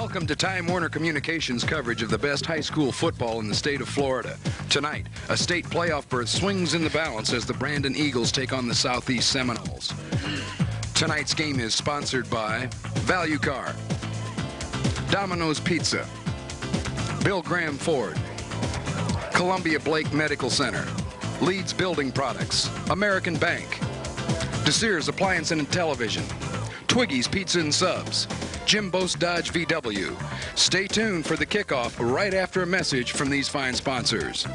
Welcome to Time Warner Communications coverage of the best high school football in the state of Florida. Tonight, a state playoff berth swings in the balance as the Bradenton Eagles take on the Southeast Seminoles. Tonight's game is sponsored by Value Car, Domino's Pizza, Bill Graham Ford, Columbia Blake Medical Center, Leeds Building Products, American Bank, DeSears Appliance and Television, Twiggy's Pizza and Subs, Jim Bose Dodge VW. Stay tuned for the kickoff right after a message from these fine sponsors.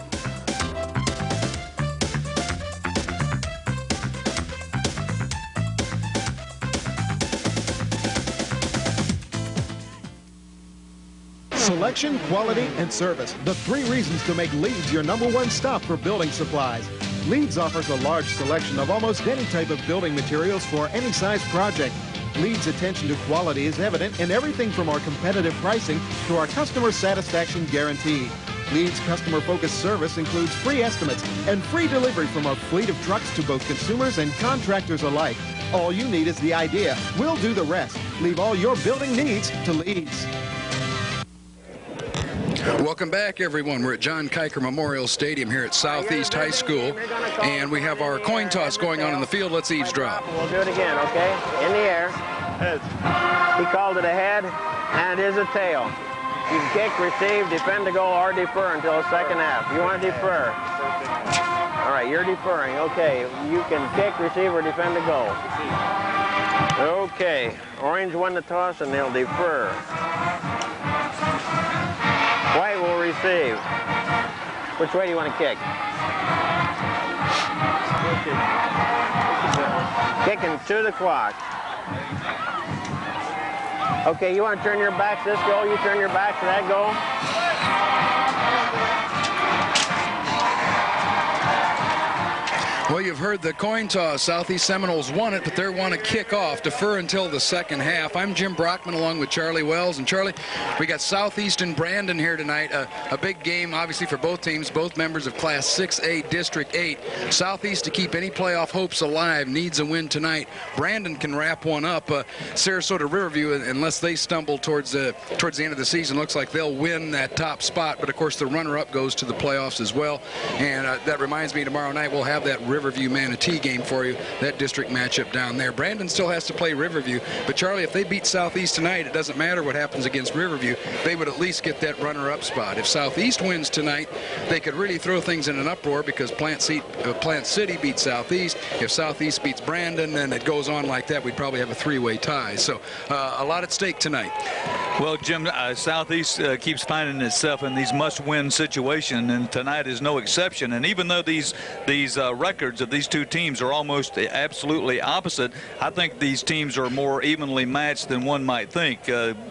Selection, quality, and service. The 3 reasons to make Leeds your #1 stop for building supplies. Leeds offers a large selection of almost any type of building materials for any size project. Leeds' attention to quality is evident in everything from our competitive pricing to our customer satisfaction guarantee. Leeds' customer-focused service includes free estimates and free delivery from our fleet of trucks to both consumers and contractors alike. All you need is the idea. We'll do the rest. Leave all your building needs to Leeds. Welcome back, everyone. We're at John Kiker Memorial Stadium here at Southeast High School, and we have our coin toss going on in the field. Let's eavesdrop. We'll do it again, okay? In the air. Heads. He called it a head, and it is a tail. You can kick, receive, defend to go, or defer until the second half. You want to defer. All right, you're deferring. Okay, you can kick, receive, or defend to go. Okay, Orange won the toss, and they'll defer. White will receive. Which way do you want to kick? Kicking to the clock. Okay, you want to turn your back to this goal? You turn your back to that goal? Well, you've heard the coin toss. Southeast Seminoles won it, but they want to kick off, defer until the second half. I'm Jim Brockman along with Charlie Wells. And Charlie, we got Southeast and Bradenton here tonight. A big game, obviously, for both teams, both members of Class 6A District 8. Southeast, to keep any playoff hopes alive, needs a win tonight. Bradenton can wrap one up. Sarasota Riverview, unless they stumble towards the end of the season, looks like they'll win that top spot. But, of course, the runner-up goes to the playoffs as well. And that reminds me, tomorrow night we'll have that Riverview Manatee game for you, that district matchup down there. Bradenton still has to play Riverview, but Charlie, if they beat Southeast tonight, it doesn't matter what happens against Riverview. They would at least get that runner-up spot. If Southeast wins tonight, they could really throw things in an uproar because Plant City beats Southeast. If Southeast beats Bradenton, then it goes on like that. We'd probably have a 3-way tie. So a lot at stake tonight. Well, Jim, Southeast keeps finding itself in these must-win situations, and tonight is no exception. And even though these records of these two teams are almost absolutely opposite, I think these teams are more evenly matched than one might think.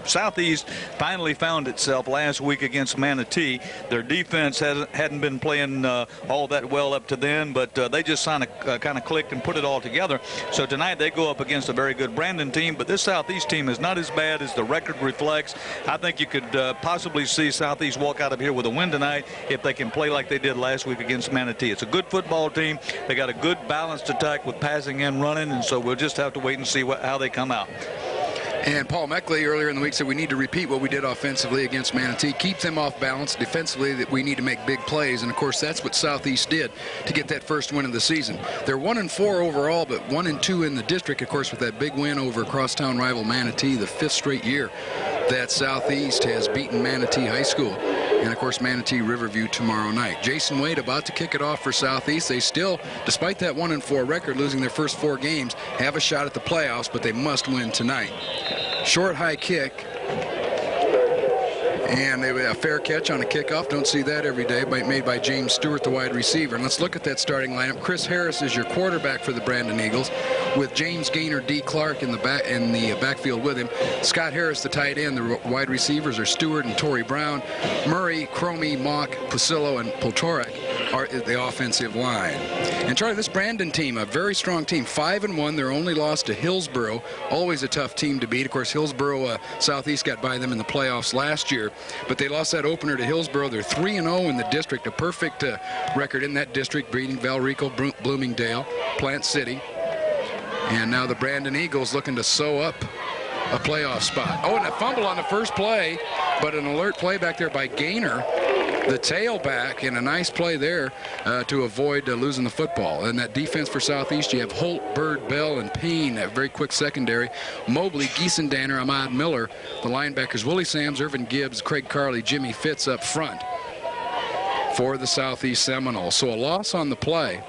Southeast finally found itself last week against Manatee. Their defense hadn't been playing all that well up to then, but they just kind of clicked and put it all together. So tonight they go up against a very good Bradenton team, but this Southeast team is not as bad as the record reflects. I think you could possibly see Southeast walk out of here with a win tonight if they can play like they did last week against Manatee. It's a good football team. They got a good balanced attack with passing and running, and so we'll just have to wait and see how they come out. And Paul Meckley earlier in the week said we need to repeat what we did offensively against Manatee, keep them off balance. Defensively, that we need to make big plays, and of course that's what Southeast did to get that first win of the season. They're 1-4 overall, but 1-2 in the district, of course, with that big win over crosstown rival Manatee, the 5th straight year that Southeast has beaten Manatee High School. And, of course, Manatee Riverview tomorrow night. Jason Wade about to kick it off for Southeast. They still, despite that 1-4 record, losing their first 4 games, have a shot at the playoffs, but they must win tonight. Short, high kick. And a fair catch on a kickoff. Don't see that every day, made by James Stewart, the wide receiver. And let's look at that starting lineup. Chris Harris is your quarterback for the Bradenton Eagles, with James Gaynor D. Clark in the backfield with him. Scott Harris, the tight end. The wide receivers are Stewart and Torrey Brown. Murray, Cromie, Mock, Pasillo, and Poltorek are the offensive line. And Charlie, this Bradenton team, a very strong team, 5-1. Their only loss to Hillsboro, always a tough team to beat. Of course, Hillsboro, Southeast got by them in the playoffs last year, but they lost that opener to Hillsboro. They're 3-0 in the district, a perfect record in that district, beating Valrico, Bloomingdale, Plant City. And now the Bradenton Eagles looking to sew up a playoff spot. Oh, and a fumble on the first play, but an alert play back there by Gaynor, the tailback, and a nice play there to avoid losing the football. And that defense for Southeast, you have Holt, Bird, Bell, and Payne, that very quick secondary. Mobley, Giesendanner, Ahmad Miller, the linebackers, Willie Sams, Irvin Gibbs, Craig Carley, Jimmy Fitz up front for the Southeast Seminoles. So a loss on the play.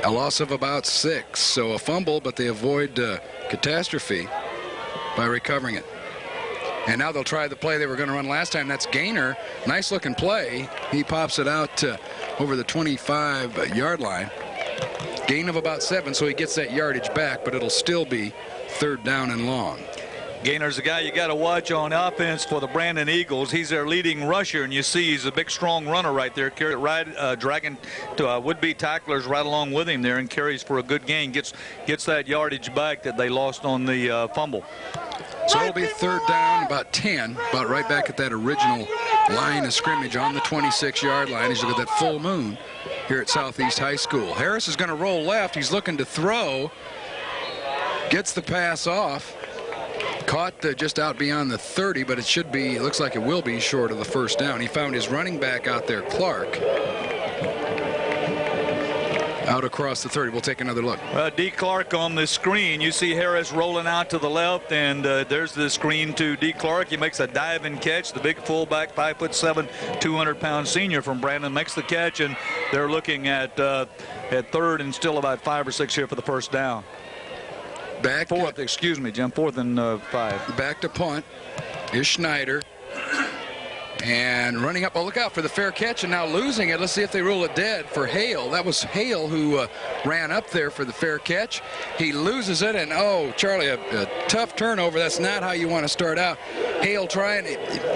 A loss of about 6. So a fumble, but they avoid catastrophe by recovering it. And now they'll try the play they were going to run last time. That's Gaynor. Nice looking play. He pops it out over the 25-yard line. Gain of about 7, so he gets that yardage back, but it'll still be 3rd down and long. Gaynor's a guy you got to watch on offense for the Bradenton Eagles. He's their leading rusher, and you see he's a big, strong runner right there. Dragging to would-be tacklers right along with him there, and carries for a good gain. Gets that yardage back that they lost on the fumble. So it'll be 3rd down, about 10, about right back at that original line of scrimmage on the 26-yard line as you look at that full moon here at Southeast High School. Harris is going to roll left. He's looking to throw. Gets the pass off. Caught just out beyond the 30, but it looks like it will be short of the 1st down. He found his running back out there, Clark, out across the 30. We'll take another look. D. Clark on the screen. You see Harris rolling out to the left, and there's the screen to D. Clark. He makes a diving catch. The big fullback, 5'7", 200-pound senior from Bradenton, makes the catch, and they're looking at 3rd and still about 5 or 6 here for the 1st down. Excuse me, Jim. 4th and 5. Back to punt is Schneider. And running up. Oh, look out for the fair catch, and now losing it. Let's see if they rule it dead for Hale. That was Hale who ran up there for the fair catch. He loses it, and oh, Charlie, a tough turnover. That's not how you want to start out. Hale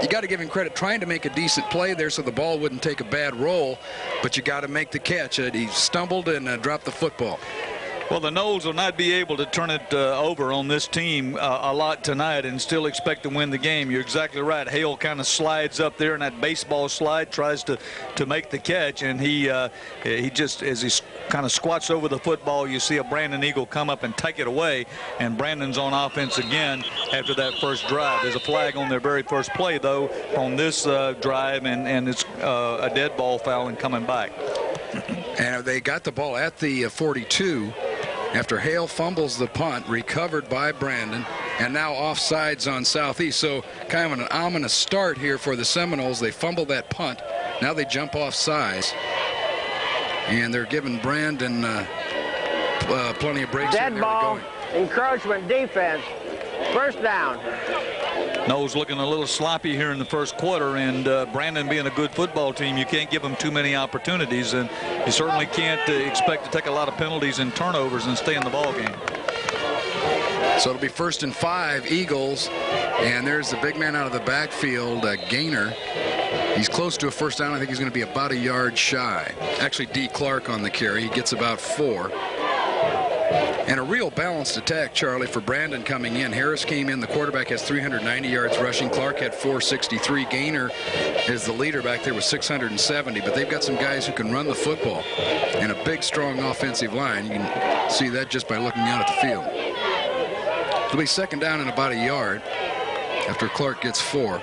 you got to give him credit, trying to make a decent play there so the ball wouldn't take a bad roll, but you got to make the catch. He stumbled and dropped the football. Well, the Noles will not be able to turn it over on this team a lot tonight and still expect to win the game. You're exactly right. Hale kind of slides up there in that baseball slide, tries to make the catch, and he just, as he kind of squats over the football, you see a Bradenton Eagle come up and take it away, and Brandon's on offense again after that first drive. There's a flag on their very first play, though, on this drive, and it's a dead ball foul and coming back. And they got the ball at the 42 after Hale fumbles the punt, recovered by Bradenton, and now offsides on Southeast. So kind of an ominous start here for the Seminoles. They fumble that punt. Now they jump off sides, and they're giving Bradenton plenty of breaks. Dead ball, encroachment defense, 1st down. Noles looking a little sloppy here in the 1st quarter, and Bradenton being a good football team, you can't give them too many opportunities, and you certainly can't expect to take a lot of penalties and turnovers and stay in the ball game. So it'll be 1st and 5 Eagles, and there's the big man out of the backfield, Gaynor. He's close to a 1st down. I think he's going to be about a yard shy. Actually, D. Clark on the carry. He gets about 4. And a real balanced attack, Charlie, for Bradenton coming in. Harris came in. The quarterback has 390 yards rushing. Clark had 463. Gaynor is the leader back there with 670. But they've got some guys who can run the football and a big, strong offensive line. You can see that just by looking out at the field. It'll be 2nd down and about a yard after Clark gets 4.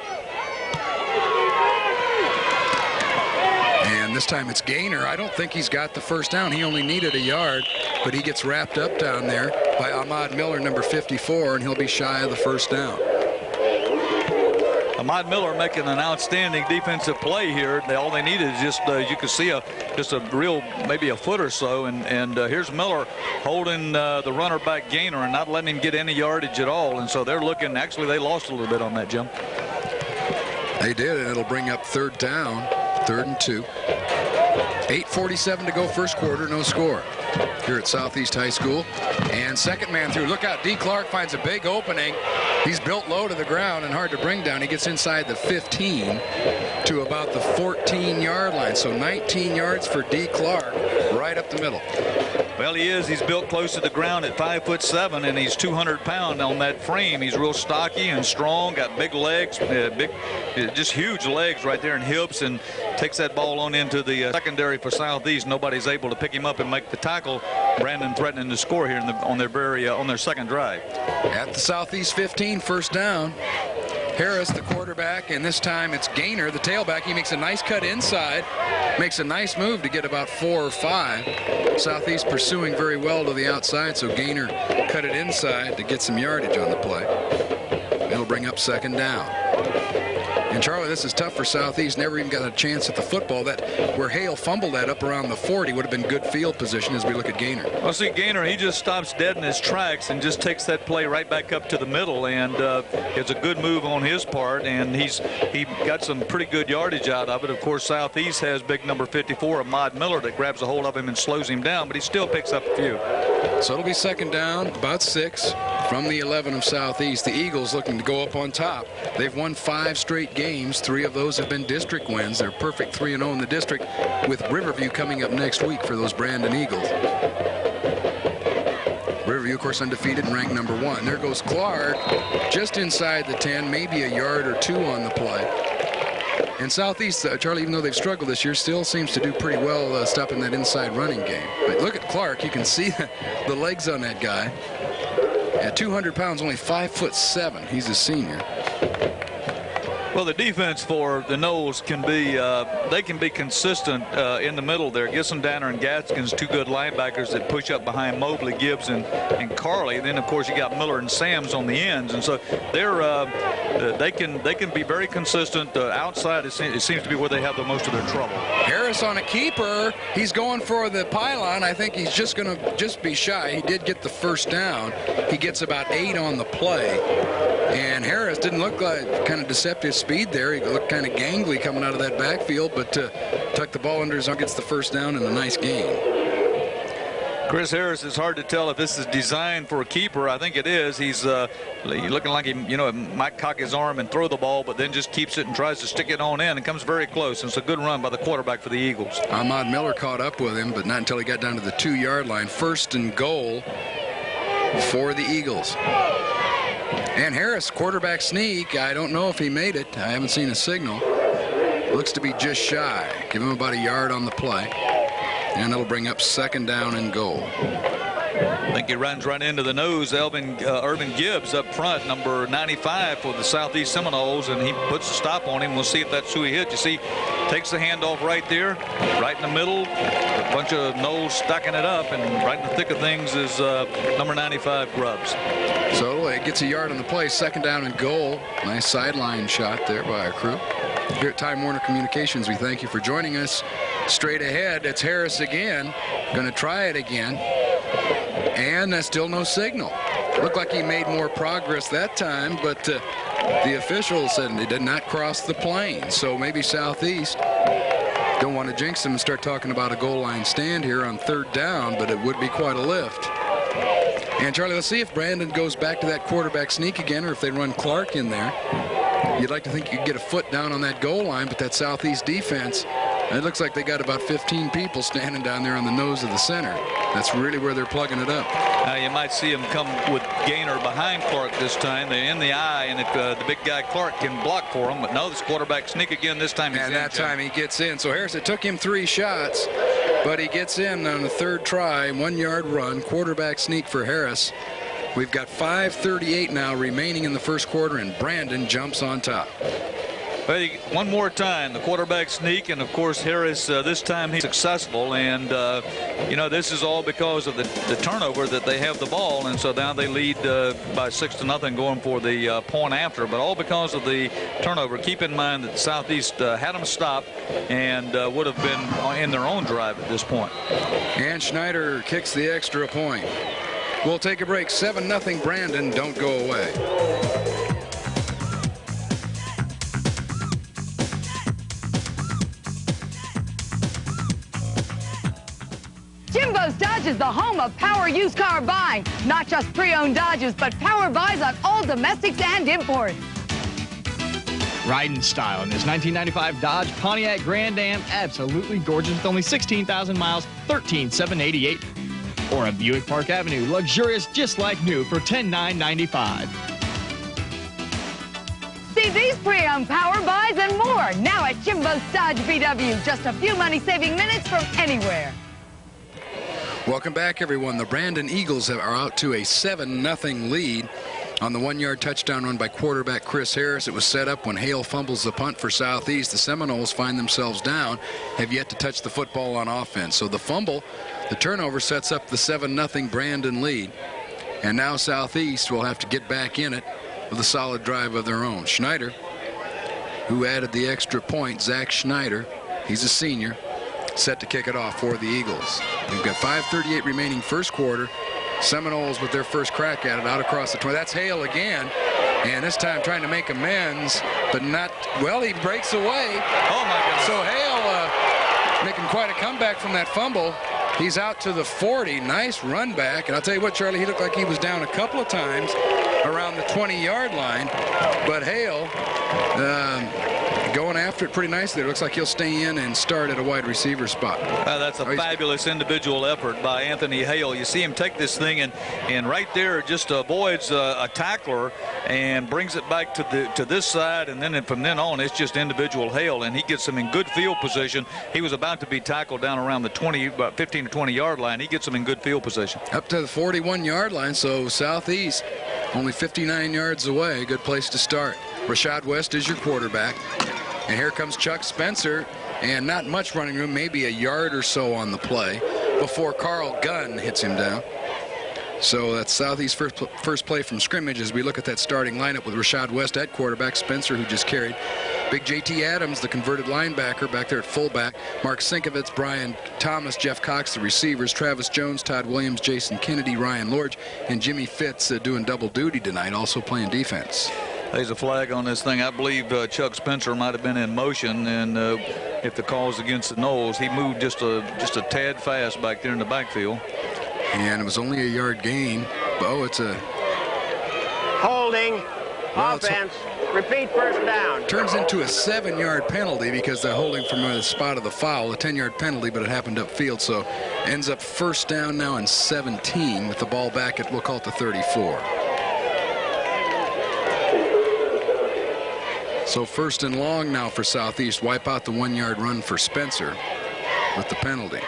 And this time it's Gaynor. I don't think he's got the 1st down. He only needed a yard, but he gets wrapped up down there by Ahmad Miller, number 54, and he'll be shy of the 1st down. Ahmad Miller making an outstanding defensive play here. All they needed is just, you can see, just a real, maybe a foot or so, and here's Miller holding the runner back Gaynor and not letting him get any yardage at all. And so they're looking, actually they lost a little bit on that, Jim. They did, and it'll bring up 3rd down, 3rd and 2. 8:47 to go 1st quarter, no score here at Southeast High School. And 2nd man through. Look out, D. Clark finds a big opening. He's built low to the ground and hard to bring down. He gets inside the 15 to about the 14-yard line. So 19 yards for D. Clark right up the middle. Well, he is. He's built close to the ground at 5'7", and he's 200 pounds on that frame. He's real stocky and strong, got big legs, just huge legs right there and hips, and takes that ball on into the secondary for Southeast. Nobody's able to pick him up and make the tackle. Bradenton threatening to score here on their second drive. At the Southeast 15, first down. Harris, the quarterback, and this time it's Gaynor, the tailback. He makes a nice cut inside, makes a nice move to get about 4 or 5. Southeast pursuing very well to the outside, so Gaynor cut it inside to get some yardage on the play. It'll bring up second down. And Charlie, this is tough for Southeast. Never even got a chance at the football. That where Hale fumbled that up around the 40 would have been good field position as we look at Gaynor. Well, see, Gaynor, he just stops dead in his tracks and just takes that play right back up to the middle, and it's a good move on his part, and he got some pretty good yardage out of it. Of course, Southeast has big number 54, Ahmad Miller, that grabs a hold of him and slows him down, but he still picks up a few. So it'll be second down, about 6 from the 11 of Southeast. The Eagles looking to go up on top. They've won 5 straight games. 3 of those have been district wins. They're perfect 3-0 in the district, with Riverview coming up next week for those Bradenton Eagles. Riverview, of course, undefeated and ranked number 1. There goes Clark, just inside the 10, maybe a yard or 2 on the play. And Southeast, Charlie, even though they've struggled this year, still seems to do pretty well stopping that inside running game. But look at Clark. You can see the legs on that guy. At 200 pounds, only 5'7". He's a senior. Well, the defense for the Knowles can be they can be consistent in the middle there. Gibson, Danner, and Gaskins, 2 good linebackers that push up behind Mobley, Gibbs, and Carley. Then, of course, you got Miller and Sams on the ends, and so they can be very consistent. Outside, it seems to be where they have the most of their trouble. Harris on a keeper. He's going for the pylon. I think he's just going to be shy. He did get the first down. He gets about 8 on the play. And Harris didn't look like kind of deceptive speed there. He looked kind of gangly coming out of that backfield, but tucked the ball under his arm, gets the first down in a nice game. Chris Harris, is hard to tell if this is designed for a keeper. I think it is. He's looking like he might cock his arm and throw the ball, but then just keeps it and tries to stick it on in and comes very close. And it's a good run by the quarterback for the Eagles. Ahmad Miller caught up with him, but not until he got down to the 2-yard line. First and goal for the Eagles. And Harris, quarterback sneak. I don't know if he made it. I haven't seen a signal. Looks to be just shy. Give him about a yard on the play. And it'll bring up second down and goal. I think he runs right into the nose. Irvin Gibbs up front, number 95 for the Southeast Seminoles, and he puts a stop on him. We'll see if that's who he hit. You see, takes the handoff right there, right in the middle. A bunch of Knowles stacking it up, and right in the thick of things is number 95, Grubbs. So it gets a yard on the play, second down and goal. Nice sideline shot there by our crew. Here at Time Warner Communications, we thank you for joining us. Straight ahead, it's Harris again. Going to try it again. And there's still no signal. Looked like he made more progress that time, but the officials said he did not cross the plane. So maybe Southeast don't want to jinx him and start talking about a goal line stand here on third down, but it would be quite a lift. And Charlie, let's see if Bradenton goes back to that quarterback sneak again, or if they run Clark in there. You'd like to think you could get a foot down on that goal line, but that Southeast defense, it looks like they got about 15 people standing down there on the nose of the center. That's really where they're plugging it up. You might see him come with Gaynor behind Clark this time. They're in the eye, and if the big guy Clark can block for him, but no, this quarterback sneak again this time. And that time he gets in. So Harris, it took him 3 shots, but he gets in on the third try, 1-yard run, quarterback sneak for Harris. We've got 5:38 now remaining in the first quarter, and Bradenton jumps on top. Hey, one more time, the quarterback sneak, and of course Harris, this time he's successful, and this is all because of the turnover that they have the ball, and so now they lead by 6-0 going for the point after, but all because of the turnover. Keep in mind that Southeast had them stopped and would have been in their own drive at this point. And Schneider kicks the extra point. We'll take a break. 7-0 Bradenton. Don't go away. Jimbo's Dodge is the home of power used car buying. Not just pre-owned Dodges, but power buys on all domestics and imports. Ride in style in this 1995 Dodge Pontiac Grand Am. Absolutely gorgeous with only 16,000 miles, $13,788. Or a Buick Park Avenue, luxurious just like new for $10,995. See these pre-owned power buys and more now at Jimbo's Dodge VW. Just a few money-saving minutes from anywhere. Welcome back, everyone. The Bradenton Eagles are out to a 7-0 lead on the 1-yard touchdown run by quarterback Chris Harris. It was set up when Hale fumbles the punt for Southeast. The Seminoles find themselves down, have yet to touch the football on offense. So the fumble, the turnover, sets up the 7-0 Bradenton lead. And now Southeast will have to get back in it with a solid drive of their own. Schneider, who added the extra point, Zach Schneider, he's a senior, set to kick it off for the Eagles. We've got 5:38 remaining first quarter. Seminoles with their first crack at it out across the 20. That's Hale again, and this time trying to make amends, but not, well, he breaks away. Oh my goodness. So Hale making quite a comeback from that fumble. He's out to the 40. Nice run back, and I'll tell you what, Charlie, he looked like he was down a couple of times around the 20-yard line, but Hale going after it pretty nicely. It looks like he'll stay in and start at a wide receiver spot. That's a fabulous individual effort by Anthony Hale. You see him take this thing and right there just avoids a tackler and brings it back to this side, and then from then on it's just individual Hale, and he gets him in good field position. He was about to be tackled down around the about 15 to 20-yard line. He gets him in good field position. Up to the 41-yard line, so Southeast only 59 yards away. Good place to start. Rashad West is your quarterback. And here comes Chuck Spencer, and not much running room, maybe a yard or so on the play before Carl Gunn hits him down. So that's Southeast first play from scrimmage as we look at that starting lineup with Rashad West at quarterback, Spencer, who just carried, Big J.T. Adams, the converted linebacker, back there at fullback, Mark Sinkovitz, Brian Thomas, Jeff Cox, the receivers, Travis Jones, Todd Williams, Jason Kennedy, Ryan Lorge, and Jimmy Fitz doing double duty tonight, also playing defense. There's a flag on this thing. I believe Chuck Spencer might have been in motion, and if the call's against the Noles, he moved just a tad fast back there in the backfield. And it was only a yard gain. Oh, it's a holding. Well, offense. Repeat first down. Turns into a 7-yard penalty because they're holding from the spot of the foul. A 10-yard penalty, but it happened upfield, so ends up first down now and 17 with the ball back at, we'll call it the 34. So first and long now for Southeast. Wipe out the 1-yard run for Spencer with the penalty.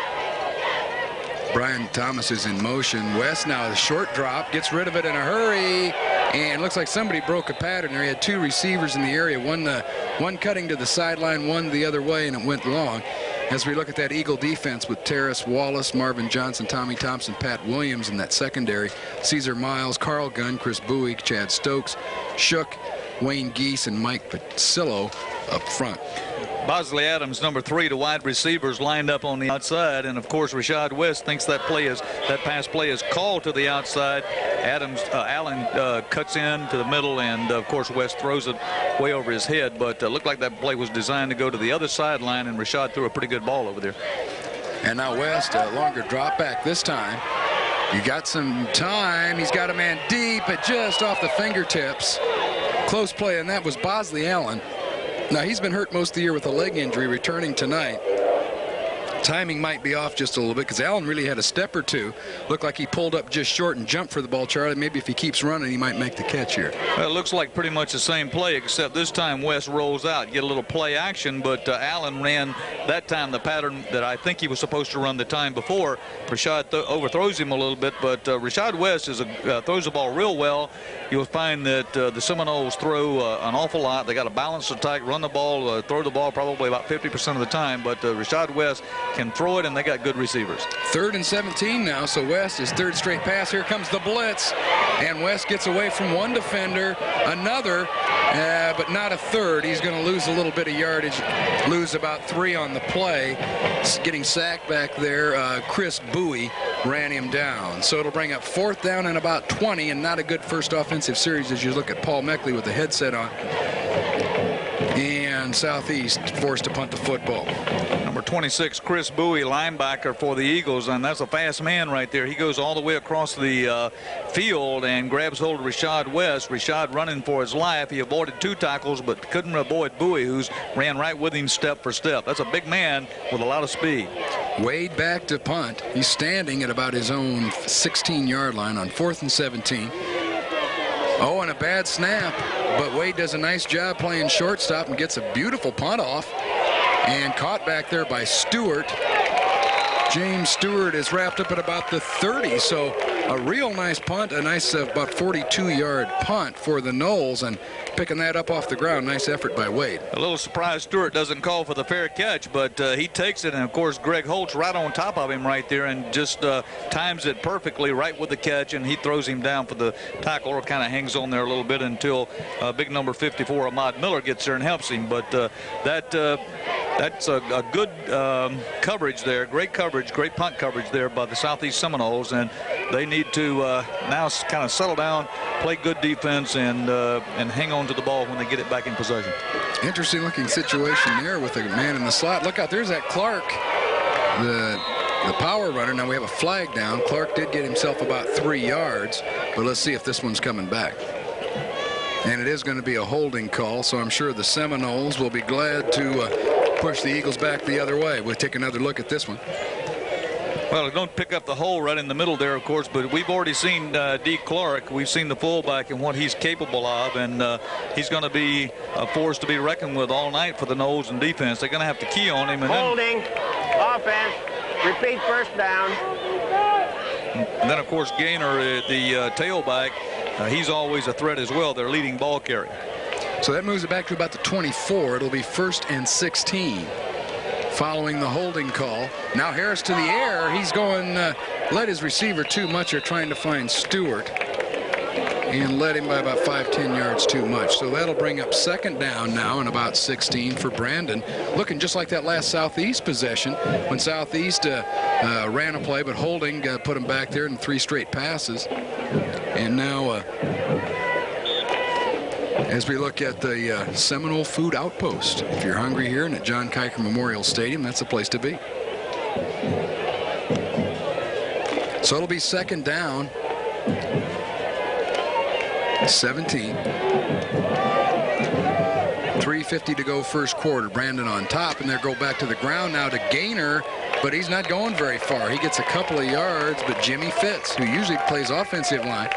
Brian Thomas is in motion. West now a short drop, gets rid of it in a hurry, and looks like somebody broke a pattern there. He had two receivers in the area, one cutting to the sideline, one the other way, and it went long. As we look at that Eagle defense with Terrace Wallace, Marvin Johnson, Tommy Thompson, Pat Williams in that secondary, Caesar Miles, Carl Gunn, Chris Bowie, Chad Stokes, Shook, Wayne Geese, and Mike Patillo up front. Bosley Adams, number 3, to wide receivers lined up on the outside, and of course Rashad West thinks that pass play is called to the outside. Allen cuts in to the middle, and of course West throws it way over his head, but looked like that play was designed to go to the other sideline, and Rashad threw a pretty good ball over there. And now West, a longer drop back this time. You got some time. He's got a man deep, but just off the fingertips. Close play, and that was Bosley Allen. Now, he's been hurt most of the year with a leg injury, returning tonight. Timing might be off just a little bit because Allen really had a step or two. Looked like he pulled up just short and jumped for the ball, Charlie. Maybe if he keeps running, he might make the catch here. Well, it looks like pretty much the same play, except this time West rolls out. Get a little play action, but Allen ran that time the pattern that I think he was supposed to run the time before. Rashad overthrows him a little bit, but Rashad West throws the ball real well. You'll find that the Seminoles throw an awful lot. They got a balanced attack, run the ball, throw the ball probably about 50% of the time, but Rashad West can throw it, and they got good receivers. 3rd and 17 now, so West, his 3rd straight pass. Here comes the blitz, and West gets away from one defender, another, but not a third. He's going to lose a little bit of yardage, lose about 3 on the play. Getting sacked back there, Chris Bowie ran him down. So it'll bring up 4th down and about 20, and not a good first offensive series as you look at Paul Meckley with the headset on. And Southeast forced to punt the football. Number 26, Chris Bowie, linebacker for the Eagles, and that's a fast man right there. He goes all the way across the field and grabs hold of Rashad West. Rashad running for his life. He avoided 2 tackles, but couldn't avoid Bowie, who's ran right with him step for step. That's a big man with a lot of speed. Wade back to punt. He's standing at about his own 16-yard line on 4th and 17. Oh, and a bad snap, but Wade does a nice job playing shortstop and gets a beautiful punt off, and caught back there by Stewart. James Stewart is wrapped up at about the 30, so a real nice punt, a nice about 42-yard punt for the Noles, and picking that up off the ground. Nice effort by Wade. A little surprised Stewart doesn't call for the fair catch, but he takes it, and of course Greg Holt's right on top of him right there and just times it perfectly right with the catch, and he throws him down for the tackle, or kind of hangs on there a little bit until big number 54 Ahmad Miller gets there and helps him. But that's a good coverage there, great coverage, great punt coverage there by the Southeast Seminoles, and they need to now kind of settle down, play good defense, and hang on to the ball when they get it back in possession. Interesting looking situation there with a man in the slot. Look out, there's that Clark, the power runner. Now we have a flag down. Clark did get himself about 3 yards, but let's see if this one's coming back. And it is going to be a holding call, so I'm sure the Seminoles will be glad to push the Eagles back the other way. We'll take another look at this one. Well, don't pick up the hole right in the middle there, of course, but we've already seen D. Clark. We've seen the fullback and what he's capable of, and he's going to be a force to be reckoned with all night for the Noles and defense. They're going to have to key on him. And holding, offense, repeat first down. And then, of course, Gaynor, the tailback, he's always a threat as well, their leading ball carrier. So that moves it back to about the 24. It'll be 1st and 16. Following the holding call. Now Harris to the air. He's going, led his receiver too much. They're trying to find Stewart, and led him by about 5-10 yards too much. So that'll bring up 2nd down now and about 16 for Brandon. Looking just like that last Southeast possession when Southeast ran a play, but holding put him back there in 3 straight passes. And now as we look at the Seminole Food Outpost. If you're hungry here and at John Kiker Memorial Stadium, that's the place to be. So it'll be 2nd down, 17. 3:50 to go first quarter. Brandon on top, and they go back to the ground now to Gaynor, but he's not going very far. He gets a couple of yards, but Jimmy Fitz, who usually plays offensive line,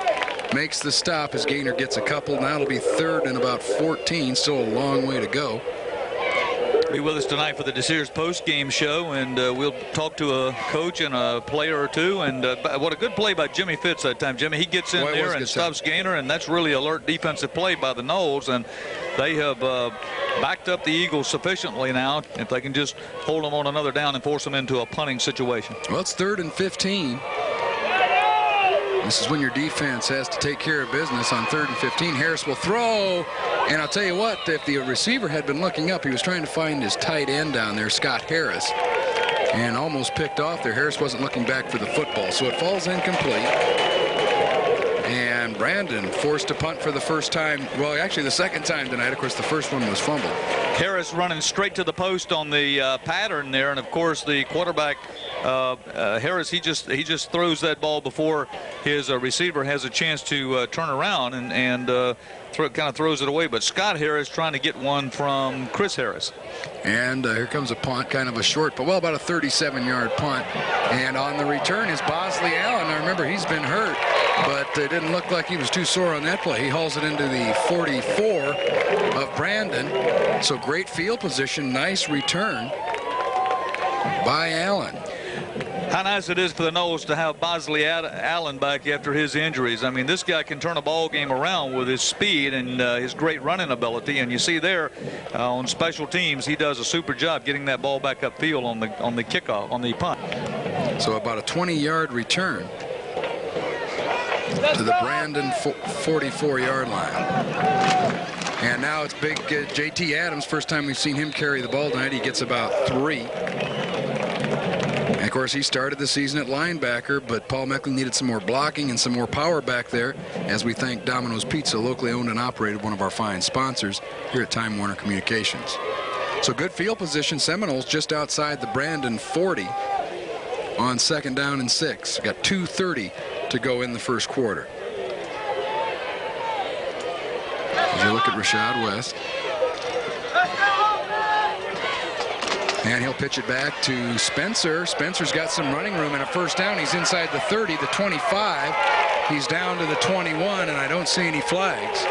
makes the stop as Gaynor gets a couple. Now it'll be 3rd and about 14. Still a long way to go. Be with us tonight for the Desears post-game show, and we'll talk to a coach and a player or two. And what a good play by Jimmy Fitz that time, Jimmy. He gets in there and stops Gaynor, and that's really alert defensive play by the Noles. And they have backed up the Eagles sufficiently now if they can just hold them on another down and force them into a punting situation. Well, it's 3rd and 15. This is when your defense has to take care of business on 3rd and 15. Harris will throw, and I'll tell you what, if the receiver had been looking up, he was trying to find his tight end down there, Scott Harris, and almost picked off there. Harris wasn't looking back for the football, so it falls incomplete. And Brandon forced to punt for the first time. Well, actually the 2nd time tonight. Of course, the first one was fumbled. Harris running straight to the post on the pattern there, and of course the quarterback Harris, he just throws that ball before his receiver has a chance to turn around and kind of throws it away. But Scott Harris trying to get one from Chris Harris. And here comes a punt, kind of a short, but well, about a 37-yard punt. And on the return is Bosley Allen. Now remember, he's been hurt, but it didn't look like he was too sore on that play. He hauls it into the 44 of Brandon. So great field position, nice return by Allen. How nice it is for the Noles to have Bosley Allen back after his injuries. I mean, this guy can turn a ball game around with his speed and his great running ability. And you see there on special teams, he does a super job getting that ball back upfield on the kickoff, on the punt. So about a 20-yard return to the Brandon 44-yard line. And now it's big J.T. Adams. First time we've seen him carry the ball tonight. He gets about 3. And of course, he started the season at linebacker, but Paul Mecklin needed some more blocking and some more power back there, as we thank Domino's Pizza, locally owned and operated, one of our fine sponsors here at Time Warner Communications. So good field position. Seminoles just outside the Brandon 40 on 2nd down and 6. We've got 2:30 to go in the first quarter. As you look at Rashad West. And he'll pitch it back to Spencer. Spencer's got some running room and a first down. He's inside the 30, the 25. He's down to the 21, and I don't see any flags.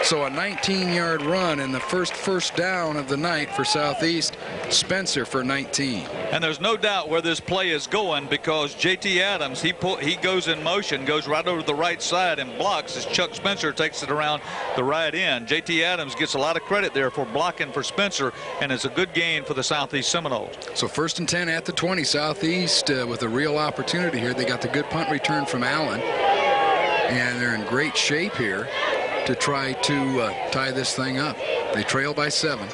So a 19-yard run and the first down of the night for Southeast. Spencer for 19. And there's no doubt where this play is going, because J.T. Adams, he goes in motion, goes right over to the right side and blocks as Chuck Spencer takes it around the right end. J.T. Adams gets a lot of credit there for blocking for Spencer, and it's a good gain for the Southeast Seminoles. So 1st and 10 at the 20. Southeast with a real opportunity here. They got the good punt return from Allen, and they're in great shape here to try to tie this thing up. They trail by 7. And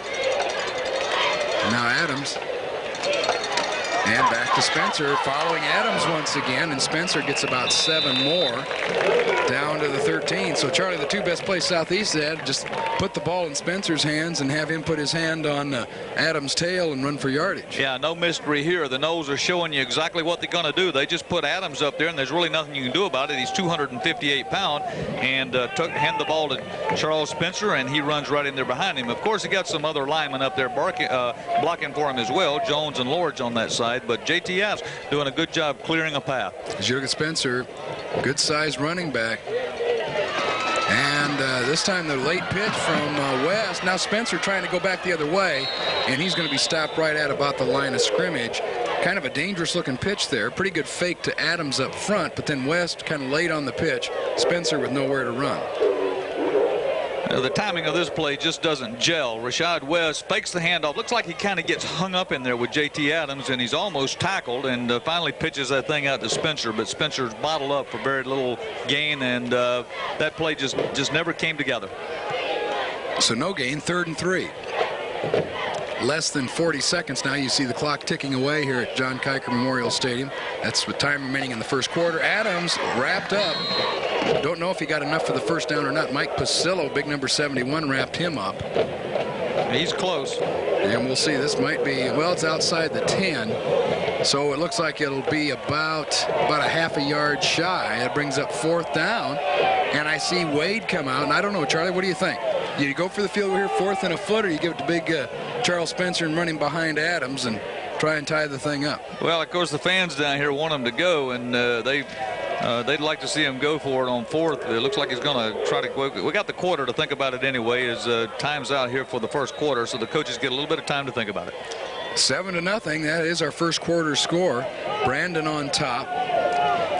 now Adams. And back to Spencer, following Adams once again, and Spencer gets about 7 more down to the 13. So, Charlie, the two best plays Southeast had, just put the ball in Spencer's hands and have him put his hand on Adams' tail and run for yardage. Yeah, no mystery here. The Noles are showing you exactly what they're going to do. They just put Adams up there, and there's really nothing you can do about it. He's 258 pounds, and hand the ball to Charles Spencer, and he runs right in there behind him. Of course, he got some other linemen up there blocking for him as well, Jones and Lords on that side. But J.T. Adams doing a good job clearing a path. As you look at Spencer, good-sized running back. And this time the late pitch from West. Now Spencer trying to go back the other way, and he's going to be stopped right at about the line of scrimmage. Kind of a dangerous-looking pitch there. Pretty good fake to Adams up front, but then West kind of late on the pitch. Spencer with nowhere to run. The timing of this play just doesn't gel. Rashad West fakes the handoff. Looks like he kind of gets hung up in there with J.T. Adams, and he's almost tackled, and finally pitches that thing out to Spencer. But Spencer's bottled up for very little gain, and that play just never came together. So no gain, 3rd and 3. Less than 40 seconds now. You see the clock ticking away here at John Kiker Memorial Stadium. That's with time remaining in the first quarter. Adams wrapped up. Don't know if he got enough for the first down or not. Mike Pasillo, big number 71, wrapped him up. He's close. And we'll see. This might be, well, it's outside the 10. So it looks like it'll be about a half a yard shy. That brings up 4th down. And I see Wade come out. And I don't know, Charlie, what do you think? Do you go for the field goal here, 4th and a foot, or you give it to big Charles Spencer and run him behind Adams and try and tie the thing up? Well, of course, the fans down here want him to go, and they'd like to see him go for it on 4th. It looks like he's going to try to go. We got the quarter to think about it anyway, as time's out here for the first quarter, so the coaches get a little bit of time to think about it. 7-0. That is our first quarter score. Brandon on top.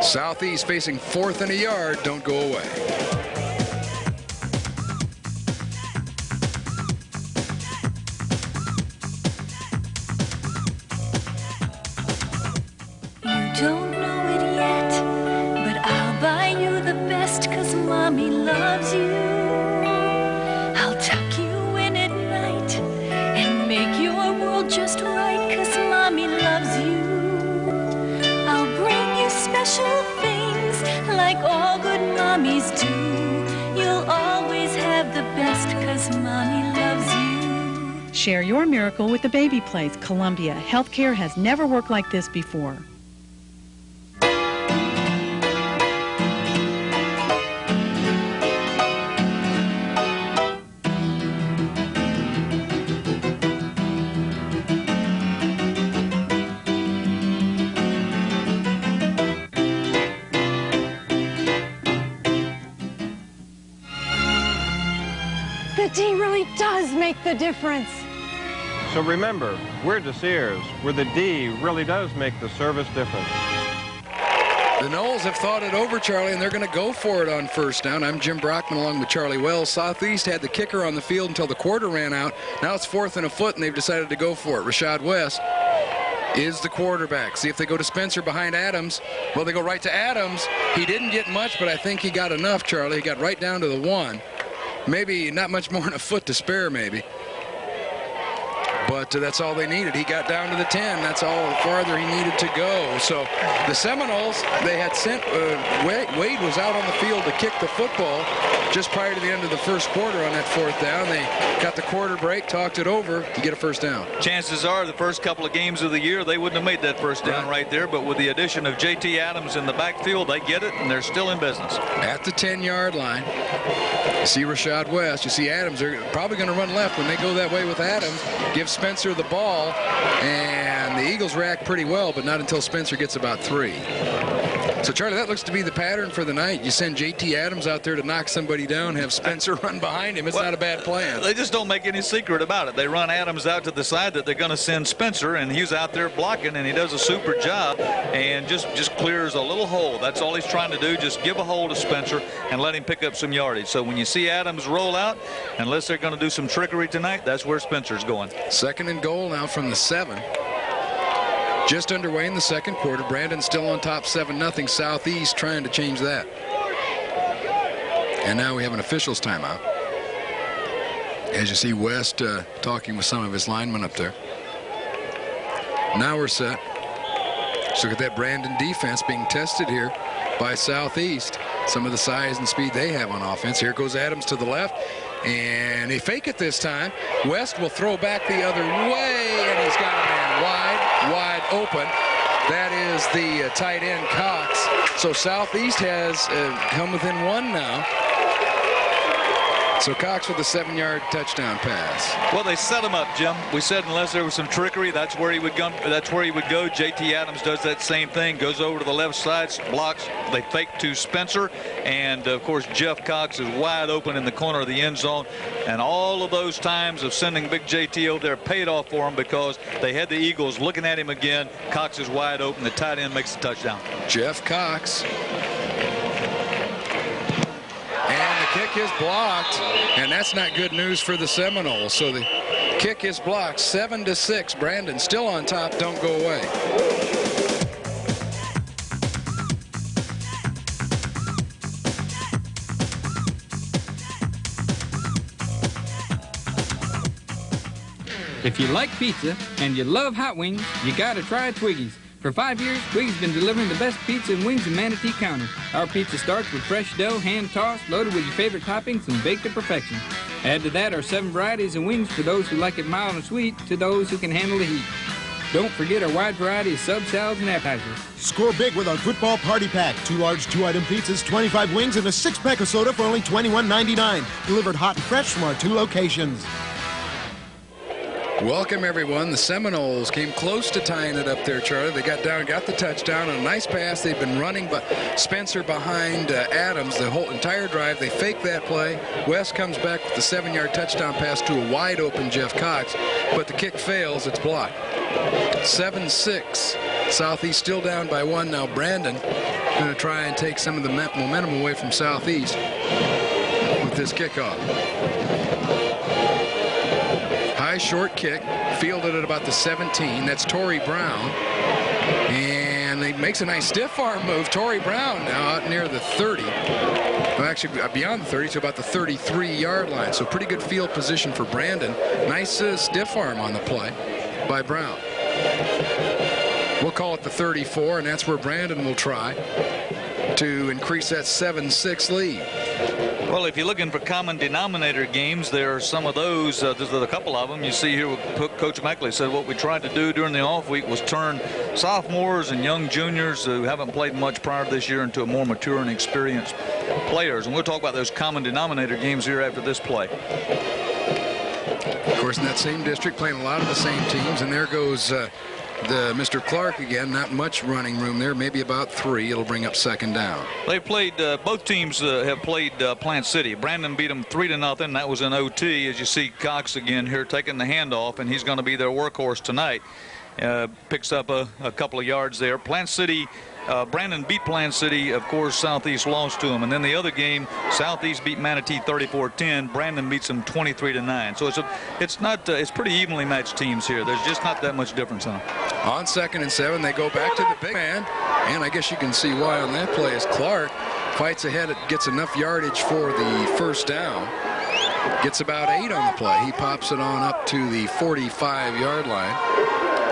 Southeast facing 4th and a yard. Don't go away. Don't know it yet, but I'll buy you the best 'cause Mommy loves you. I'll tuck you in at night and make your world just right 'cause Mommy loves you. I'll bring you special things like all good mommies do. You'll always have the best 'cause Mommy loves you. Share your miracle with the Baby Place. Columbia Healthcare has never worked like this before. The D really does make the difference. So remember, we're Sears, where the D really does make the service difference. The Noles have thought it over, Charlie, and they're going to go for it on 1st down. I'm Jim Brockman along with Charlie Wells. Southeast had the kicker on the field until the quarter ran out. Now it's 4th and a foot, and they've decided to go for it. Rashad West is the quarterback. See if they go to Spencer behind Adams. Well, they go right to Adams. He didn't get much, but I think he got enough, Charlie. He got right down to the 1. Maybe not much more than a foot to spare, maybe. But that's all they needed. He got down to the 10. That's all farther he needed to go. So the Seminoles, they had sent, Wade was out on the field to kick the football just prior to the end of the first quarter on that 4th down. They got the quarter break, talked it over to get a 1st down. Chances are the first couple of games of the year, they wouldn't have made that 1st down right there. But with the addition of J.T. Adams in the backfield, they get it, and they're still in business. At the 10-yard line. You see Rashad West. You see Adams. They're probably going to run left when they go that way with Adams. Give Spencer the ball, and the Eagles react pretty well, but not until Spencer gets about 3. So, Charlie, that looks to be the pattern for the night. You send J.T. Adams out there to knock somebody down, have Spencer run behind him. It's not a bad plan. They just don't make any secret about it. They run Adams out to the side that they're going to send Spencer, and he's out there blocking, and he does a super job and just clears a little hole. That's all he's trying to do, just give a hole to Spencer and let him pick up some yardage. So when you see Adams roll out, unless they're going to do some trickery tonight, that's where Spencer's going. 2nd and goal now from the 7. Just underway in the second quarter. Brandon still on top 7-0. Southeast trying to change that. And now we have an officials timeout. As you see West talking with some of his linemen up there. Now we're set. So look at that Brandon defense being tested here by Southeast. Some of the size and speed they have on offense. Here goes Adams to the left. And they fake it this time. West will throw back the other way. And he's got a man wide open. That is the tight end Cox. So Southeast has come within 1 now. So Cox with a 7-yard touchdown pass. Well, they set him up, Jim. We said unless there was some trickery, that's where he would go. That's where he would go. J.T. Adams does that same thing. Goes over to the left side, blocks. They fake to Spencer, and of course Jeff Cox is wide open in the corner of the end zone. And all of those times of sending big J.T. over there paid off for him because they had the Eagles looking at him again. Cox is wide open. The tight end makes the touchdown. Jeff Cox. Kick is blocked, and that's not good news for the Seminoles. So the kick is blocked. 7-6. Brandon still on top. Don't go away. If you like pizza and you love hot wings, you gotta try Twiggy's. For 5 years, Twiggy's been delivering the best pizza and wings in Manatee County. Our pizza starts with fresh dough, hand-tossed, loaded with your favorite toppings, and baked to perfection. Add to that our 7 varieties of wings for those who like it mild and sweet to those who can handle the heat. Don't forget our wide variety of sub salads and appetizers. Score big with our football party pack. 2 large 2-item pizzas, 25 wings, and a 6-pack of soda for only $21.99. Delivered hot and fresh from our 2 locations. Welcome, everyone. The Seminoles came close to tying it up there, Charlie. They got down, got the touchdown, and a nice pass. They've been running, but Spencer behind Adams the whole entire drive. They fake that play. West comes back with the 7-yard touchdown pass to a wide-open Jeff Cox, but the kick fails. It's blocked. 7-6. Southeast still down by 1 now. Brandon going to try and take some of the momentum away from Southeast with this kickoff. High short kick, fielded at about the 17. That's Torrey Brown. And he makes a nice stiff arm move. Torrey Brown now out near the 30. Well, actually beyond the 30 to about the 33-yard line. So pretty good field position for Brandon. Nice stiff arm on the play by Brown. We'll call it the 34, and that's where Brandon will try to increase that 7-6 lead. Well, if you're looking for common denominator games, there are some of those. There's a couple of them. You see here, Coach Meckley said what we tried to do during the off week was turn sophomores and young juniors who haven't played much prior to this year into a more mature and experienced players. And we'll talk about those common denominator games here after this play. Of course, in that same district, playing a lot of the same teams. And there goes Mr. Clark again. Not much running room there, maybe about 3. It'll bring up 2nd down. They played, both teams have played Plant City. Brandon beat them 3-0. That was an OT. As you see Cox again here taking the handoff, and he's going to be their workhorse tonight. Picks up a couple of yards there. Plant City, Brandon beat Plant City. Of course, Southeast lost to him. And then the other game, Southeast beat Manatee 34-10. Brandon beats them 23-9. So it's pretty evenly matched teams here. There's just not that much difference on them. On 2nd and 7, they go back to the big man. And I guess you can see why on that play is Clark fights ahead. It gets enough yardage for the first down. Gets about 8 on the play. He pops it on up to the 45-yard line.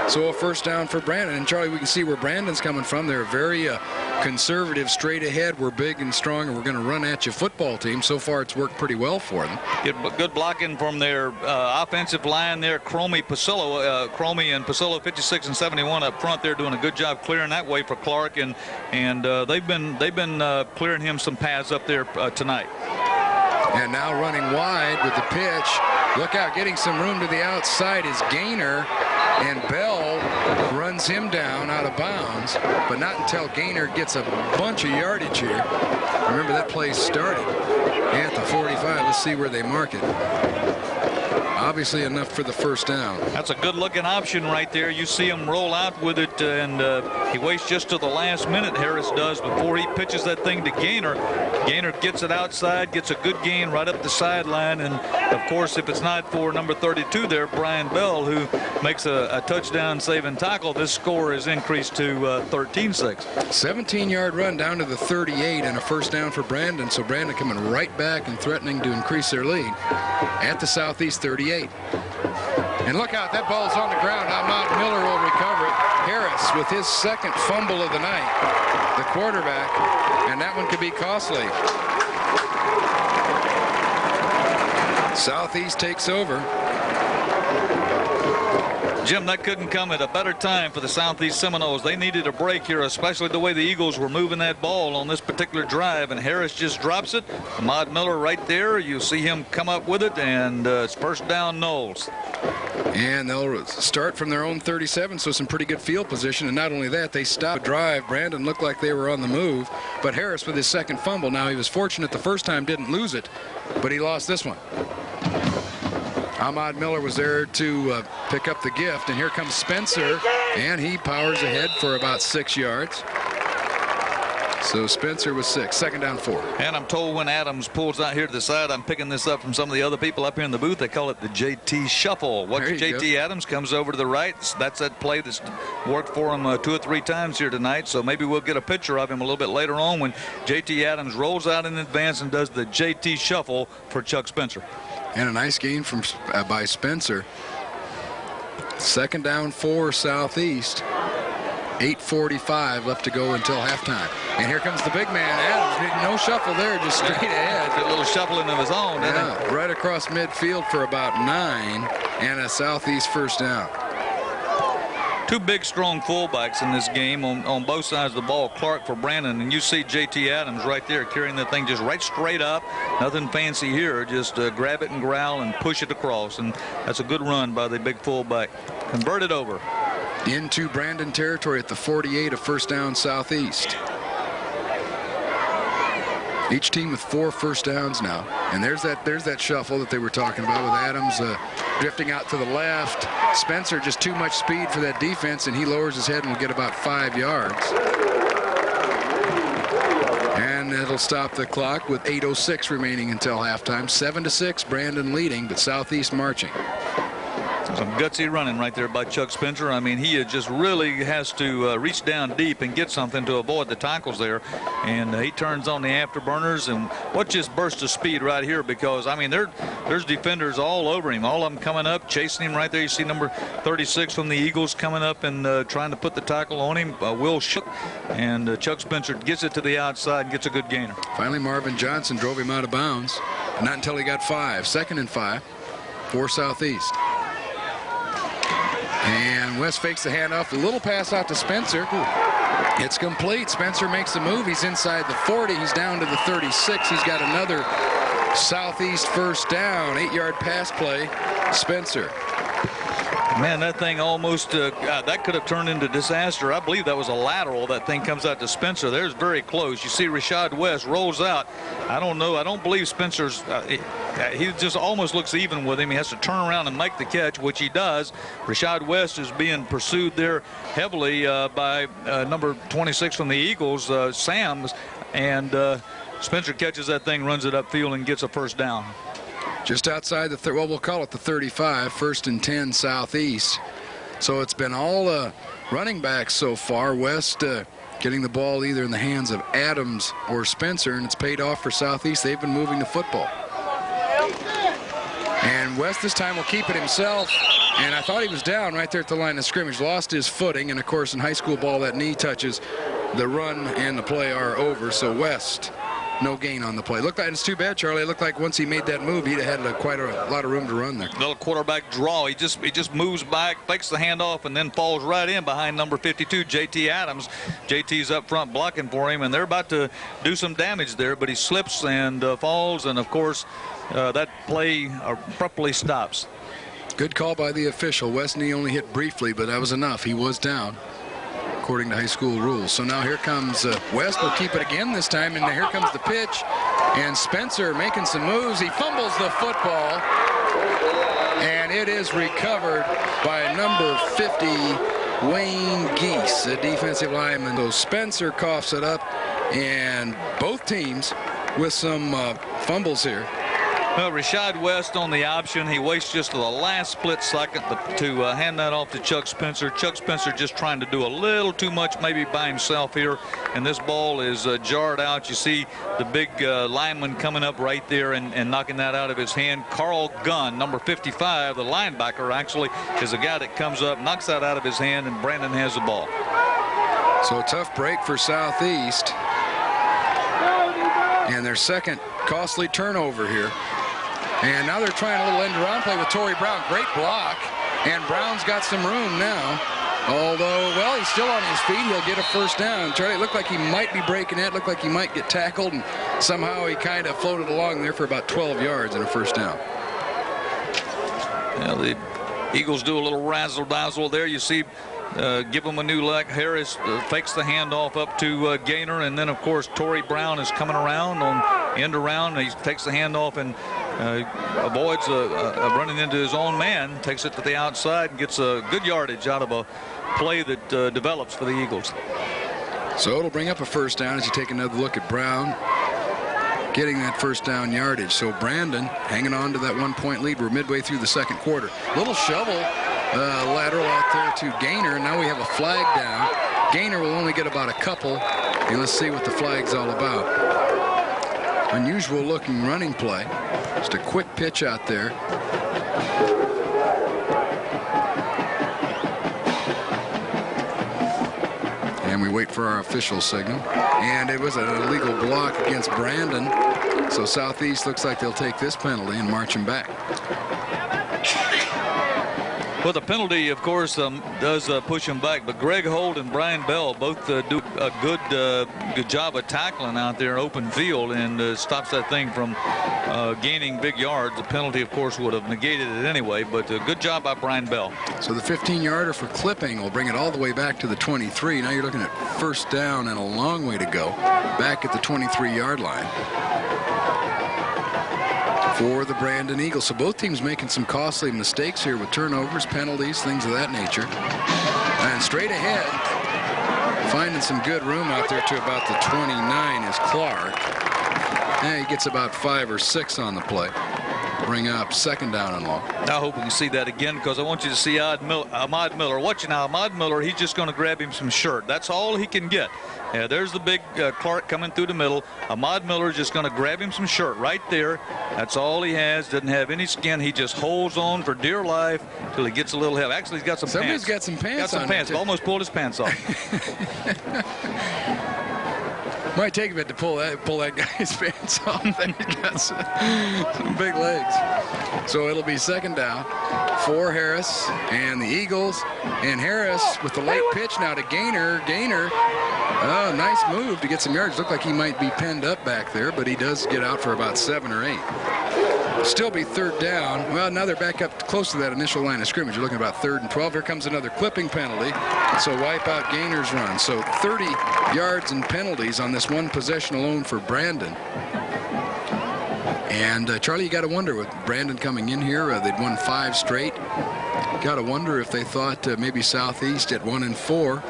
So a first down for Brandon. And Charlie, we can see where Brandon's coming from. They're very conservative, straight ahead. We're big and strong, and we're going to run at you football team. So far, it's worked pretty well for them. Good blocking from their offensive line there. Cromie and Pasillo, 56 and 71 up front. They're doing a good job clearing that way for Clark, and they've been clearing him some paths up there tonight. And now running wide with the pitch. Look out, getting some room to the outside is Gaynor. and Bell runs him down out of bounds, but not until Gaynor gets a bunch of yardage here. Remember, that play started at the 45. Let's see where they mark it. Obviously enough for the first down. That's a good-looking option right there. You see him roll out with it, and he waits just to the last minute, Harris does, before he pitches that thing to Gaynor. Gaynor gets it outside, gets a good gain right up the sideline, and, of course, if it's not for number 32 there, Brian Bell, who makes a touchdown-saving tackle, this score is increased to 13-6. 17-yard run down to the 38 and a first down for Brandon, so Brandon coming right back and threatening to increase their lead at the Southeast 38. And look out, that ball's on the ground. Ahmad Miller will recover it. Harris with his second fumble of the night, the quarterback, and that one could be costly. Southeast takes over. Jim, that couldn't come at a better time for the Southeast Seminoles. They needed a break here, especially the way the Eagles were moving that ball on this particular drive, and Harris just drops it. Ahmad Miller right there. You see him come up with it, and it's first down, Knowles. And they'll start from their own 37, so some pretty good field position. And not only that, they stopped the drive. Brandon looked like they were on the move, but Harris with his second fumble. Now, he was fortunate the first time, didn't lose it, but he lost this one. Ahmad Miller was there to pick up the gift, and here comes Spencer, and he powers ahead for about 6 yards. So Spencer was 6, second down 4. And I'm told when Adams pulls out here to the side, I'm picking this up from some of the other people up here in the booth, they call it the JT shuffle. Watch JT Adams comes over to the right. That's that play that's worked for him 2 or 3 times here tonight, so maybe we'll get a picture of him a little bit later on when JT Adams rolls out in advance and does the JT shuffle for Chuck Spencer. And a nice gain from by Spencer. Second down 4 Southeast. 8:45 left to go until halftime. And here comes the big man, Adams. No shuffle there, just straight ahead. A little shuffling of his own, yeah, right across midfield for about 9, and a Southeast first down. 2 big, strong fullbacks in this game on both sides of the ball. Clark for Brandon, and you see JT Adams right there carrying that thing just right straight up. Nothing fancy here, just grab it and growl and push it across, and that's a good run by the big fullback. Converted over. Into Brandon territory at the 48, a first down Southeast. Each team with 4 first downs now, and there's that shuffle that they were talking about with Adams drifting out to the left. Spencer just too much speed for that defense, and he lowers his head and will get about 5 yards. And it'll stop the clock with 8:06 remaining until halftime. 7-6, Brandon leading, but Southeast marching. Some gutsy running right there by Chuck Spencer. I mean, he just really has to reach down deep and get something to avoid the tackles there. And he turns on the afterburners. And watch this burst of speed right here, because, I mean, there's defenders all over him. All of them coming up, chasing him right there. You see number 36 from the Eagles coming up and trying to put the tackle on him. Will Shook. And Chuck Spencer gets it to the outside and gets a good gainer. Finally, Marvin Johnson drove him out of bounds. Not until he got 5. Second and 5 for Southeast. And West fakes the handoff. A little pass out to Spencer. It's complete. Spencer makes the move. He's inside the 40. He's down to the 36. He's got another Southeast first down. 8-yard pass play. Spencer. Man, that thing almost, that could have turned into disaster. I believe that was a lateral. That thing comes out to Spencer. There's very close. You see Rashad West rolls out. I don't know. I don't believe Spencer's, he just almost looks even with him. He has to turn around and make the catch, which he does. Rashad West is being pursued there heavily by number 26 from the Eagles, Sams. And Spencer catches that thing, runs it upfield, and gets a first down. Just outside the well, we'll call it the 35, 1st and 10 Southeast. So it's been all running backs so far. West getting the ball either in the hands of Adams or Spencer, and it's paid off for Southeast. They've been moving the football. And West this time will keep it himself. And I thought he was down right there at the line of scrimmage. Lost his footing, and of course in high school ball that knee touches. The run and the play are over. So West, no gain on the play. Looked like, it's too bad, Charlie. It looked like once he made that move, he'd have had quite a lot of room to run there. Little quarterback draw. He just moves back, fakes the handoff, and then falls right in behind number 52, JT Adams. JT's up front blocking for him, and they're about to do some damage there, but he slips and falls, and of course that play abruptly stops. Good call by the official. Westney only hit briefly, but that was enough. He was down, according to high school rules. So now here comes West. Will keep it again this time, and here comes the pitch. And Spencer making some moves. He fumbles the football, and it is recovered by number 50, Wayne Geese, a defensive lineman. So Spencer coughs it up, and both teams with some fumbles here. Well, Rashad West on the option. He waits just the last split second to hand that off to Chuck Spencer. Chuck Spencer just trying to do a little too much maybe by himself here. And this ball is jarred out. You see the big lineman coming up right there and knocking that out of his hand. Carl Gunn, number 55, the linebacker actually, is the guy that comes up, knocks that out of his hand, and Brandon has the ball. So a tough break for Southeast. And their second costly turnover here. And now they're trying a little end-around play with Torrey Brown. Great block. And Brown's got some room now. Although, well, he's still on his feet. He'll get a first down. Charlie, it looked like he might be breaking it. Looked like he might get tackled. And somehow he kind of floated along there for about 12 yards and a first down. Yeah, the Eagles do a little razzle-dazzle there. You see, give him a new look. Harris fakes the handoff up to Gaynor, and then of course Torrey Brown is coming around on end around. He takes the handoff and avoids running into his own man, takes it to the outside and gets a good yardage out of a play that develops for the Eagles. So it'll bring up a first down as you take another look at Brown getting that first down yardage. So Brandon hanging on to that 1-point lead. We're midway through the second quarter. Little shovel lateral out there to Gaynor. Now we have a flag down. Gaynor will only get about a couple. And let's see what the flag's all about. Unusual looking running play. Just a quick pitch out there. And we wait for our official signal. And it was an illegal block against Brandon. So Southeast looks like they'll take this penalty and march him back. Well, the penalty, of course, does push him back. But Greg Holt and Brian Bell both do a good job of tackling out there open field and stops that thing from gaining big yards. The penalty, of course, would have negated it anyway. But good job by Brian Bell. So the 15-yarder for clipping will bring it all the way back to the 23. Now you're looking at first down and a long way to go back at the 23-yard line for the Brandon Eagles. So both teams making some costly mistakes here with turnovers, penalties, things of that nature. And straight ahead, finding some good room out there to about the 29 is Clark. And he gets about 5 or 6 on the play. Bring up second down and long. I hope we can see that again, because I want you to see Ahmad Miller. Watch now, Ahmad Miller, he's just going to grab him some shirt. That's all he can get. Yeah, there's the big Clark coming through the middle. Ahmad Miller is just going to grab him some shirt right there. That's all he has. Doesn't have any skin. He just holds on for dear life till he gets a little help. Actually, he's got some Somebody's pants. got some pants Got some on pants. Almost pulled his pants off. Might take a bit to pull that guy's pants off. He's got some big legs. So it'll be second down for Harris and the Eagles. And Harris with the late pitch now to Gaynor. Gaynor, oh, nice move to get some yards. Looked like he might be pinned up back there, but he does get out for about 7 or 8. Still be third down. Well, now they're back up close to that initial line of scrimmage. You're looking at about 3rd and 12. Here comes another clipping penalty. So wipe out Gaynor's run. So 30 yards and penalties on this one possession alone for Brandon. And Charlie, you got to wonder with Brandon coming in here, they'd won 5 straight. Got to wonder if they thought maybe Southeast at 1-4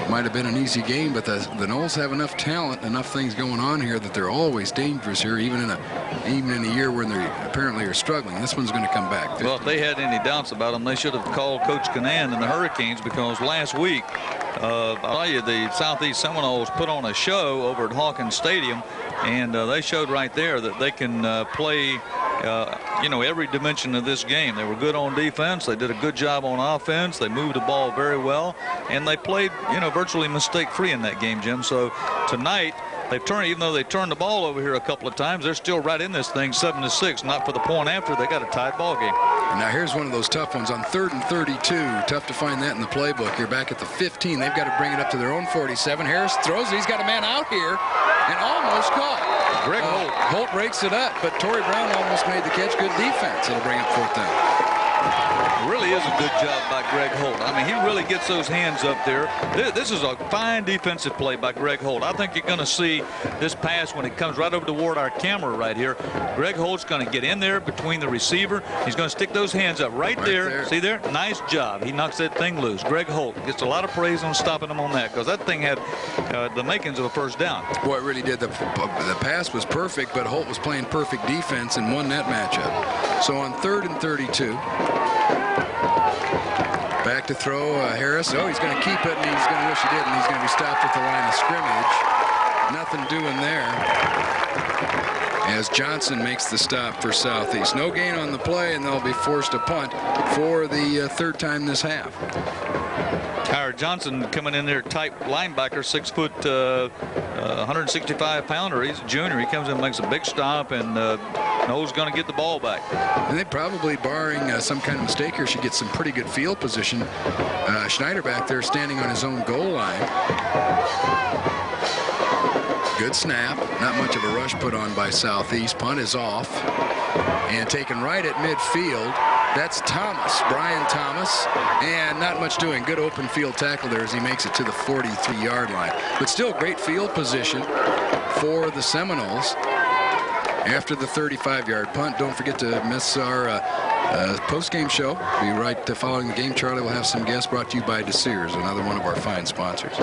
might have been an easy game, but the Noles have enough talent, enough things going on here that they're always dangerous here, even in a year when they apparently are struggling. This one's going to come back. Well, if they had any doubts about them, they should have called Coach Canan and the Hurricanes, because last week, I'll tell you, the Southeast Seminoles put on a show over at Hawkins Stadium, and they showed right there that they can play every dimension of this game. They were good on defense. They did a good job on offense. They moved the ball very well, and they played, virtually mistake-free in that game, Jim. So tonight, they've turned, even though they turned the ball over here a couple of times, they're still right in this thing, 7-6. Not for the point after. They got a tied ball game. Now here's one of those tough ones on 3rd and 32. Tough to find that in the playbook. You're back at the 15. They've got to bring it up to their own 47. Harris throws it. He's got a man out here and almost caught. Greg Holt. Holt breaks it up, but Torrey Brown almost made the catch. Good defense. It'll bring up 4th down. Really is a good job by Greg Holt. I mean, he really gets those hands up there. This is a fine defensive play by Greg Holt. I think you're going to see this pass when it comes right over toward our camera right here. Greg Holt's going to get in there between the receiver. He's going to stick those hands up right there. See there? Nice job. He knocks that thing loose. Greg Holt gets a lot of praise on stopping him on that, because that thing had the makings of a first down. Boy, it really did. The pass was perfect, but Holt was playing perfect defense and won that matchup. So on 3rd and 32. Back to throw, Harris. Oh, he's going to keep it, and he's going to wish he did, and he's going to be stopped at the line of scrimmage. Nothing doing there as Johnson makes the stop for Southeast. No gain on the play, and they'll be forced to punt for the 3rd time this half. Howard Johnson coming in there, type linebacker, 6 foot, 165-pounder. He's a junior. He comes in and makes a big stop, and knows going to get the ball back. And they probably, barring some kind of mistake here, should get some pretty good field position. Schneider back there standing on his own goal line. Good snap. Not much of a rush put on by Southeast. Punt is off. And taken right at midfield. That's Thomas, Brian Thomas. And not much doing. Good open field tackle there as he makes it to the 43-yard line. But still great field position for the Seminoles. After the 35-yard punt, don't forget to miss our post-game show. Be right following the game. Charlie will have some guests brought to you by DeSears, another one of our fine sponsors.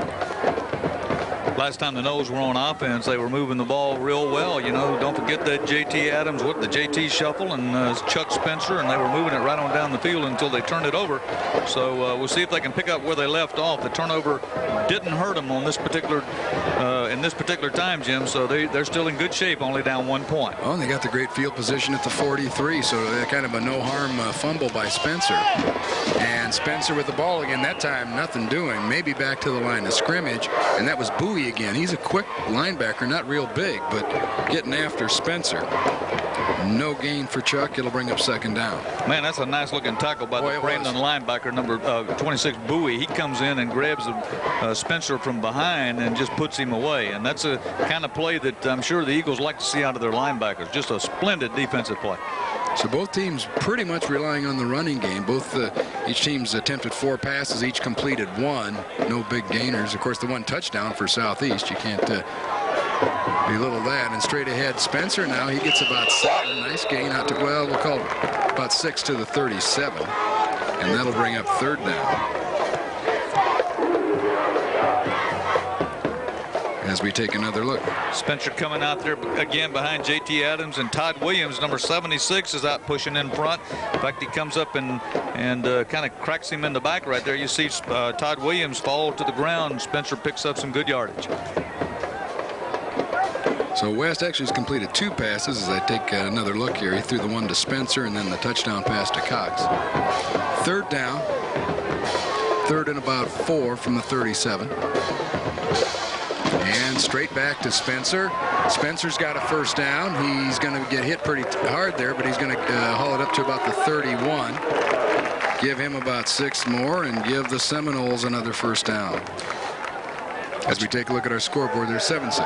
Last time the Noles were on offense, they were moving the ball real well. You know, don't forget that J.T. Adams, the J.T. shuffle, and Chuck Spencer, and they were moving it right on down the field until they turned it over. So we'll see if they can pick up where they left off. The turnover didn't hurt them on this particular in this particular time, Jim. So they're still in good shape, only down 1 point. Oh, and they got the great field position at the 43, so kind of a no-harm fumble by Spencer. And Spencer with the ball again. That time, nothing doing. Maybe back to the line of scrimmage, and that was Bowie again. He's a quick linebacker, not real big, but getting after Spencer. No gain for Chuck. It'll bring up 2nd down. Man, that's a nice looking tackle by the Bradenton linebacker, number 26, Bowie. He comes in and grabs Spencer from behind and just puts him away. And that's a kind of play that I'm sure the Eagles like to see out of their linebackers. Just a splendid defensive play. So both teams pretty much relying on the running game. Each team's attempted 4 passes, each completed 1. No big gainers. Of course, the 1 touchdown for Southeast. You can't belittle that. And straight ahead, Spencer now. He gets about 7. Nice gain out to, well, we'll call it about 6 to the 37. And that'll bring up 3rd down. As we take another look. Spencer coming out there again behind J.T. Adams, and Todd Williams, number 76, is out pushing in front. In fact, he comes up and kind of cracks him in the back right there. You see Todd Williams fall to the ground. Spencer picks up some good yardage. So West actually has completed 2 passes as I take another look here. He threw the 1 to Spencer and then the touchdown pass to Cox. 3rd down. 3rd and about 4 from the 37. And straight back to Spencer. Spencer's got a 1st down. He's going to get hit pretty hard there, but he's going to haul it up to about the 31. Give him about 6 more and give the Seminoles another 1st down. As we take a look at our scoreboard, there's 7-6.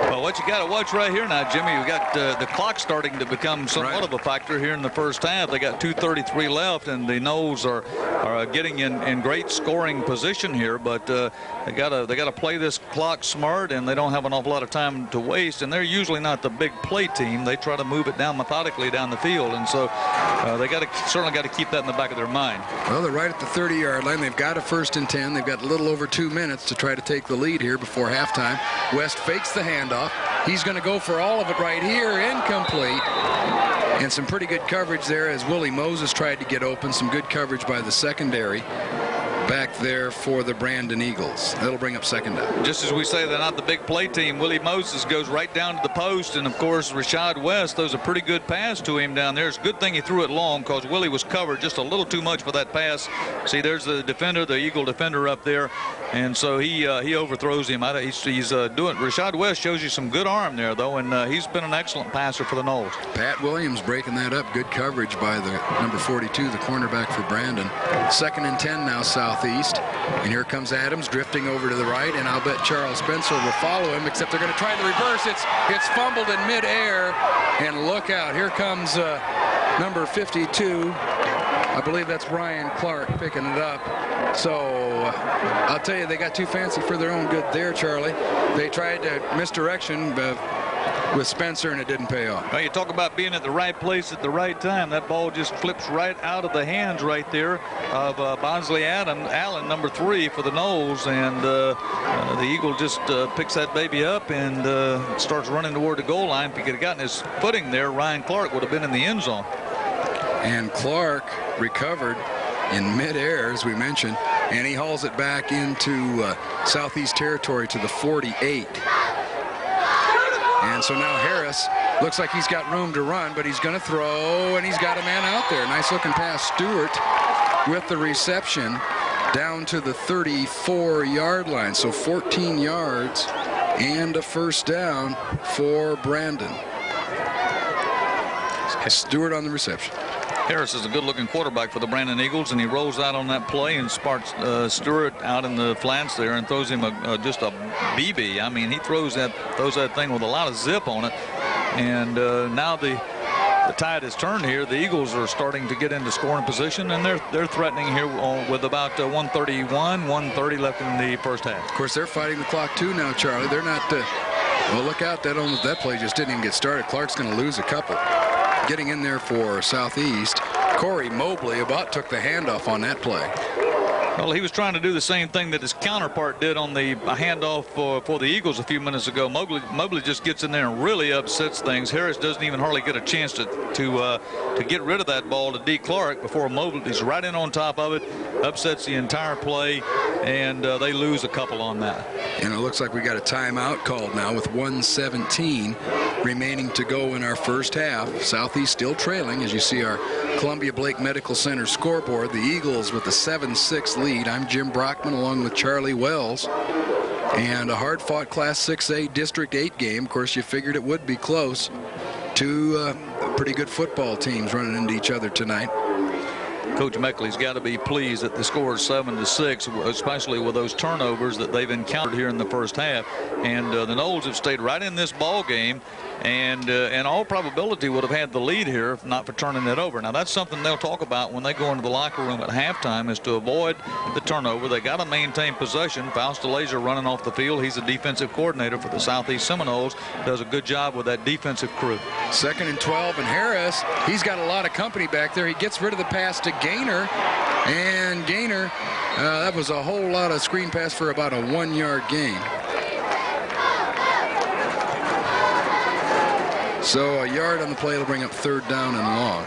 Well, what you got to watch right here now, Jimmy, you got the clock starting to become somewhat of a factor here in the first half. They got 2:33 left, and the Noles are getting in great scoring position here. But they got to play this clock smart, and they don't have an awful lot of time to waste. And they're usually not the big play team. They try to move it down methodically down the field, and so they certainly got to keep that in the back of their mind. Well, they're right at the 30-yard line. They've got a 1st and 10. They've got a little over 2 minutes to try to take the lead here before halftime. West fakes the handoff. He's going to go for all of it right here. Incomplete. And some pretty good coverage there as Willie Moses tried to get open. Some good coverage by the secondary. back there for the Brandon Eagles. That'll bring up second down. Just as we say, they're not the big play team. Willie Moses goes right down to the post, and of course Rashad West throws a pretty good pass to him down there. It's a good thing he threw it long because Willie was covered just a little too much for that pass. See, there's the defender, the Eagle defender up there, and so he overthrows him. He's doing. Rashad West shows you some good arm there though, and he's been an excellent passer for the Noles. Pat Williams breaking that up. Good coverage by the number 42, the cornerback for Brandon. 2nd and 10 now, Southeast. And here comes Adams drifting over to the right, and I'll bet Charles Spencer will follow him, except they're going to try the reverse. It's fumbled in midair, and look out. Here comes number 52. I believe that's Ryan Clark picking it up. So I'll tell you, they got too fancy for their own good there, Charlie. They tried misdirection with Spencer, and it didn't pay off. Well, you talk about being at the right place at the right time. That ball just flips right out of the hands right there of Bonsley Allen, number 3 for the Noles, and the Eagle just picks that baby up and starts running toward the goal line. If he could have gotten his footing there, Ryan Clark would have been in the end zone. And Clark recovered in midair, as we mentioned, and he hauls it back into Southeast territory to the 48. And so now Harris looks like he's got room to run, but he's going to throw, and he's got a man out there. Nice looking pass. Stewart with the reception down to the 34-yard line. So 14 yards and a first down for Brandon. Stewart on the reception. Harris is a good-looking quarterback for the Brandon Eagles, and he rolls out on that play and sparks Stewart out in the flats there and throws him just a BB. I mean, he throws that thing with a lot of zip on it. And now the tide has turned here. The Eagles are starting to get into scoring position, and they're threatening here with about 1:30 left in the first half. Of course, they're fighting the clock too now, Charlie. They're not. Well, look out! That play just didn't even get started. Clark's going to lose a couple. Getting in there for Southeast, Corey Mobley about took the handoff on that play. Well, he was trying to do the same thing that his counterpart did on the handoff for the Eagles a few minutes ago. Mobley just gets in there and really upsets things. Harris doesn't even hardly get a chance to get rid of that ball to D. Clark before Mobley's right in on top of it, upsets the entire play, and they lose a couple on that. And it looks like we got a timeout called now with 1:17 remaining to go in our first half. Southeast still trailing, as you see our Columbia Blake Medical Center scoreboard. The Eagles with the 7-6 lead. I'm Jim Brockman along with Charlie Wells. And a hard-fought Class 6A District 8 game. Of course, you figured it would be close. Two pretty good football teams running into each other tonight. Coach Meckley's got to be pleased that the score is 7-6, especially with those turnovers that they've encountered here in the first half. And the Noles have stayed right in this ball game, and in all probability would have had the lead here if not for turning it over. Now that's something they'll talk about when they go into the locker room at halftime, is to avoid the turnover. They got to maintain possession. Fausto Laser running off the field. He's a defensive coordinator for the Southeast Seminoles. Does a good job with that defensive crew. 2nd and 12, and Harris, he's got a lot of company back there. He gets rid of the pass to Gaynor, and Gaynor, that was a whole lot of screen pass for about a 1-yard gain. So a yard on the play will bring up 3rd down and long.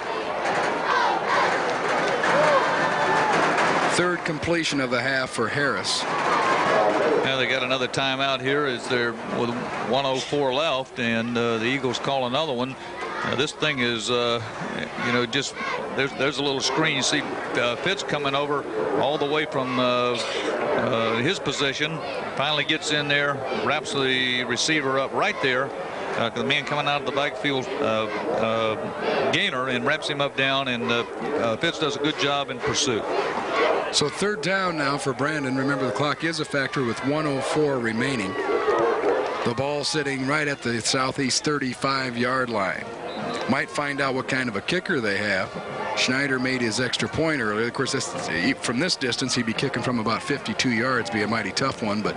3rd completion of the half for Harris. Now they got another timeout here as they're with 1:04 left, and the Eagles call another one. This thing is, just there's a little screen. You see Fitz coming over all the way from his position. Finally gets in there, wraps the receiver up right there. The man coming out of the backfield, Gaynor, and wraps him up down, and Fitz does a good job in pursuit. So 3rd down now for Brandon. Remember, the clock is a factor with 1:04 remaining. The ball sitting right at the Southeast 35-yard line. Might find out what kind of a kicker they have. Schneider made his extra point earlier. Of course, from this distance, he'd be kicking from about 52 yards, be a mighty tough one. But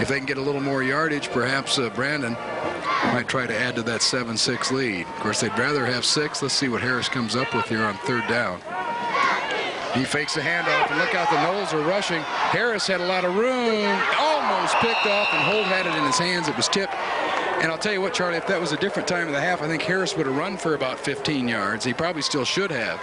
if they can get a little more yardage, perhaps Brandon might try to add to that 7-6 lead. Of course, they'd rather have 6. Let's see what Harris comes up with here on 3rd down. He fakes the handoff, and look out, the Noles are rushing. Harris had a lot of room, almost picked off, and Holt had it in his hands. It was tipped. And I'll tell you what, Charlie, if that was a different time of the half, I think Harris would have run for about 15 yards. He probably still should have,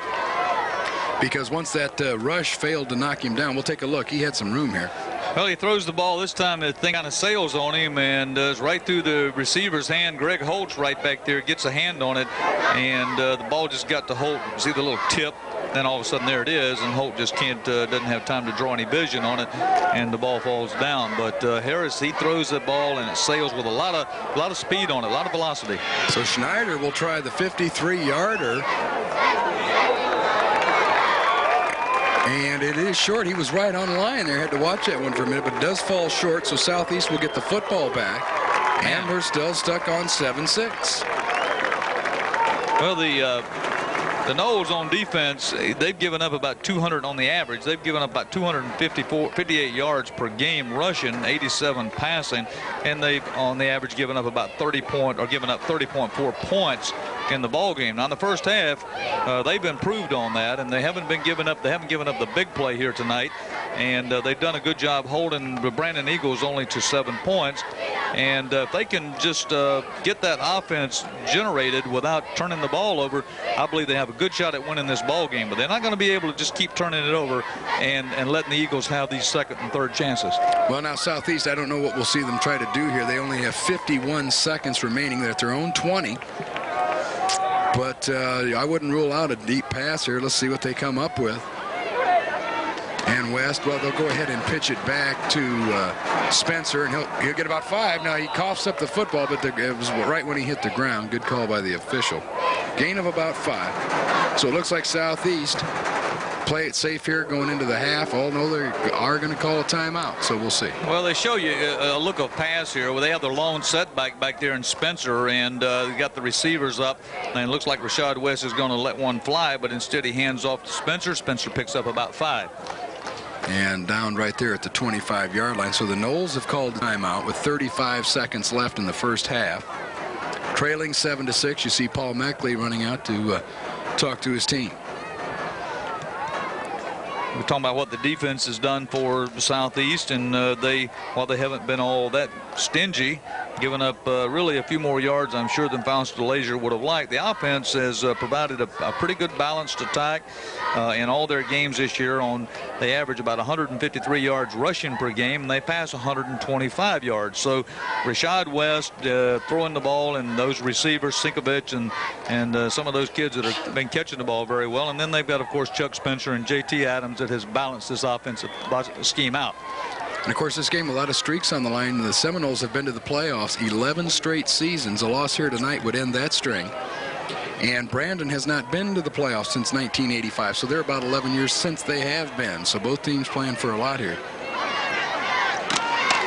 because once that rush failed to knock him down, we'll take a look. He had some room here. Well, he throws the ball this time. The thing kind of sails on him and is right through the receiver's hand. Greg Holt's right back there, gets a hand on it, and the ball just got to Holt. See the little tip? Then all of a sudden there it is, and Holt just doesn't have time to draw any vision on it, and the ball falls down. But Harris, he throws the ball and it sails with a lot of speed on it, a lot of velocity. So Schneider will try the 53-yarder. And it is short. He was right on the line there. Had to watch that one for a minute, but it does fall short. So Southeast will get the football back. And we're still stuck on 7-6. Well, the Noles on defense, they've given up about 200 on the average. They've given up about 58 yards per game rushing, 87 passing, and they've on the average given up about 30.4 points in the ball game. Now in the first half, they've improved on that, and they haven't given up the big play here tonight, and they've done a good job holding the Brandon Eagles only to 7 points. And if they can just get that offense generated without turning the ball over, I believe they have a good shot at winning this ball game. But they're not going to be able to just keep turning it over and letting the Eagles have these second and third chances. Well, now Southeast, I don't know what we'll see them try to do here. They only have 51 seconds remaining. They're at their own 20. But I wouldn't rule out a deep pass here. Let's see what they come up with. And West, well, they'll go ahead and pitch it back to Spencer, and he'll get about 5. Now he coughs up the football, but it was right when he hit the ground. Good call by the official. Gain of about 5. So it looks like Southeast play it safe here going into the half. Oh no, they are going to call a timeout, so we'll see. Well, they show you a look of pass here where they have their lone setback back there in Spencer, and they got the receivers up, and it looks like Rashad West is going to let one fly, but instead he hands off to Spencer. Spencer picks up about 5. And down right there at the 25-yard line. So the Noles have called timeout with 35 seconds left in the first half. Trailing 7-6. You see Paul Meckley running out to talk to his team. We're talking about what the defense has done for Southeast, and while they haven't been all that stingy, giving up really a few more yards, I'm sure, than Fausto Lazier would have liked. The offense has provided a pretty good balanced attack in all their games this year. They average about 153 yards rushing per game, and they pass 125 yards. So Rashad West throwing the ball, and those receivers, Sinkovich and some of those kids that have been catching the ball very well. And then they've got, of course, Chuck Spencer and J.T. Adams that has balanced this offensive scheme out. And of course, this game, a lot of streaks on the line. The Seminoles have been to the playoffs 11 straight seasons. A loss here tonight would end that string. And Bradenton has not been to the playoffs since 1985, so they're about 11 years since they have been. So both teams playing for a lot here.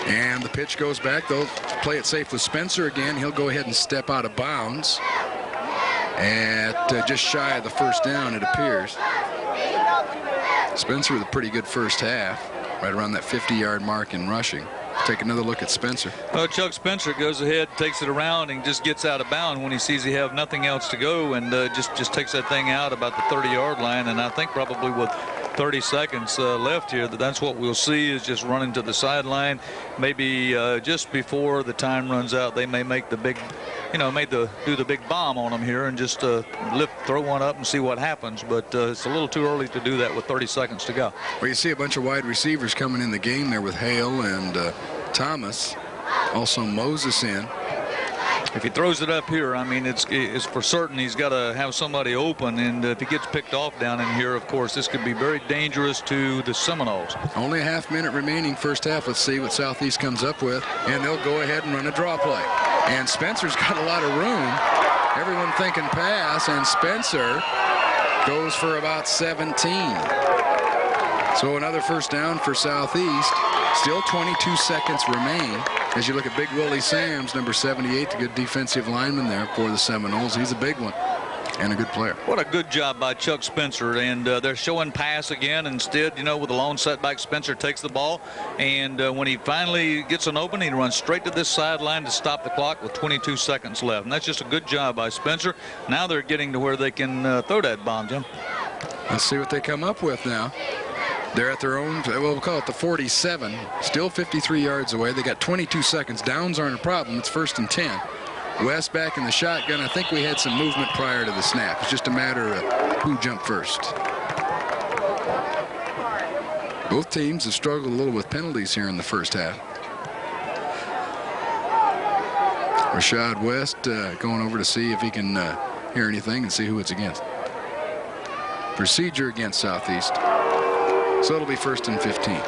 And the pitch goes back. They'll play it safe with Spencer again. He'll go ahead and step out of bounds at just shy of the first down, it appears. Spencer with a pretty good first half, right around that 50-yard mark in rushing. Take another look at Spencer. Well, Chuck Spencer goes ahead, takes it around, and just gets out of bounds when he sees he have nothing else to go, and just takes that thing out about the 30-yard line. And I think probably with 30 seconds left here, that's what we'll see, is just running to the sideline. Maybe just before the time runs out, they may make the big, do the big bomb on them here and just throw one up and see what happens. But it's a little too early to do that with 30 seconds to go. Well, you see a bunch of wide receivers coming in the game there with Hale and Thomas, also Moses in. If he throws it up here, I mean, it's for certain he's got to have somebody open, and if he gets picked off down in here, of course, this could be very dangerous to the Seminoles. Only a half-minute remaining first half. Let's see what Southeast comes up with, and they'll go ahead and run a draw play. And Spencer's got a lot of room. Everyone thinking pass, and Spencer goes for about 17. So another first down for Southeast. Still 22 seconds remain. As you look at Big Willie Sams, number 78, the good defensive lineman there for the Seminoles. He's a big one and a good player. What a good job by Chuck Spencer. And they're showing pass again. Instead, with a lone setback, Spencer takes the ball. And when he finally gets an opening, he runs straight to this sideline to stop the clock with 22 seconds left. And that's just a good job by Spencer. Now they're getting to where they can throw that bomb, Jim. Let's see what they come up with now. They're at their own, we'll call it the 47, still 53 yards away. They got 22 seconds. Downs aren't a problem. It's 1st and 10. West back in the shotgun. I think we had some movement prior to the snap. It's just a matter of who jumped first. Both teams have struggled a little with penalties here in the first half. Rashad West going over to see if he can hear anything and see who it's against. Procedure against Southeast. So it'll be 1st and 15.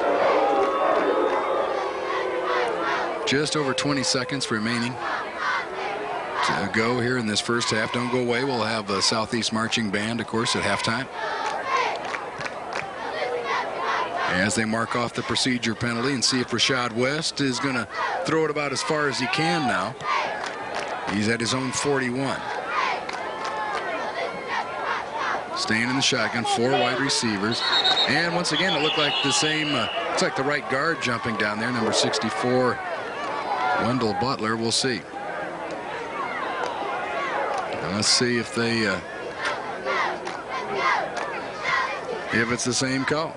Just over 20 seconds remaining to go here in this first half. Don't go away. We'll have the Southeast Marching Band, of course, at halftime, as they mark off the procedure penalty and see if Rashad West is going to throw it about as far as he can now. He's at his own 41. Staying in the shotgun, 4 wide receivers. And once again, it looked like the same, it's like the right guard jumping down there, number 64, Wendell Butler. We'll see. And let's see if they, if it's the same call.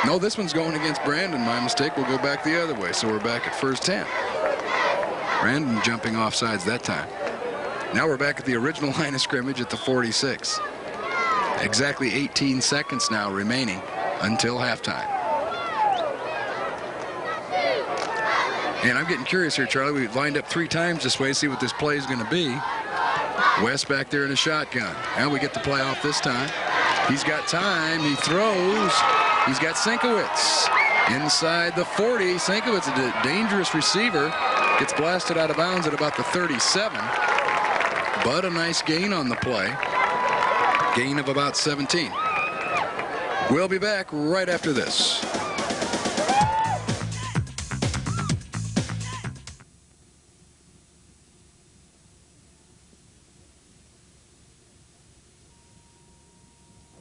No, this one's going against Brandon. My mistake. We'll go back the other way. So we're back at 1st 10. Brandon jumping off sides that time. Now we're back at the original line of scrimmage at the 46. Exactly 18 seconds now remaining until halftime. And I'm getting curious here, Charlie. We've lined up 3 times this way to see what this play is going to be. West back there in a shotgun. Now we get the play off this time. He's got time. He throws. He's got Sienkiewicz inside the 40. Sienkiewicz, a dangerous receiver, gets blasted out of bounds at about the 37. But a nice gain on the play. Gain of about 17. We'll be back right after this.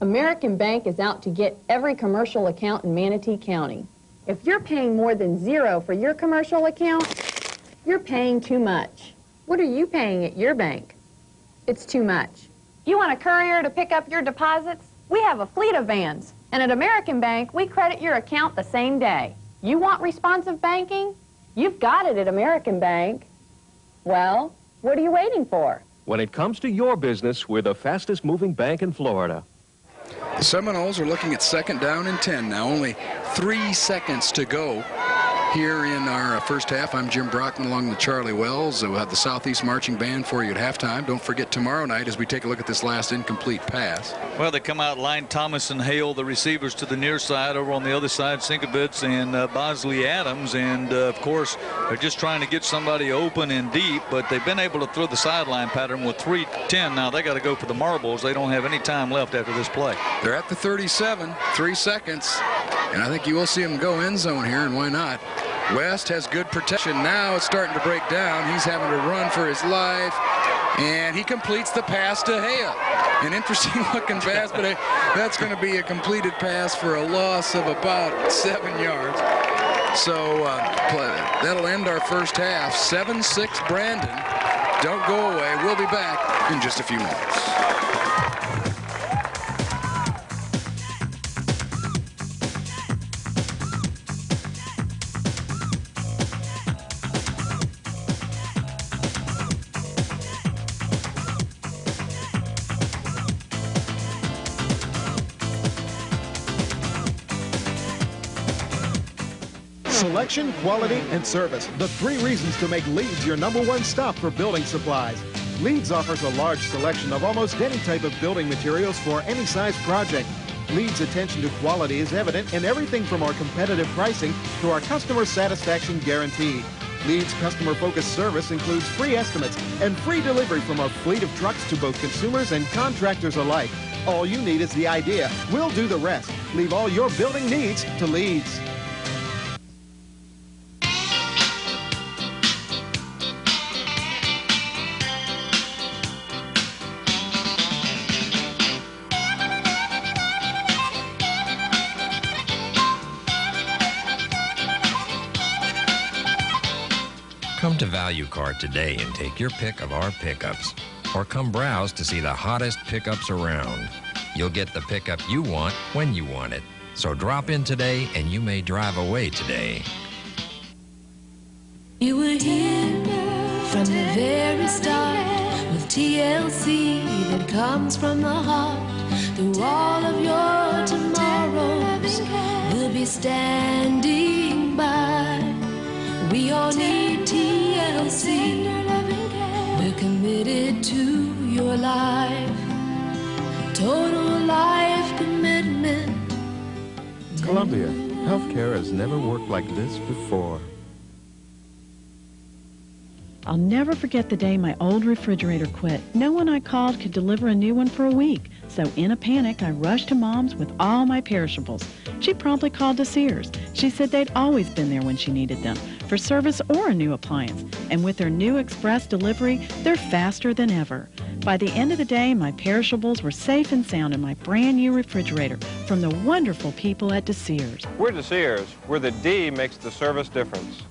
American Bank is out to get every commercial account in Manatee County. If you're paying more than 0 for your commercial account, you're paying too much. What are you paying at your bank? It's too much. You want a courier to pick up your deposits? We have a fleet of vans. And at American Bank, we credit your account the same day. You want responsive banking? You've got it at American Bank. Well, what are you waiting for? When it comes to your business, we're the fastest moving bank in Florida. The Seminoles are looking at 2nd down and 10 now. Only 3 seconds to go here in our first half. I'm Jim Brockman along with Charlie Wells. We'll have the Southeast Marching Band for you at halftime. Don't forget tomorrow night as we take a look at this last incomplete pass. Well, they come out line Thomas and Hale, the receivers, to the near side. Over on the other side, Sienkiewicz and Bosley Adams. And, of course, they're just trying to get somebody open and deep, but they've been able to throw the sideline pattern with 3:10. Now they got to go for the marbles. They don't have any time left after this play. They're at the 37, 3 seconds. And I think you will see them go end zone here, and why not? West has good protection. Now it's starting to break down. He's having to run for his life, and he completes the pass to Hale. An interesting looking pass, but that's going to be a completed pass for a loss of about 7 yards. So that'll end our first half. 7-6 Brandon. Don't go away. We'll be back in just a few moments. Selection, quality, and service. The 3 reasons to make Leeds your #1 stop for building supplies. Leeds offers a large selection of almost any type of building materials for any size project. Leeds' attention to quality is evident in everything from our competitive pricing to our customer satisfaction guarantee. Leeds' customer-focused service includes free estimates and free delivery from our fleet of trucks to both consumers and contractors alike. All you need is the idea. We'll do the rest. Leave all your building needs to Leeds. Come to Value Car today and take your pick of our pickups. Or come browse to see the hottest pickups around. You'll get the pickup you want when you want it. So drop in today and you may drive away today. You were here from the very start with TLC that comes from the heart. Through all of your tomorrows, we'll be be standing by. We all need TLC. We're committed to your life. Total life commitment. Columbia, healthcare has never worked like this before. I'll never forget the day my old refrigerator quit. No one I called could deliver a new one for a week. So in a panic, I rushed to Mom's with all my perishables. She promptly called to Sears. She said they'd always been there when she needed them, for service or a new appliance. And with their new express delivery, they're faster than ever. By the end of the day, my perishables were safe and sound in my brand new refrigerator from the wonderful people at Sears. We're Sears, where the D makes the service difference.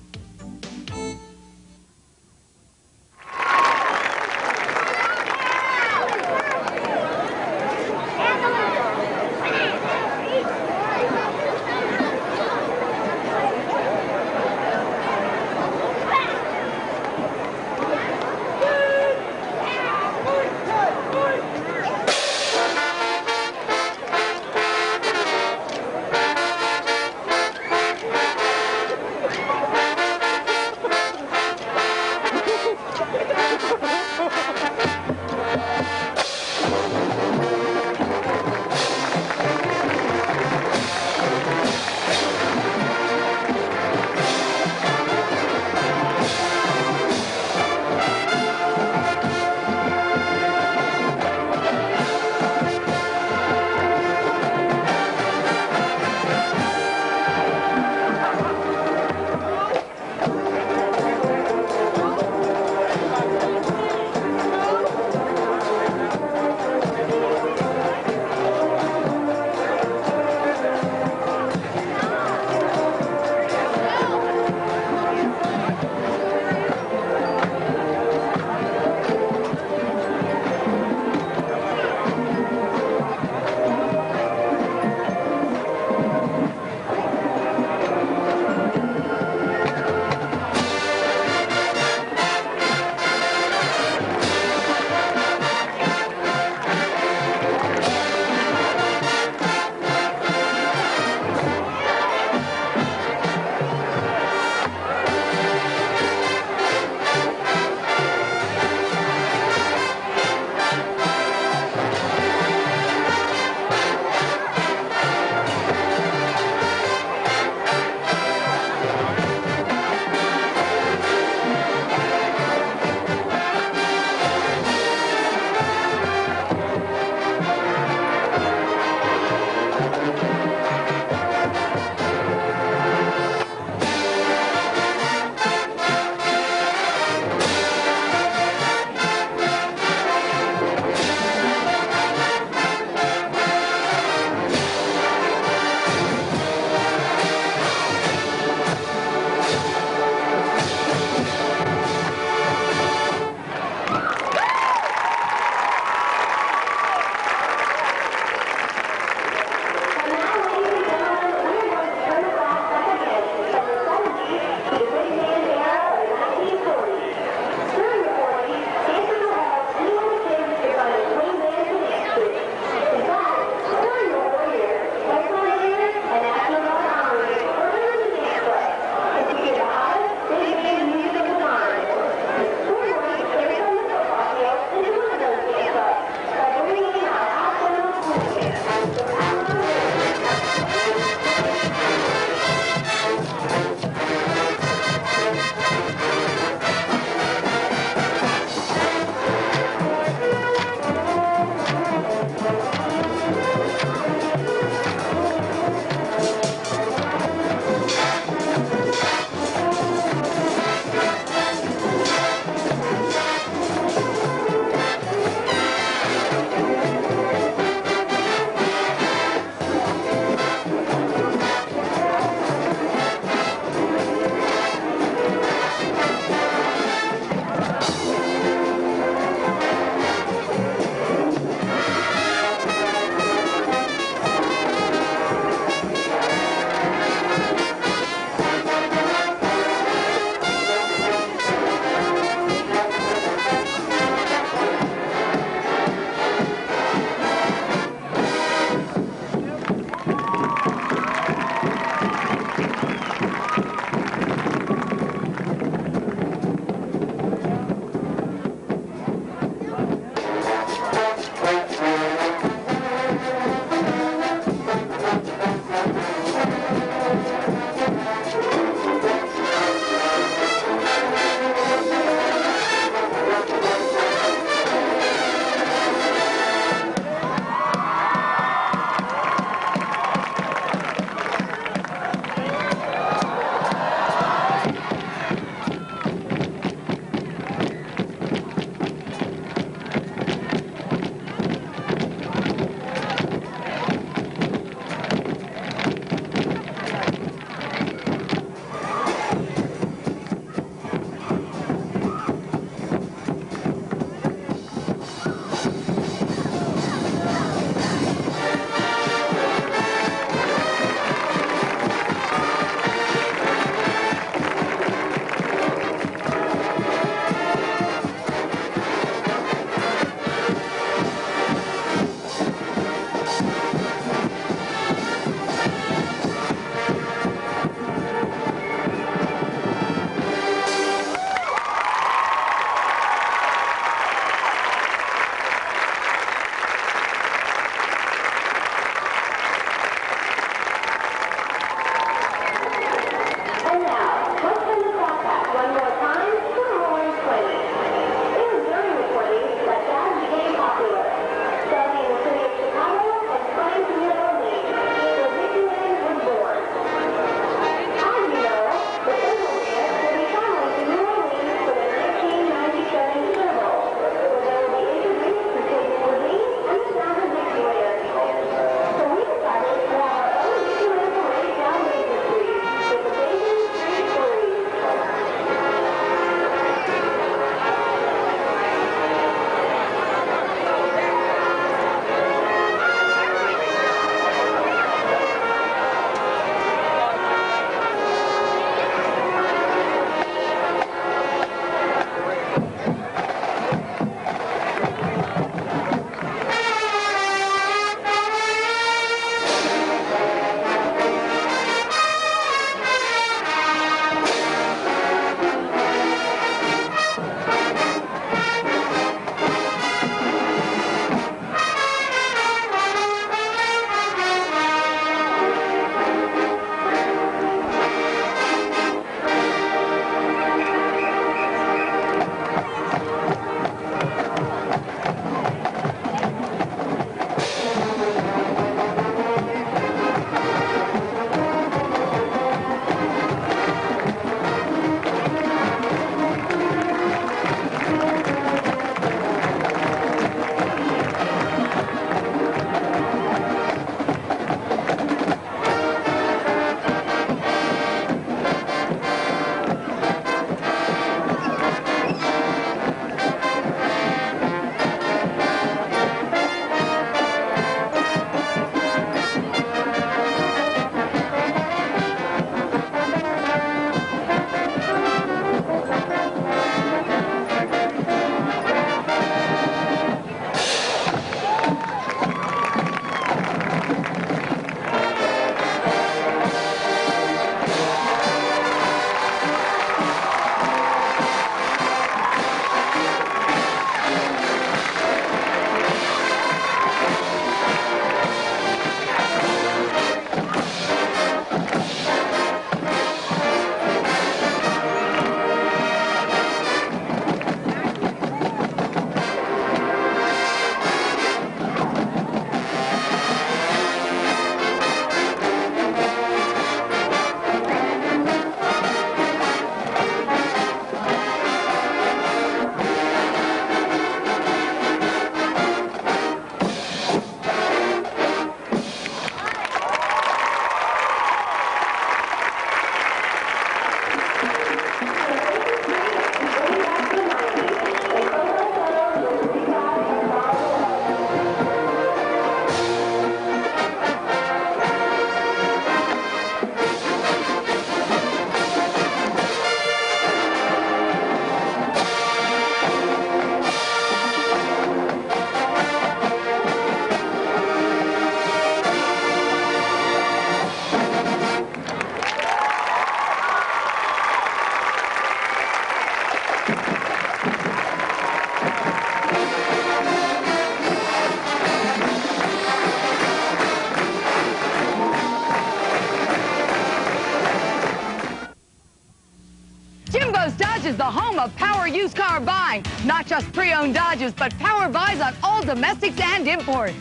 Jimbo's Dodge is the home of power used car buying. Not just pre-owned Dodges, but power buys on all domestics and imports.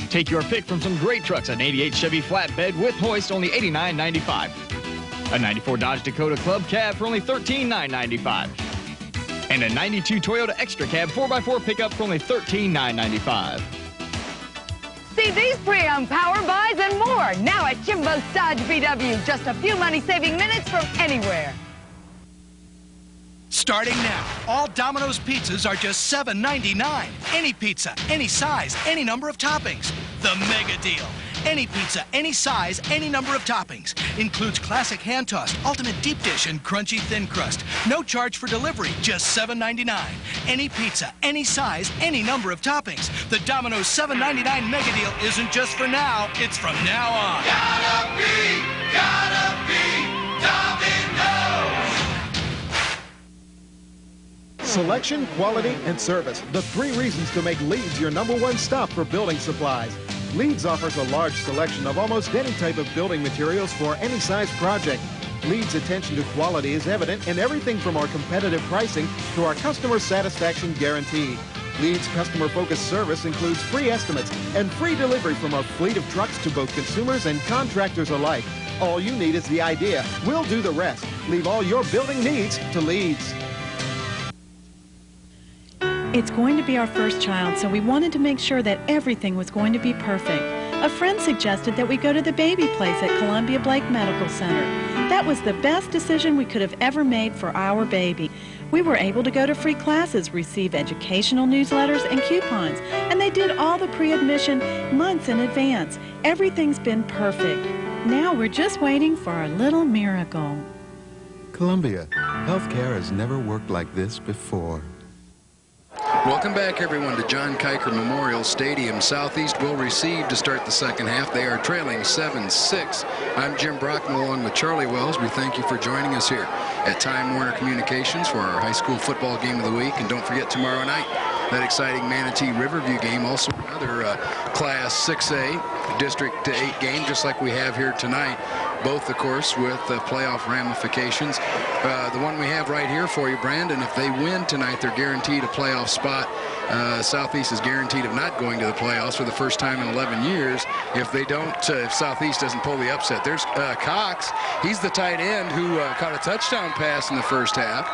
Take your pick from some great trucks. An 88 Chevy flatbed with hoist, only $89.95. A 94 Dodge Dakota Club Cab for only $13,995. And a 92 Toyota Extra Cab 4x4 pickup for only $13,995. See these pre-owned power buys and more now at Jimbo's Dodge VW. Just a few money-saving minutes from anywhere. Starting now, all Domino's pizzas are just $7.99. Any pizza, any size, any number of toppings. The mega deal. Any pizza, any size, any number of toppings. Includes classic hand-tossed, ultimate deep dish, and crunchy thin crust. No charge for delivery, just $7.99. Any pizza, any size, any number of toppings. The Domino's $7.99 mega deal isn't just for now, it's from now on. Gotta be Domino's! Selection, quality, and service. The 3 reasons to make Leeds your #1 stop for building supplies. Leeds offers a large selection of almost any type of building materials for any size project. Leeds' attention to quality is evident in everything from our competitive pricing to our customer satisfaction guarantee. Leeds' customer-focused service includes free estimates and free delivery from our fleet of trucks to both consumers and contractors alike. All you need is the idea. We'll do the rest. Leave all your building needs to Leeds. It's going to be our first child, so we wanted to make sure that everything was going to be perfect. A friend suggested that we go to the baby place at Columbia Blake Medical Center. That was the best decision we could have ever made for our baby. We were able to go to free classes, receive educational newsletters and coupons, and they did all the pre-admission months in advance. Everything's been perfect. Now we're just waiting for our little miracle. Columbia, healthcare has never worked like this before. Welcome back, everyone, to John Kiker Memorial Stadium. Southeast will receive to start the second half. They are trailing 7-6. I'm Jim Brockman along with Charlie Wells. We thank you for joining us here at Time Warner Communications for our high school football game of the week. And don't forget tomorrow night, that exciting Manatee Riverview game, also another Class 6A District 8 game, just like we have here tonight. Both, of course, with playoff ramifications. The one we have right here for you, Brandon, if they win tonight, they're guaranteed a playoff spot. Southeast is guaranteed of not going to the playoffs for the first time in 11 years. If they don't, if Southeast doesn't pull the upset. There's Cox. He's the tight end who caught a touchdown pass in the first half.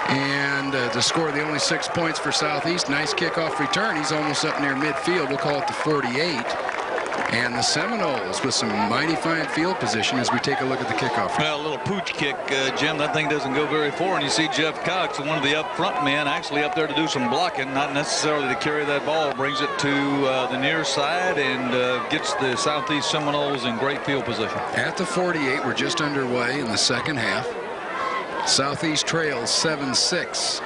And to score the only 6 points for Southeast, nice kickoff return. He's almost up near midfield. We'll call it the 48. And the Seminoles with some mighty fine field position as we take a look at the kickoff. Well, a little pooch kick, Jim. That thing doesn't go very far. And you see Jeff Cox, one of the up front men, actually up there to do some blocking, not necessarily to carry that ball. Brings it to the near side and gets the Southeast Seminoles in great field position. At the 48, we're just underway in the second half. Southeast trails 7-6.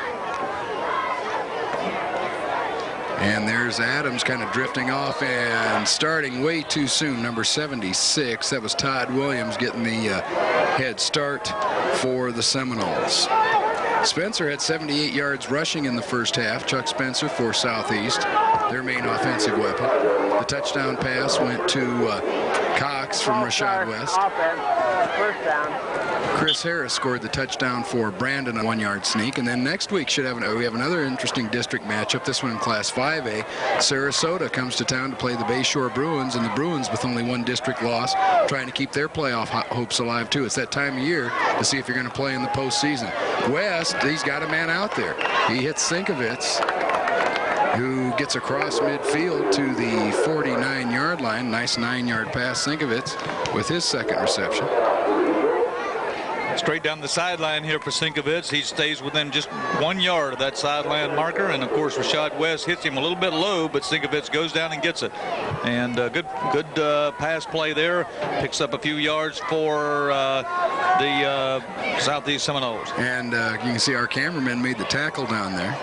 And there's Adams kind of drifting off and starting way too soon, number 76. That was Todd Williams getting the head start for the Seminoles. Spencer had 78 yards rushing in the first half. Chuck Spencer for Southeast, their main offensive weapon. The touchdown pass went to Cox from Rashad West. First down. Chris Harris scored the touchdown for Brandon, a 1-yard sneak. And then next week we have another interesting district matchup, this one in Class 5A. Sarasota comes to town to play the Bayshore Bruins, and the Bruins, with only 1 district loss, trying to keep their playoff hopes alive too. It's that time of year to see if you're going to play in the postseason. West, he's got a man out there. He hits Sinkovitz, who gets across midfield to the 49-yard line. Nice 9-yard pass, Sinkovitz, with his second reception. Straight down the sideline here for Sinkovitz. He stays within just 1 yard of that sideline marker. And, of course, Rashad West hits him a little bit low, but Sinkovitz goes down and gets it. And good pass play there. Picks up a few yards for the Southeast Seminoles. And you can see our cameraman made the tackle down there.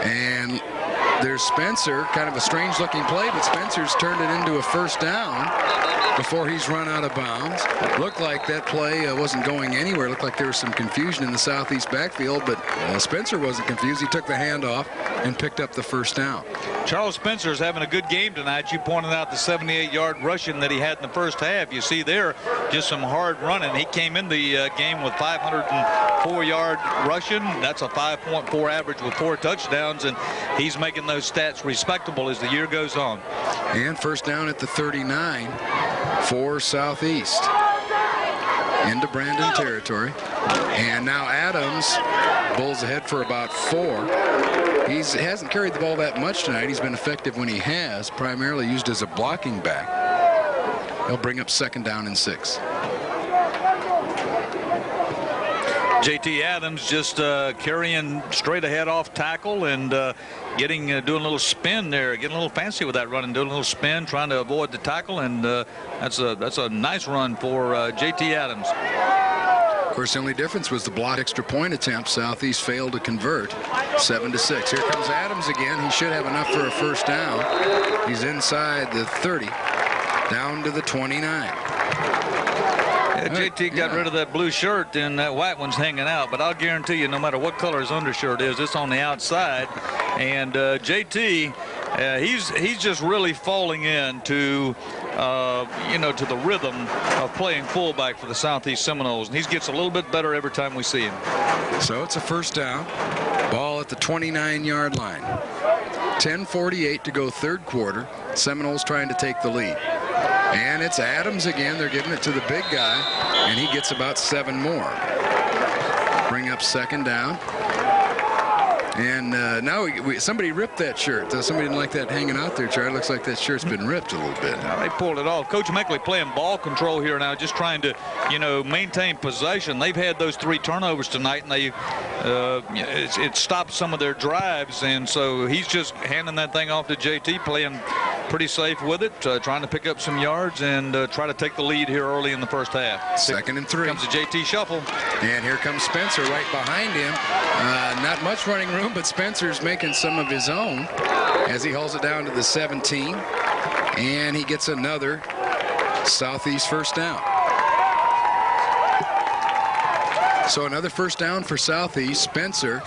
And there's Spencer, kind of a strange looking play, but Spencer's turned it into a first down. before he's run out of bounds. Looked like that play wasn't going anywhere. Looked like there was some confusion in the Southeast backfield, but Spencer wasn't confused. He took the handoff and picked up the first down. Charles Spencer's having a good game tonight. You pointed out the 78-yard rushing that he had in the first half. You see there just some hard running. He came in the game with 504-yard rushing. That's a 5.4 average with 4 touchdowns, and he's making those stats respectable as the year goes on. And first down at the 39 for Southeast into Bradenton territory. And now Adams bowls ahead for about 4. He hasn't carried the ball that much tonight. He's been effective when he has, primarily used as a blocking back. He'll bring up second down and 6. J.T. Adams just carrying straight ahead off tackle and doing a little spin there, getting a little fancy with that run and doing a little spin, trying to avoid the tackle, and that's a nice run for J.T. Adams. Of course, the only difference was the block extra point attempt. Southeast failed to convert. 7-6. Here comes Adams again. He should have enough for a first down. He's inside the 30, down to the 29. Yeah, JT got rid of that blue shirt and that white one's hanging out, but I'll guarantee you no matter what color his undershirt is, it's on the outside. And JT, he's just really falling into to the rhythm of playing fullback for the Southeast Seminoles, and he gets a little bit better every time we see him. So it's a first down. Ball at the 29-yard line. 10:48 to go third quarter. Seminoles trying to take the lead. And it's Adams again. They're giving it to the big guy, and he gets about 7 more. Bring up second down. And now somebody ripped that shirt. Somebody didn't like that hanging out there, Charlie. Looks like that shirt's been ripped a little bit. They pulled it off. Coach Meckley playing ball control here now, just trying to, maintain possession. They've had those 3 turnovers tonight, and they it stopped some of their drives. And so he's just handing that thing off to JT, playing pretty safe with it, trying to pick up some yards and try to take the lead here early in the first half. Second and 3. Comes the JT shuffle. And here comes Spencer right behind him. Not much running room, but Spencer's making some of his own as he hauls it down to the 17. And he gets another Southeast first down. So another first down for Southeast. Spencer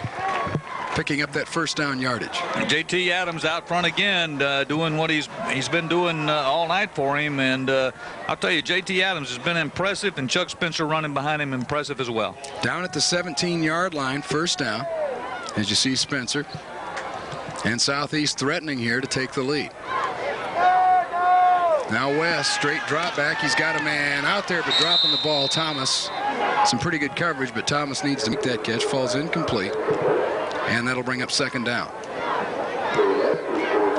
picking up that first down yardage. J.T. Adams out front again, doing what he's been doing all night for him. And I'll tell you, J.T. Adams has been impressive, and Chuck Spencer running behind him impressive as well. Down at the 17-yard line, first down, as you see Spencer. And Southeast threatening here to take the lead. Now West, straight drop back. He's got a man out there, but dropping the ball. Thomas, some pretty good coverage, but Thomas needs to make that catch. Falls incomplete. And that'll bring up second down.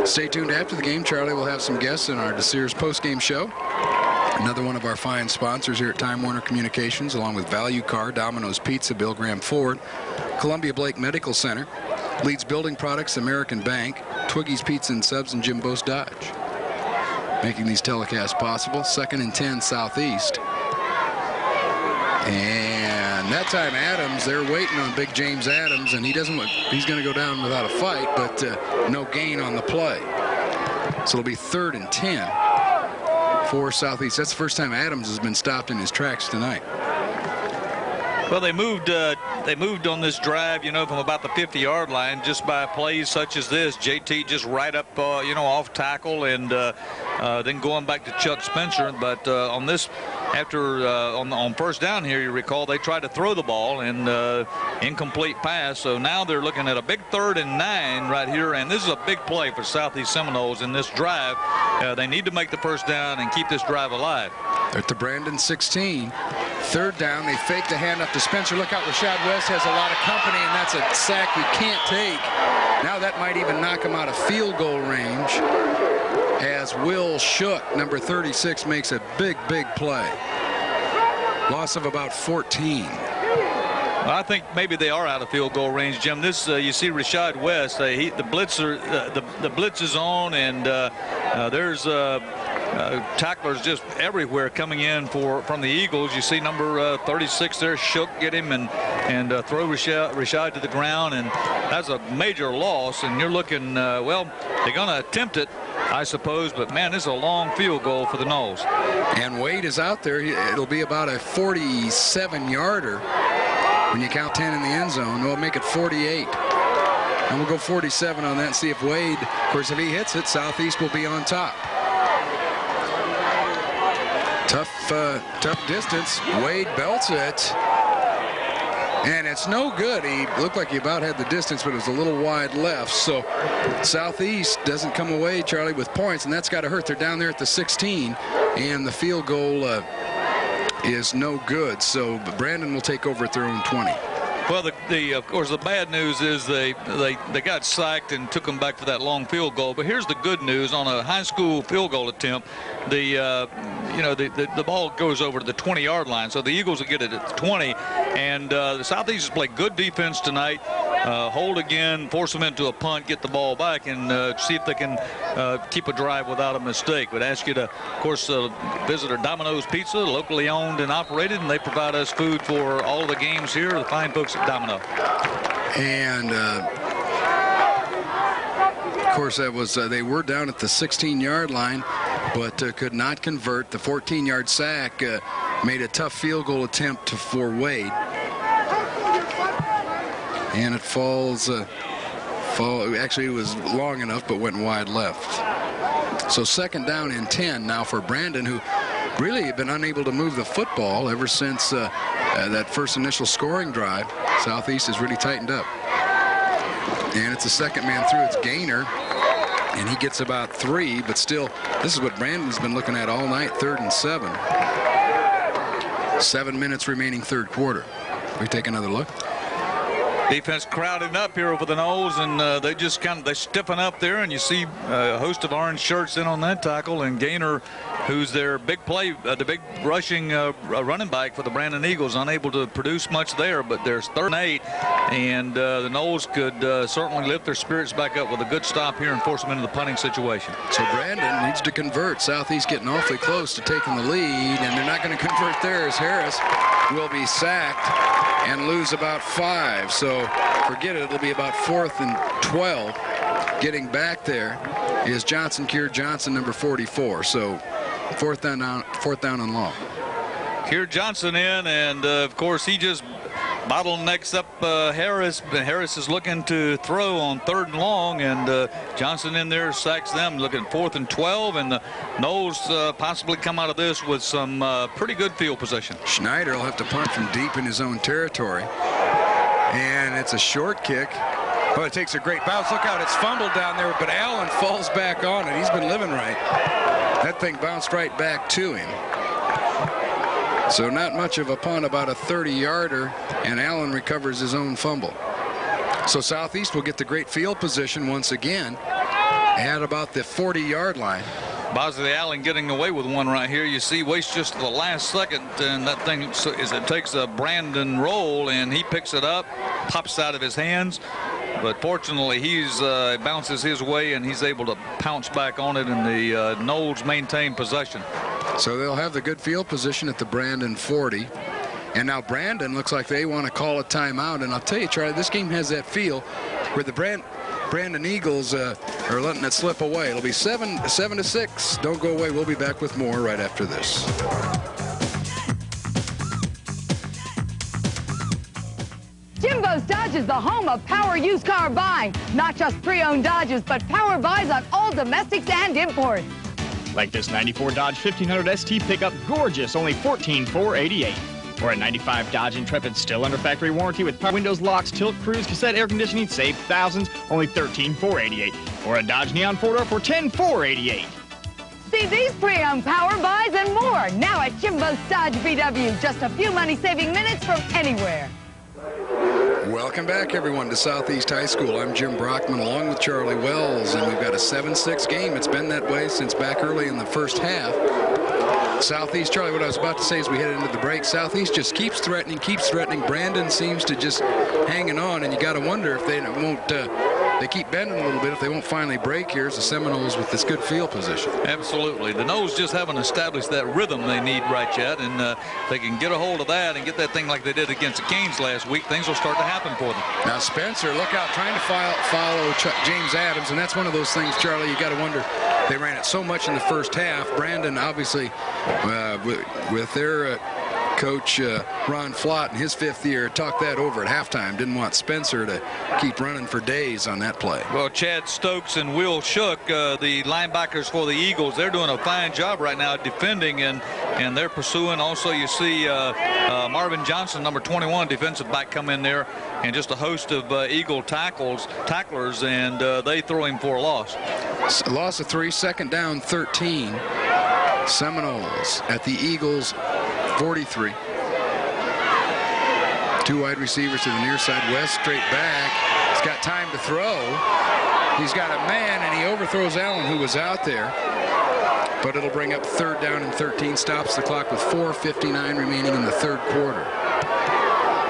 Stay tuned after the game. Charlie will have some guests in our DeSears postgame show. Another one of our fine sponsors here at Time Warner Communications, along with Value Car, Domino's Pizza, Bill Graham Ford, Columbia Blake Medical Center, Leeds Building Products, American Bank, Twiggy's Pizza and Subs, and Jim Bose Dodge. Making these telecasts possible. 2nd and 10 Southeast. And that time Adams, they're waiting on big James Adams, and he's going to go down without a fight, but no gain on the play. So it'll be 3rd and 10 for Southeast. That's the first time Adams has been stopped in his tracks tonight. Well, they moved on this drive, from about the 50-yard line just by plays such as this. JT just right up, off tackle, and then going back to Chuck Spencer. But on this, after on first down here, you recall they tried to throw the ball and incomplete pass. So now they're looking at a big 3rd and 9 right here, and this is a big play for Southeast Seminoles in this drive. They need to make the first down and keep this drive alive. They're at the Bradenton 16. 3rd down. They fake the hand up to Spencer. Look out, Rashad West has a lot of company, and that's a sack we can't take. Now that might even knock him out of field goal range as Will Shook, number 36, makes a big, big play. Loss of about 14. Well, I think maybe they are out of field goal range, Jim. This you see Rashad West. The blitz is on, and there's tacklers just everywhere coming in from the Eagles. You see number 36 there, Shook, get him, and and throw Rashad to the ground, and that's a major loss. And you're looking, well, they're going to attempt it, I suppose, but man, this is a long field goal for the Noles. And Wade is out there. It'll be about a 47-yarder when you count 10 in the end zone. We'll make it 48. And we'll go 47 on that and see if Wade, of course, if he hits it, Southeast will be on top. Tough distance. Wade belts it. And it's no good. He looked like he about had the distance, but it was a little wide left. So Southeast doesn't come away, Charlie, with points, and that's got to hurt. They're down there at the 16, and the field goal is no good. So Brandon will take over at their own 20. Well, of course, the bad news is they got sacked and took them back for that long field goal. But here's the good news: on a high school field goal attempt, the ball goes over to the 20-yard line, so the Eagles will get it at the 20. And the Southeast has played good defense tonight. Hold again, force them into a punt, get the ball back, and see if they can keep a drive without a mistake. But ask you to, of course, visit our Domino's Pizza, locally owned and operated, and they provide us food for all of the games here. The fine folks at Domino. And of course, that was they were down at the 16-yard line, but could not convert. The 14-yard sack made a tough field goal attempt for Wade. And it falls, actually it was long enough, but went wide left. So second down and 10 now for Brandon, who really had been unable to move the football ever since that first initial scoring drive. Southeast has really tightened up. And it's a second man through. It's Gaynor, and he gets about 3, but still, this is what Brandon's been looking at all night, 3rd and 7. 7 minutes remaining third quarter. We take another look. Defense crowded up here over the Noles, and they just they stiffen up there, and you see a host of orange shirts in on that tackle, and Gaynor, who's their big play, the big rushing running back for the Brandon Eagles, unable to produce much there, but there's 3rd and 8, and the Noles could certainly lift their spirits back up with a good stop here and force them into the punting situation. So Brandon needs to convert. Southeast getting awfully close to taking the lead, and they're not going to convert there as Harris will be sacked and lose about 5. So forget it. It'll be about 4th and 12. Getting back there is Keir Johnson, number 44. So fourth down and long. Keir Johnson in, and of course he just bottlenecks up Harris. Harris is looking to throw on 3rd and long, and Johnson in there sacks them, looking at 4th and 12, and the Noles possibly come out of this with some pretty good field position. Schneider will have to punt from deep in his own territory, and it's a short kick. Oh, it takes a great bounce. Look out, it's fumbled down there, but Allen falls back on it. He's been living right. That thing bounced right back to him. So not much of a punt, about a 30-yarder, and Allen recovers his own fumble. So Southeast will get the great field position once again at about the 40-yard line. Bosley Allen getting away with one right here. You see, waits just the last second, and that thing it takes a Brandon roll, and he picks it up, pops out of his hands. But fortunately, it bounces his way, and he's able to pounce back on it, and the Noles maintain possession. So they'll have the good field position at the Brandon 40. And now Brandon looks like they want to call a timeout. And I'll tell you, Charlie, this game has that feel where the Brandon Eagles are letting it slip away. It'll be 7-6. Don't go away. We'll be back with more right after this. Jimbo's Dodge is the home of power used car buying. Not just pre-owned Dodges, but power buys on all domestics and imports. Like this 94 Dodge 1500 ST pickup, gorgeous, only $14,488. Or a 95 Dodge Intrepid, still under factory warranty with power windows, locks, tilt, cruise, cassette, air conditioning, save thousands, only $13,488. Or a Dodge Neon 4-door for $10,488. See these pre-owned power buys and more now at Jimbo's Dodge VW. Just a few money-saving minutes from anywhere. Welcome back, everyone, to Southeast High School. I'm Jim Brockman along with Charlie Wells, and we've got a 7-6 game. It's been that way since back early in the first half. Southeast, Charlie, what I was about to say as we head into the break, Southeast just keeps threatening. Brandon seems to just hanging on, and you got to wonder if they won't they keep bending a little bit if they won't finally break here as the Seminoles with this good field position. Absolutely. The Noles just haven't established that rhythm they need right yet, and if they can get a hold of that and get that thing like they did against the Canes last week, things will start to happen for them. Now Spencer, look out, trying to follow James Adams, and that's one of those things, Charlie, you got to wonder. They ran it so much in the first half. Brandon, obviously, with their coach Ron Flott in his 5th year, talked that over at halftime. Didn't want Spencer to keep running for days on that play. Well, Chad Stokes and Will Shook, the linebackers for the Eagles, they're doing a fine job right now defending, and they're pursuing. Also, you see Marvin Johnson, number 21, defensive back, come in there, and just a host of Eagle tacklers, and they throw him for a loss. A loss of 3, second down, 13. Seminoles at the Eagles 43. 2 wide receivers to the near side. West straight back. He's got time to throw. He's got a man, and he overthrows Allen, who was out there. But it'll bring up 3rd down and 13. Stops the clock with 4:59 remaining in the 3rd quarter.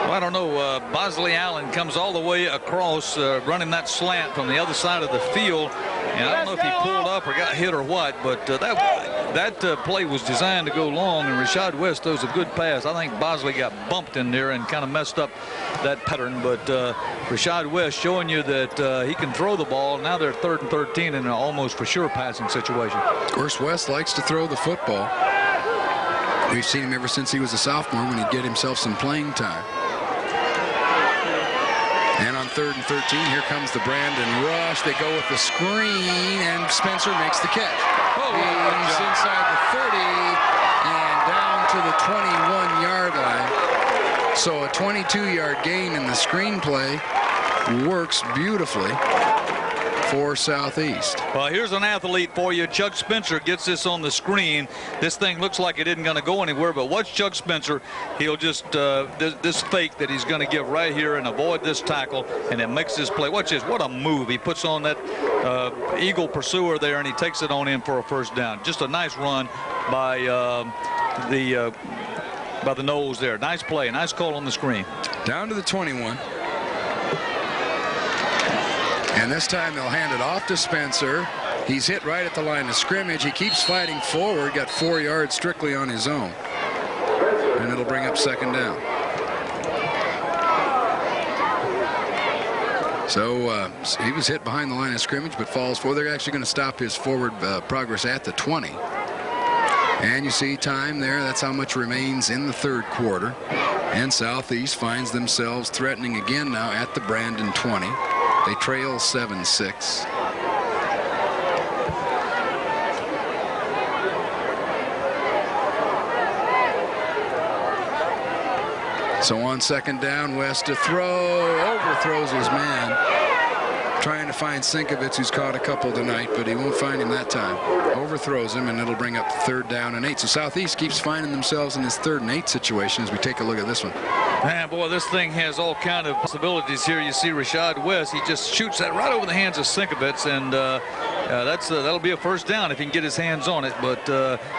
Well, I don't know. Bosley Allen comes all the way across, running that slant from the other side of the field. And I don't know if he pulled up or got hit or what, but that play was designed to go long, and Rashad West throws a good pass. I think Bosley got bumped in there and kind of messed up that pattern, but Rashad West showing you that he can throw the ball. Now they're 3rd and 13 in an almost for sure passing situation. Of course, West likes to throw the football. We've seen him ever since he was a sophomore when he'd get himself some playing time. And on 3rd and 13, here comes the Brandon rush. They go with the screen, and Spencer makes the catch. He's inside the 30 and down to the 21-yard line. So a 22-yard gain in the screen play works beautifully for Southeast. Well, here's an athlete for you. Chuck Spencer gets this on the screen. This thing looks like it isn't going to go anywhere, but watch Chuck Spencer. He'll just this fake that he's going to give right here and avoid this tackle, and it makes this play. Watch this. What a move. He puts on that Eagle pursuer there, and he takes it on in for a 1st down. Just a nice run by the Noles there. Nice play. Nice call on the screen. Down to the 21. And this time they'll hand it off to Spencer. He's hit right at the line of scrimmage. He keeps fighting forward, got 4 yards strictly on his own. And it'll bring up 2nd down. So he was hit behind the line of scrimmage but falls forward. They're actually going to stop his forward progress at the 20. And you see time there. That's how much remains in the 3rd quarter. And Southeast finds themselves threatening again now at the Brandon 20. They trail 7-6. So on 2nd down, West to throw, overthrows his man. Trying to find Sinkovitz, who's caught a couple tonight, but he won't find him that time. Overthrows him, and it'll bring up 3rd down and 8. So Southeast keeps finding themselves in this 3rd and 8 situation as we take a look at this one. Man, boy, this thing has all kind of possibilities here. You see Rashad West. He just shoots that right over the hands of Sinkovitz, and that'll be a 1st down if he can get his hands on it. But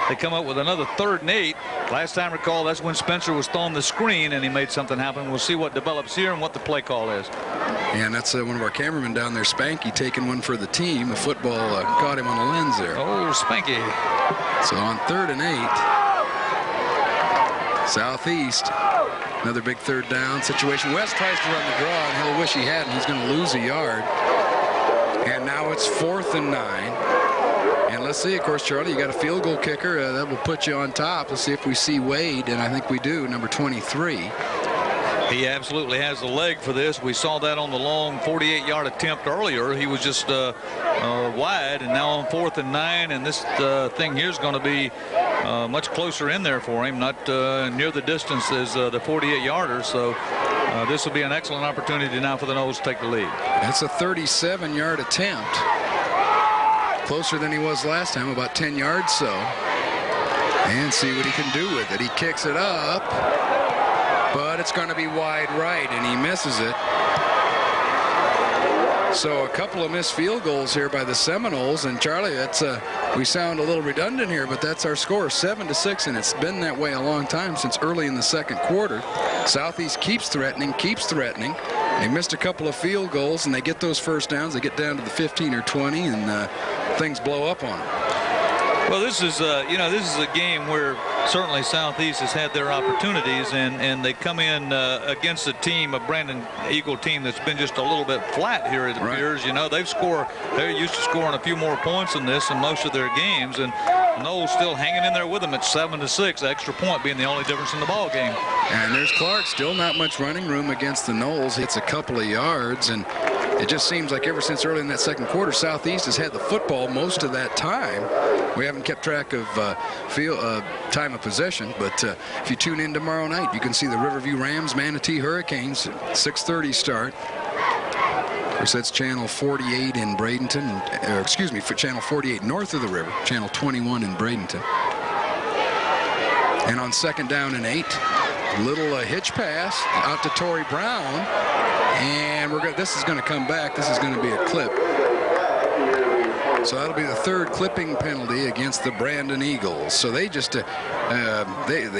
they come up with another 3rd and 8. Last time, recall, that's when Spencer was throwing the screen, and he made something happen. We'll see what develops here and what the play call is. And that's one of our cameramen down there, Spanky, taking one for the team. The football caught him on the lens there. Oh, Spanky. So on 3rd and 8, Southeast, another big 3rd down situation. West tries to run the draw, and he'll wish he hadn't. He's going to lose a yard. And now it's 4th and 9. And let's see, of course, Charlie, you got a field goal kicker. That will put you on top. Let's see if we see Wade, and I think we do, number 23. He absolutely has the leg for this. We saw that on the long 48-yard attempt earlier. He was just wide, and now on 4th and 9, and this thing here is going to be much closer in there for him, not near the distance as the 48-yarder. So this will be an excellent opportunity now for the Noles to take the lead. That's a 37-yard attempt. Closer than he was last time, about 10 yards so. And see what he can do with it. He kicks it up, but it's going to be wide right, and he misses it. So a couple of missed field goals here by the Seminoles. And Charlie, that's we sound a little redundant here, but that's our score, 7-6, and it's been that way a long time, since early in the 2nd quarter. Southeast keeps threatening, They missed a couple of field goals, and they get those first downs. They get down to the 15 or 20, and things blow up on them. Well, this is this is a game where certainly Southeast has had their opportunities, and they come in against a team, a Bradenton Eagle team that's been just a little bit flat here, it appears. You know, they're used to scoring a few more points than this in most of their games, and Knowles still hanging in there with them at 7-6, extra point being the only difference in the ball game. And there's Clark, still not much running room against the Knowles, hits a couple of yards, and it just seems like ever since early in that second quarter, Southeast has had the football most of that time. We haven't kept track of time of possession, but if you tune in tomorrow night, you can see the Riverview Rams, Manatee Hurricanes, 6:30 start. Of course, that's channel 48 in Bradenton, or excuse me, for channel 48 north of the river, channel 21 in Bradenton. And on 2nd down and 8, little hitch pass out to Torrey Brown, and this is going to come back. This is going to be a clip. So that'll be the 3rd clipping penalty against the Bradenton Eagles. So they just the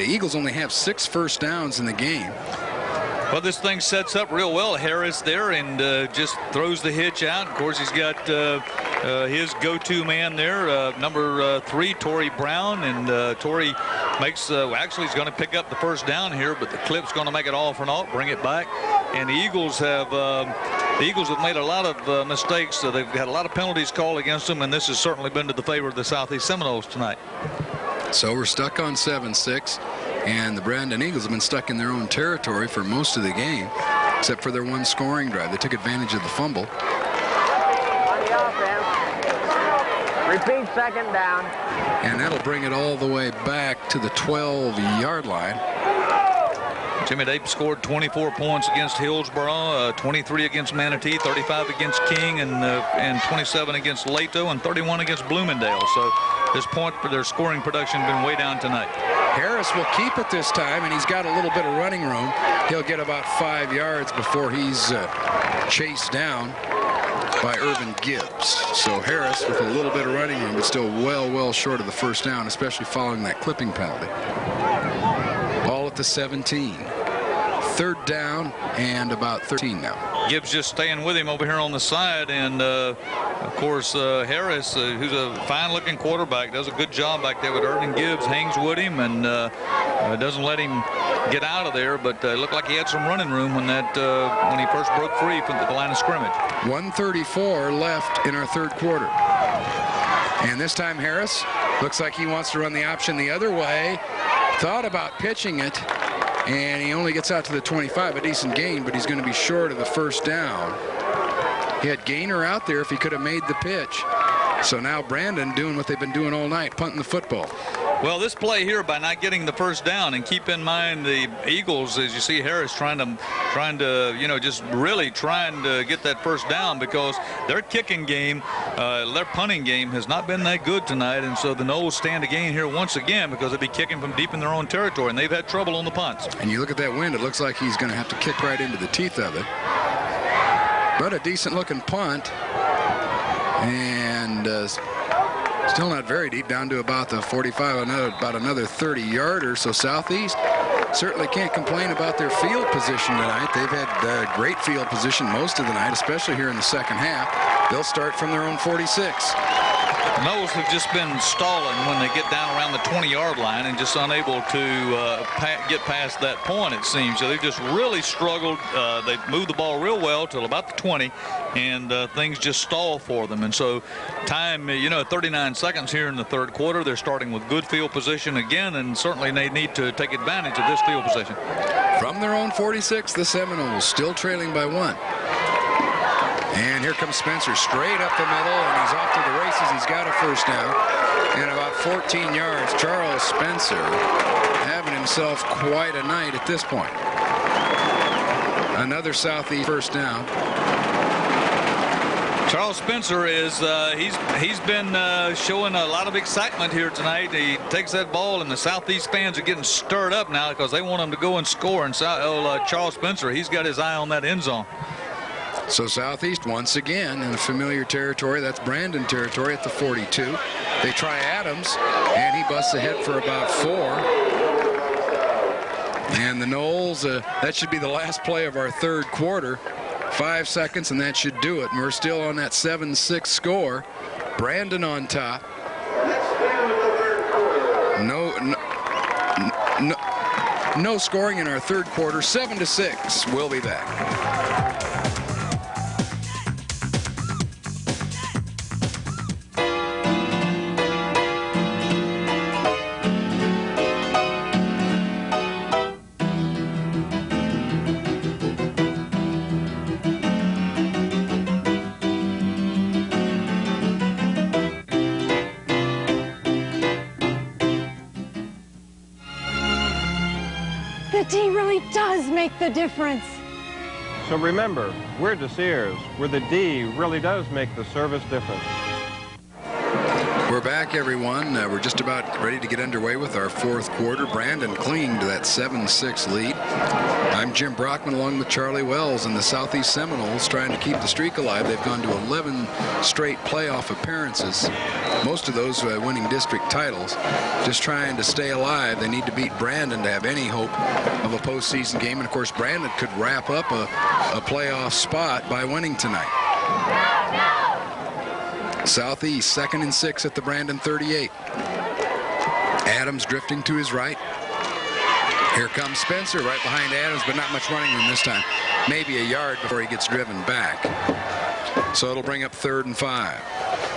Eagles only have 6 first downs in the game. Well, this thing sets up real well. Harris there and just throws the hitch out. Of course, he's got his go-to man there, number 3, Torrey Brown, and Torrey makes actually he's going to pick up the first down here, but the clip's going to make it all for naught, bring it back. And the Eagles have made a lot of mistakes. So they've had a lot of penalties called against them, and this has certainly been to the favor of the Southeast Seminoles tonight. So we're stuck on 7-6. And the Bradenton Eagles have been stuck in their own territory for most of the game, except for their one scoring drive. They took advantage of the fumble. On the offense. Repeat 2nd down. And that'll bring it all the way back to the 12-yard line. Jimmy Dape scored 24 points against Hillsboro, 23 against Manatee, 35 against King, and 27 against Lato, and 31 against Bloomingdale. So this point for their scoring production has been way down tonight. Harris will keep it this time, and he's got a little bit of running room. He'll get about 5 yards before he's chased down by Irvin Gibbs. So Harris with a little bit of running room, but still well short of the first down, especially following that clipping penalty. Ball at the 17. 3rd down and about 13 now. Gibbs just staying with him over here on the side, and of course Harris, who's a fine-looking quarterback, does a good job back there with Irvin Gibbs, hangs with him and doesn't let him get out of there. But it looked like he had some running room when he first broke free from the line of scrimmage. 1:34 left in our 3rd quarter, and this time Harris looks like he wants to run the option the other way. Thought about pitching it, and he only gets out to the 25, a decent gain, but he's going to be short of the first down. He had Gainer out there if he could have made the pitch. So now Bradenton doing what they've been doing all night, punting the football. Well, this play here, by not getting the first down, and keep in mind the Eagles, as you see Harris trying to just really trying to get that first down, because their kicking game, their punting game has not been that good tonight, and so the Knowles stand to gain here once again because they'll be kicking from deep in their own territory, and they've had trouble on the punts. And you look at that wind, it looks like he's going to have to kick right into the teeth of it. But a decent-looking punt, and still not very deep, down to about the 45, about another 30-yarder. So Southeast certainly can't complain about their field position tonight. They've had great field position most of the night, especially here in the second half. They'll start from their own 46. Knowles have just been stalling when they get down around the 20-yard line and just unable to get past that point, it seems. So they've just really struggled. They've moved the ball real well till about the 20, and things just stall for them. And so time, 39 seconds here in the 3rd quarter. They're starting with good field position again, and certainly they need to take advantage of this field position. From their own 46, the Seminoles still trailing by 1. And here comes Spencer straight up the middle, and he's off to the races. He's got a first down and about 14 yards. Charles Spencer having himself quite a night at this point. Another Southeast first down. Charles Spencer is he's been showing a lot of excitement here tonight. He takes that ball, and the Southeast fans are getting stirred up now because they want him to go and score. And Charles Spencer, he's got his eye on that end zone. So Southeast once again in a familiar territory. That's Bradenton territory at the 42. They try Adams, and he busts ahead for about 4. And the Knowles, that should be the last play of our 3rd quarter. 5 seconds, and that should do it. And we're still on that 7-6 score. Brandon on top. No scoring in our third quarter. 7-6. We'll be back. The D really does make the difference. So remember, we're DeSears, where the D really does make the service difference. We're back, everyone. We're just about ready to get underway with our fourth quarter. Brandon clinging to that 7-6 lead. I'm Jim Brockman along with Charlie Wells, and the Southeast Seminoles trying to keep the streak alive. They've gone to 11 straight playoff appearances, most of those winning district titles. Just trying to stay alive. They need to beat Brandon to have any hope of a postseason game. And, of course, Brandon could wrap up a playoff spot by winning tonight. Southeast 2nd and 6 at the Brandon 38. Adams drifting to his right. Here comes Spencer right behind Adams, but not much running room this time. Maybe a yard before he gets driven back. So it'll bring up 3rd and 5.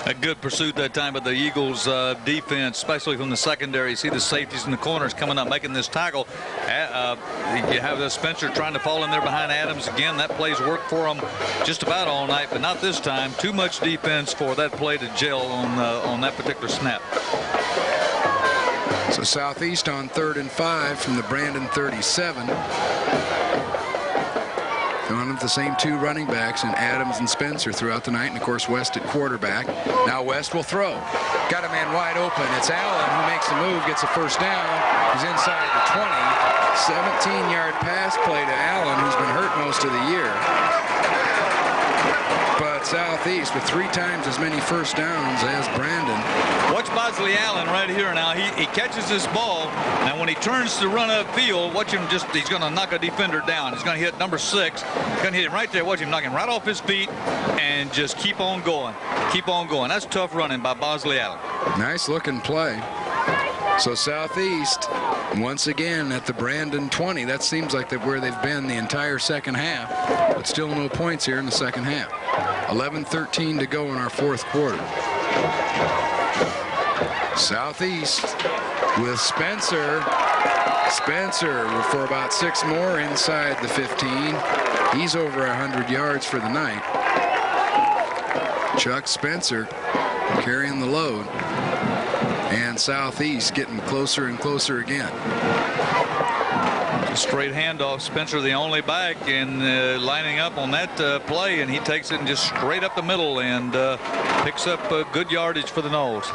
A good pursuit that time by the Eagles defense, especially from the secondary. You see the safeties in the corners coming up, making this tackle. You have the Spencer trying to fall in there behind Adams again. That play's worked for him just about all night, but not this time. Too much defense for that play to gel on that particular snap. So Southeast on 3rd and 5 from the Brandon 37. One of the same two running backs in Adams and Spencer throughout the night, and of course West at quarterback. Now West will throw. Got a man wide open. It's Allen who makes the move, gets a first down. He's inside the 20. 17-yard pass play to Allen, who's been hurt most of the year. But Southeast with 3 times as many first downs as Brandon. Watch Bosley Allen right here now. He catches this ball, and when he turns to run upfield, watch him he's going to knock a defender down. He's going to hit number 6. He's going to hit him right there. Watch him knock him right off his feet and just keep on going. Keep on going. That's tough running by Bosley Allen. Nice looking play. So Southeast once again at the Brandon 20. That seems like where they've been the entire second half, but still no points here in the second half. 11:13 to go in our fourth quarter. Southeast with Spencer. Spencer for about 6 more inside the 15. He's over 100 yards for the night. Chuck Spencer carrying the load. And Southeast getting closer and closer again. Straight handoff. Spencer the only back, and lining up on that play, and he takes it and just straight up the middle and picks up good yardage for the Noles.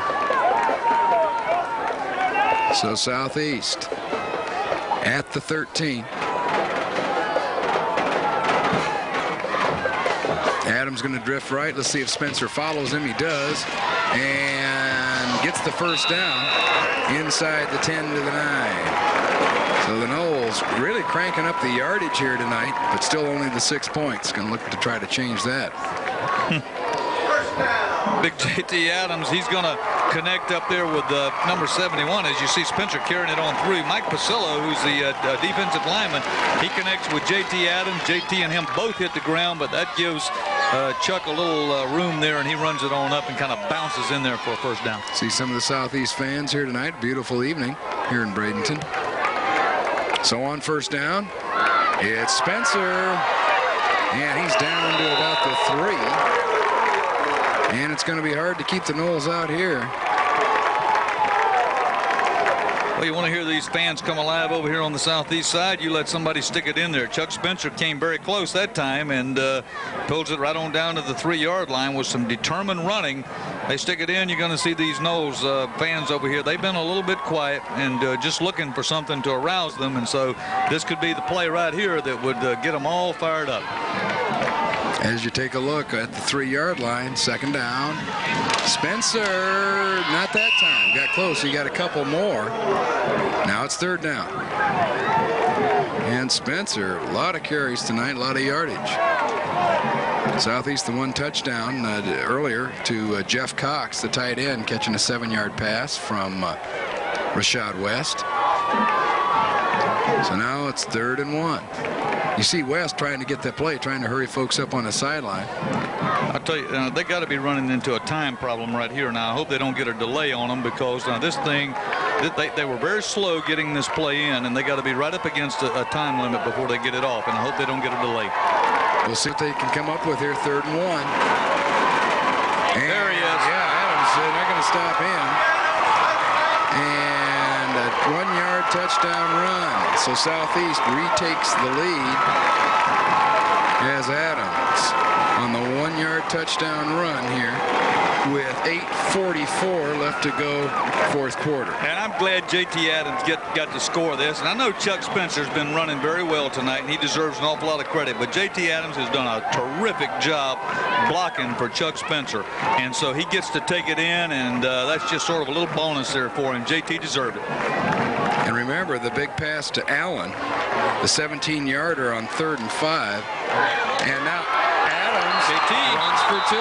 So Southeast at the 13. Adams going to drift right. Let's see if Spencer follows him. He does. And gets the first down inside the 10 to the 9. So the Noles really cranking up the yardage here tonight, but still only the 6 points. Going to look to try to change that. Big J.T. Adams, he's going to connect up there with number 71. As you see Spencer carrying it on through. Mike Pasillo, who's the defensive lineman, he connects with J.T. Adams. J.T. and him both hit the ground, but that gives Chuck a little room there, and he runs it on up and kind of bounces in there for a first down. See some of the Southeast fans here tonight. Beautiful evening here in Bradenton. So on first down, it's Spencer, and he's down to about the 3. And it's going to be hard to keep the Noles out here. Well, you want to hear these fans come alive over here on the Southeast side, you let somebody stick it in there. Chuck Spencer came very close that time and pulls it right on down to the 3-yard line with some determined running. They stick it in, you're going to see these Noles fans over here. They've been a little bit quiet and just looking for something to arouse them, and so this could be the play right here that would get them all fired up. As you take a look at the 3-yard line, second down. Spencer, not that time. Got close. He got a couple more. Now it's third down. And Spencer, a lot of carries tonight, a lot of yardage. Southeast, the one touchdown earlier to Jeff Cox, the tight end, catching a 7-yard pass from Rashad West. So now it's 3rd and 1. You see West trying to get that play, trying to hurry folks up on the sideline. I'll tell you, they got to be running into a time problem right here now. I hope they don't get a delay on them, because this thing, they were very slow getting this play in, and they got to be right up against a time limit before they get it off, and I hope they don't get a delay. We'll see what they can come up with here, 3rd and 1. And there he is. Yeah, Adams, they're not going to stop him. And a 1-yard touchdown run. So Southeast retakes the lead as Adams on the 1-yard touchdown run here with 8:44 left to go, 4th quarter. And I'm glad J.T. Adams got to score this. And I know Chuck Spencer's been running very well tonight, and he deserves an awful lot of credit. But J.T. Adams has done a terrific job blocking for Chuck Spencer. And so he gets to take it in, and that's just sort of a little bonus there for him. J.T. deserved it. And remember the big pass to Allen, the 17-yarder on 3rd and 5. And now Adams runs for 2.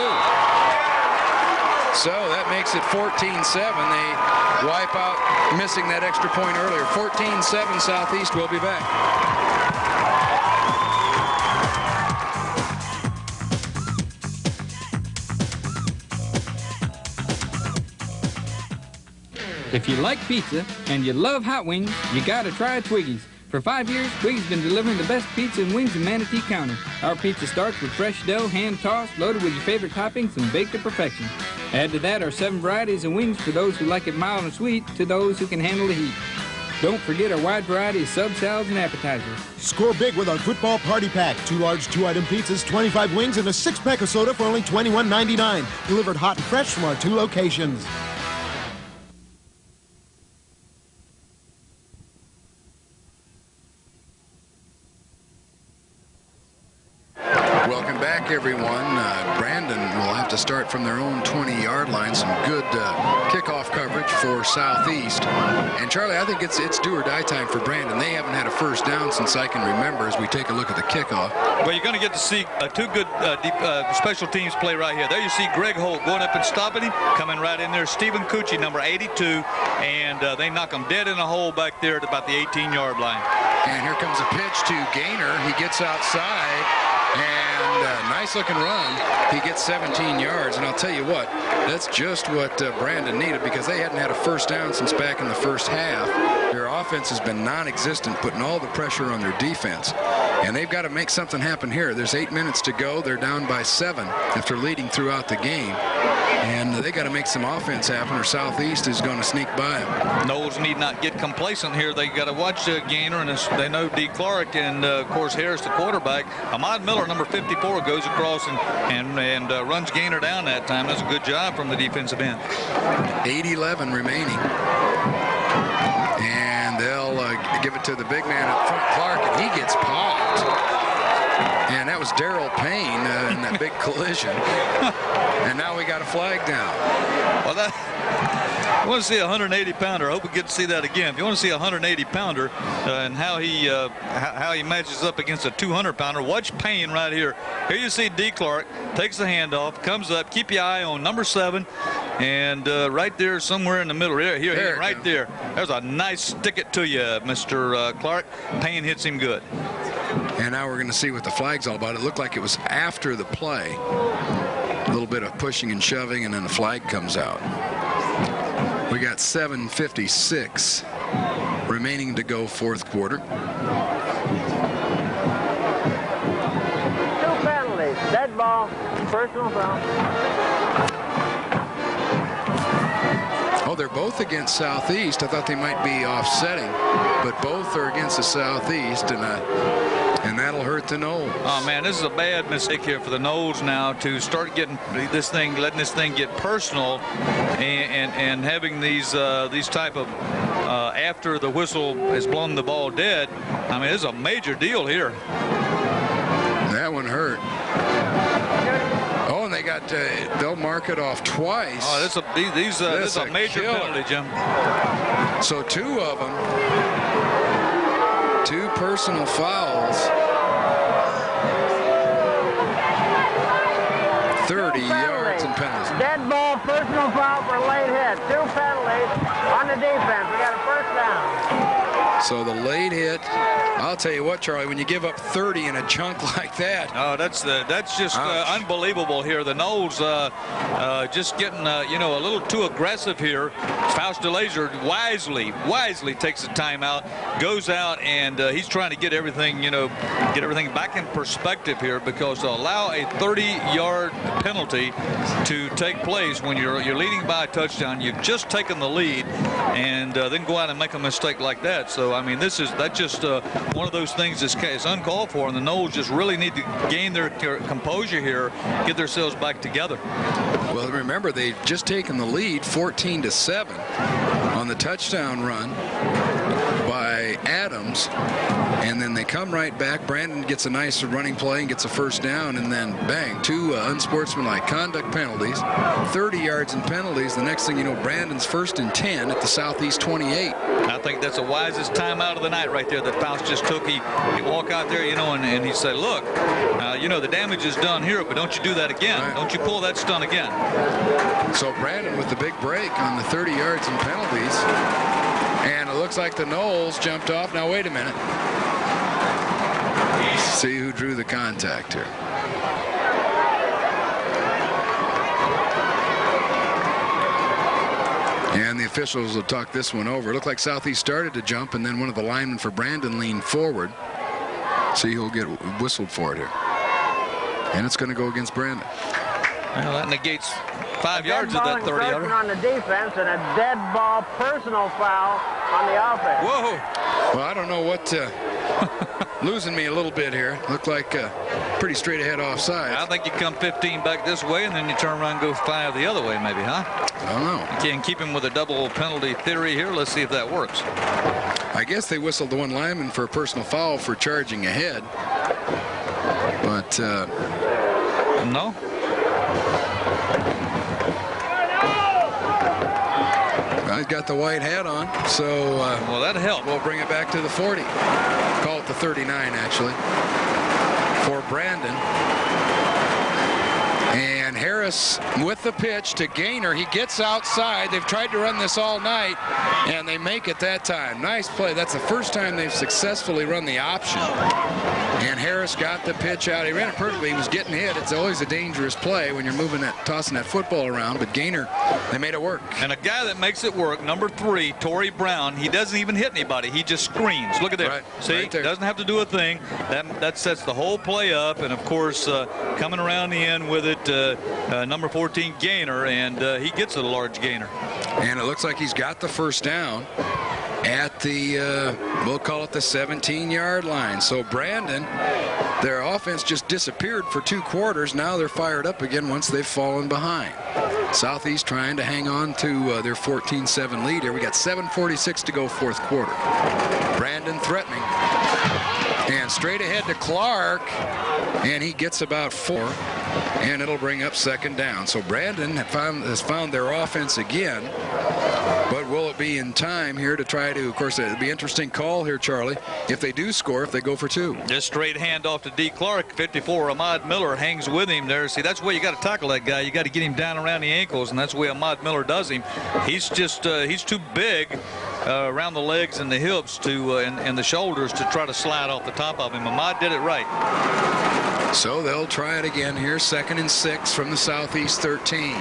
So that makes it 14-7. They wipe out missing that extra point earlier. 14-7 Southeast. We'll be back. If you like pizza and you love hot wings, you gotta try Twiggy's. For 5 years, Twiggy's been delivering the best pizza and wings in Manatee County. Our pizza starts with fresh dough, hand-tossed, loaded with your favorite toppings, and baked to perfection. Add to that our 7 varieties of wings for those who like it mild and sweet, to those who can handle the heat. Don't forget our wide variety of sub salads and appetizers. Score big with our football party pack. 2 large 2-item pizzas, 25 wings, and a 6-pack of soda for only $21.99. Delivered hot and fresh from our 2 locations. Welcome back, everyone. Brandon will have to start from their own 20-yard line. Some good kickoff coverage for Southeast. And Charlie, I think it's do or die time for Brandon. They haven't had a first down since I can remember as we take a look at the kickoff. Well, you're going to get to see 2 good special teams play right here. There you see Greg Holt going up and stopping him, coming right in there. Stephen Cucci, number 82, and they knock him dead in a hole back there at about the 18-yard line. And here comes a pitch to Gaynor. He gets outside. And nice looking run. He gets 17 yards. And I'll tell you what, that's just what Brandon needed, because they hadn't had a first down since back in the first half. Their offense has been non-existent, putting all the pressure on their defense. And they've got to make something happen here. There's 8 minutes to go. They're down by 7 after leading throughout the game. And they got to make some offense happen, or Southeast is going to sneak by them. Knowles need not get complacent here. They got to watch Gaynor, and they know D. Clark and, of course, Harris, the quarterback. Ahmad Miller, number 54, goes across and runs Gaynor down that time. That's a good job from the defensive end. 8:11 remaining. And they'll give it to the big man up front, Clark, and he gets popped. And that was Darrell Payne in that big collision. And now we got a flag down. Well, I want to see a 180-pounder. I hope we get to see that again. If you want to see a 180-pounder and how he matches up against a 200-pounder, watch Payne right here. Here you see D. Clark takes the handoff, comes up. Keep your eye on number 7, and right there somewhere in the middle. Here, right there. There's a nice stick it to you, Mr. Clark. Payne hits him good. And now we're going to see what the flag's all about. It looked like it was after the play. A little bit of pushing and shoving, and then the flag comes out. We got 7:56 remaining to go, 4th quarter. 2 penalties. Dead ball, personal foul. Oh, they're both against Southeast. I thought they might be offsetting, but both are against the Southeast, and that'll hurt the Noles. Oh man, this is a bad mistake here for the Noles now to start getting this thing, letting this thing get personal, and having these type of after the whistle has blown the ball dead. I mean, it's a major deal here. That one hurt. Oh, and they got they'll mark it off twice. Oh, this is a major penalty, Jim. So 2 of them. 2 personal fouls. 30 yards and penalties. Dead ball, personal foul for late hit. 2 penalties on the defense. We got a first down. So the late hit, I'll tell you what, Charlie, when you give up 30 in a chunk like that. Oh, that's just unbelievable here. The Noles just getting, you know, a little too aggressive here. Faust DeLaser wisely takes a timeout, goes out, and he's trying to get everything, you know, back in perspective here, because to allow a 30-yard penalty to take place when you're leading by a touchdown, you've just taken the lead, and then go out and make a mistake like that. So I mean, that's just one of those things that's uncalled for, and the Noles just really need to gain their composure here, get themselves back together. Well, remember, they've just taken the lead 14-7 on the touchdown run by Adams, and then they come right back. Brandon gets a nice running play and gets a first down, and then bang, 2 unsportsmanlike conduct penalties, 30 yards in penalties. The next thing you know, Brandon's 1st and 10 at the Southeast 28. I think that's the wisest timeout of the night right there that Faust just took. He'd walk out there, you know, and he'd say, look, you know, the damage is done here, but don't you do that again. Right. Don't you pull that stunt again. So Brandon with the big break on the 30 yards in penalties. And it looks like the Noles jumped off. Now, wait a minute. See who drew the contact here. And the officials will talk this one over. It looked like Southeast started to jump, and then one of the linemen for Brandon leaned forward. See who'll get whistled for it here. And it's going to go against Brandon. Well, that negates 5 yards of that 30-yarder. On the defense and a dead ball personal foul on the offense. Whoa. Well, I don't know what losing me a little bit here. Looked like pretty straight ahead offside. I think you come 15 back this way, and then you turn around and go 5 the other way, maybe, huh? I don't know. You can't keep him with a double penalty theory here. Let's see if that works. I guess they whistled the one lineman for a personal foul for charging ahead. But no. He's got the white hat on, so well, that helped. We'll bring it back to the 40. Call it the 39, actually, for Brandon. And Harris with the pitch to Gaynor. He gets outside. They've tried to run this all night, and they make it that time. Nice play. That's the first time they've successfully run the option. And Harris got the pitch out. He ran it perfectly. He was getting hit. It's always a dangerous play when you're moving that, tossing that football around. But Gaynor, they made it work. And a guy that makes it work, number 3, Torrey Brown, he doesn't even hit anybody. He just screens. Look at that. Right, see, right there. Doesn't have to do a thing. That sets the whole play up. And, of course, coming around the end with it, number 14, Gaynor, and he gets a large gainer. And it looks like he's got the first down at the, we'll call it the 17-yard line. So Brandon, their offense just disappeared for 2 quarters. Now they're fired up again once they've fallen behind. Southeast trying to hang on to their 14-7 lead here. We got 7:46 to go, 4th quarter. Brandon threatening. And straight ahead to Clark. And he gets about 4. And it'll bring up 2nd down. So Brandon has found their offense again. But will it be in time here to try to, of course, it'll be an interesting call here, Charlie, if they do score, if they go for 2. Just straight handoff to D. Clark. 54, Ahmad Miller hangs with him there. See, that's where you got to tackle that guy. You got to get him down around the ankles, and that's the way Ahmad Miller does him. He's just, he's too big around the legs and the hips to and the shoulders to try to slide off the top of him. Ahmad did it right. So they'll try it again here, 2nd and 6 from the Southeast 13.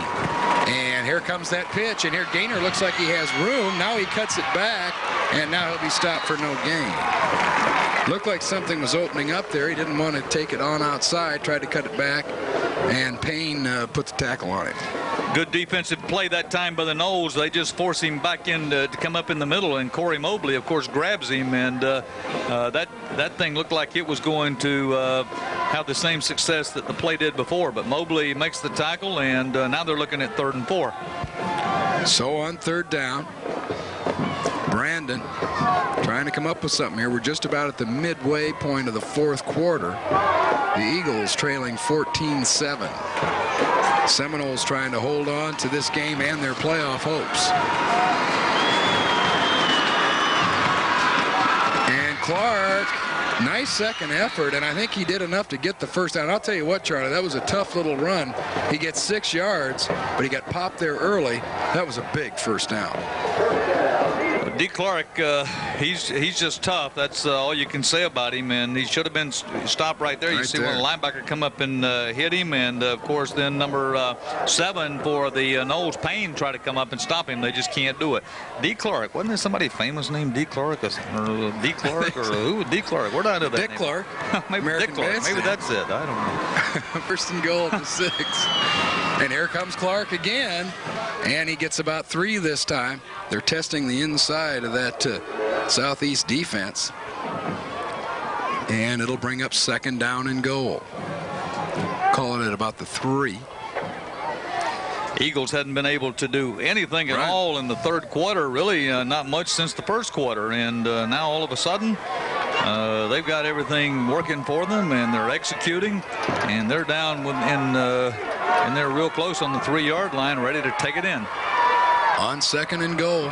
And here comes that pitch, and here Gaynor looks like he has room. Now he cuts it back, and now he'll be stopped for no gain. Looked like something was opening up there. He didn't want to take it on outside, tried to cut it back, and Payne put the tackle on it. Good defensive play that time by the Noles. They just force him back in to come up in the middle, and Corey Mobley, of course, grabs him, and that thing looked like it was going to have the same success that the play did before. But Mobley makes the tackle, and now they're looking at 3rd and 4. So on 3rd down, Brandon trying to come up with something here. We're just about at the midway point of the 4th quarter. The Eagles trailing 14-7. Seminoles trying to hold on to this game and their playoff hopes. And Clark, nice second effort, and I think he did enough to get the first down. I'll tell you what, Charlie, that was a tough little run. He gets 6 yards, but he got popped there early. That was a big first down. D. Clark, he's just tough. That's all you can say about him, and he should have been stopped right there. You see one linebacker come up and hit him, and of course then number 7 for the Knowles, Payne, try to come up and stop him. They just can't do it. D. Clark, wasn't there somebody famous named D. Clark, or D. Clark, or who was D. Clark? Where did I know that Dick name? Clark. Maybe Dick Clark. Maybe that's it. I don't know. First and goal to 6. And here comes Clark again, and he gets about 3 this time. They're testing the inside of that Southeast defense. And it'll bring up 2nd down and goal. Call it at about the 3. Eagles hadn't been able to do anything at all in the 3rd quarter, really not much since the 1st quarter. And now all of a sudden, they've got everything working for them, and they're executing, and they're down and they're real close on the 3-yard line, ready to take it in. On 2nd and goal.